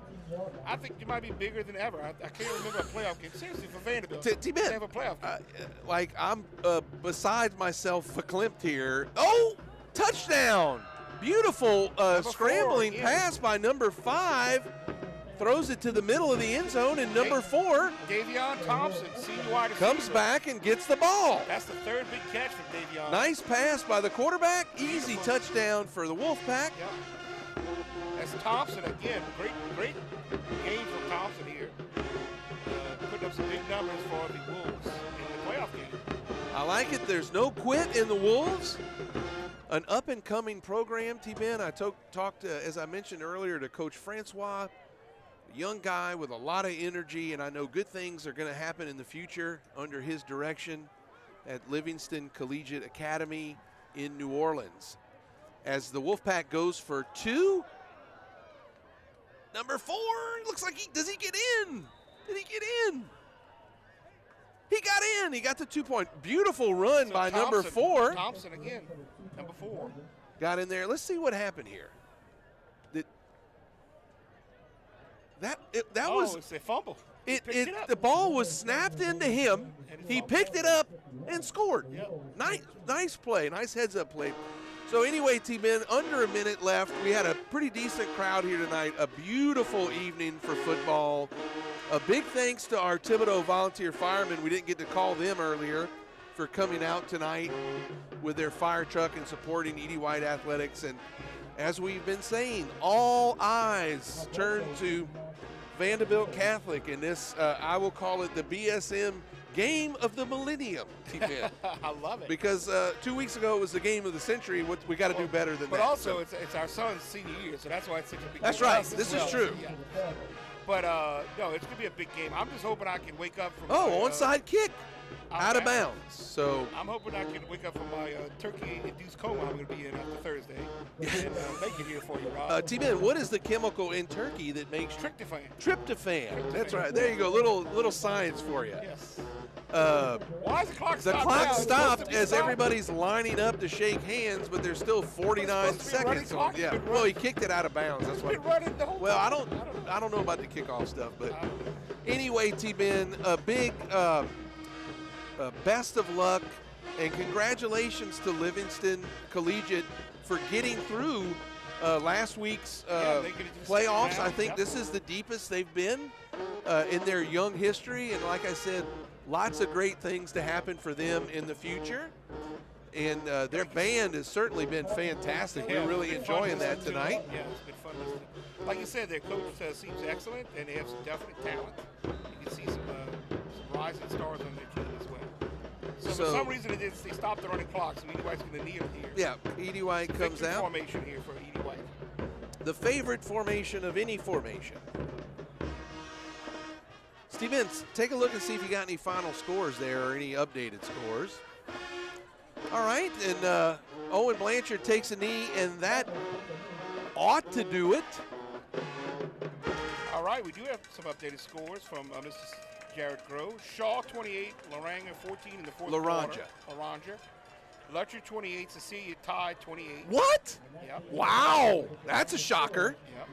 I think it might be bigger than ever. I can't remember a playoff game. Seriously, for Vanderbilt, T-Ben, they have a playoff game. Like, I'm beside myself verklempt here. Oh, touchdown! Beautiful scrambling pass by number 5. Throws it to the middle of the end zone, and number 4, Davion Thompson, senior wide receiver, comes back and gets the ball. That's the 3rd big catch from Davion. Nice pass by the quarterback. Easy touchdown for the Wolfpack. Yep. That's Thompson again. Great game from Thompson here. Putting up some big numbers for the Wolves in the playoff game. I like it. There's no quit in the Wolves. An up-and-coming program, T-Ben. I talked, as I mentioned earlier, to Coach Francois. Young guy with a lot of energy, and I know good things are going to happen in the future under his direction at Livingston Collegiate Academy in New Orleans. As the Wolfpack goes for 2, number 4, looks like does he get in? Did he get in? He got in. He got the 2-point. Beautiful run by number 4. Thompson again, number 4. Got in there. Let's see what happened here. That was it's a fumble. The ball was snapped into him. He picked it up and scored. Yep. Nice play. Nice heads-up play. So anyway, T-Ben, under a minute left. We had a pretty decent crowd here tonight. A beautiful evening for football. A big thanks to our Thibodaux volunteer firemen. We didn't get to call them earlier for coming out tonight with their fire truck and supporting Edie White Athletics. And as we've been saying, all eyes turn to Vanderbilt Catholic in this, I will call it the BSM game of the millennium, T-Ben. I love it. Because 2 weeks ago it was the game of the century. We got to do better than that. But also, it's our son's senior year, so that's why it's such a big That's game. right. This is true. Yeah. But, no, it's going to be a big game. I'm just hoping I can wake up from onside kick. Out of bounds. So I'm hoping I can wake up from my turkey-induced coma I'm going to be in after Thursday and make it here for you, Rob. T-Ben, what is the chemical in turkey that makes tryptophan? Tryptophan. That's right. There you go. Little science for you. Yes. Why is the clock stopped? The clock stopped as everybody's lining up to shake hands, but there's still 49 seconds on. Yeah. Well, he kicked it out of bounds. That's what. Well, I don't know about the kickoff stuff, but anyway, T-Ben, a big. Best of luck and congratulations to Livingston Collegiate for getting through last week's playoffs. I think this is the deepest they've been in their young history, and like I said, lots of great things to happen for them in the future. And their band has certainly been fantastic. We're really enjoying that tonight. Yeah, it's been fun listening. Like you said, their coach seems excellent, and they have some definite talent. You can see some rising stars on their team as well. So for some reason they stopped the running clock, so Edie White's going to kneel here. Yeah, Edie White comes out. Formation here for Edie White. The favorite formation of any formation. Stevens, take a look and see if you got any final scores there or any updated scores. All right, and Owen Blanchard takes a knee, and that ought to do it. All right, we do have some updated scores from Mr. Jared Groh. Shaw, 28. Loranga, 14 in the fourth quarter. Loranja. Lutcher, 28. Cecilia tied, 28. What? Yep. Wow. That's a shocker. Yep.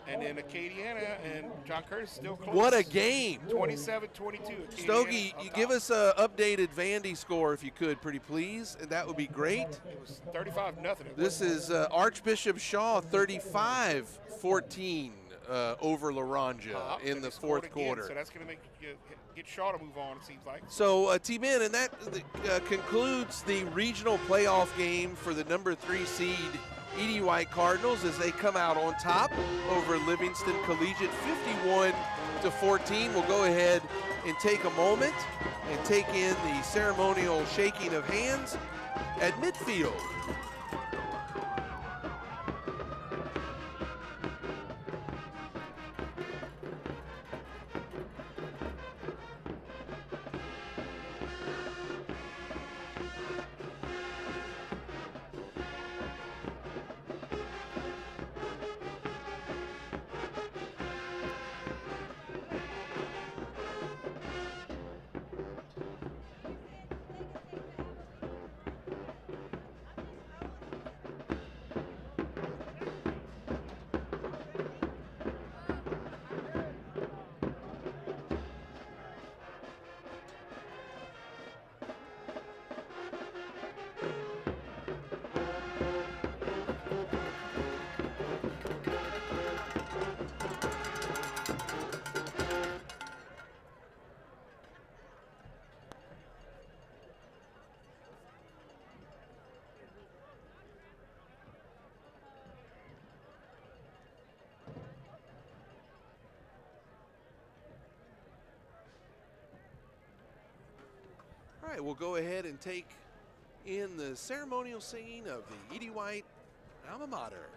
And then Acadiana and John Curtis still close. What a game. 27-22. Stogie, you give us an updated Vandy score if you could, pretty please. And that would be great. It was 35-0. This is Archbishop Shaw, 35-14 over Laranja in the fourth quarter. So that's going to make get Shaw to move on, it seems like. So, T-Man, and that concludes the regional playoff game for the number 3 seed Edie White Cardinals as they come out on top over Livingston Collegiate 51-14. We'll go ahead and take a moment and take in the ceremonial shaking of hands at midfield. All right, we'll go ahead and take in the ceremonial singing of the Edie White alma mater.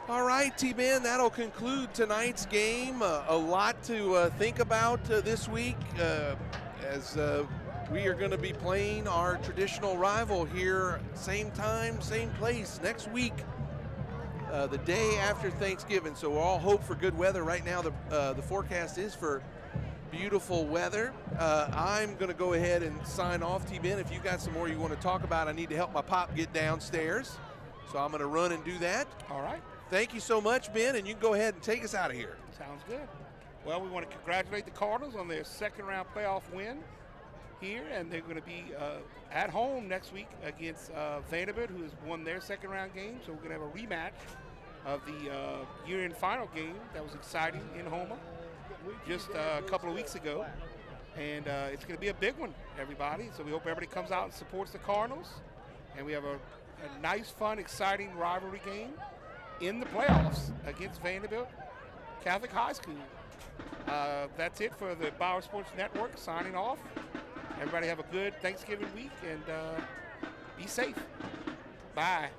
All right, T-Man, that'll conclude tonight's game. A lot to think about this week as we are going to be playing our traditional rival here, same time, same place, next week, the day after Thanksgiving. So we'll all hope for good weather. Right now, the forecast is for beautiful weather. I'm going to go ahead and sign off, T-Ben. If you got some more you want to talk about, I need to help my pop get downstairs. So I'm going to run and do that. All right. Thank you so much, Ben, and you can go ahead and take us out of here. Sounds good. Well, we want to congratulate the Cardinals on their second-round playoff win here, and they're going to be at home next week against Vanderbilt, who has won their second-round game. So we're going to have a rematch of the year-end final game that was exciting in Houma just a couple of weeks ago. And it's going to be a big one, everybody. So we hope everybody comes out and supports the Cardinals. And we have a nice, fun, exciting rivalry game in the playoffs against Vanderbilt Catholic High School. That's it for the Bauer Sports Network, signing off. Everybody have a good Thanksgiving week and be safe. Bye.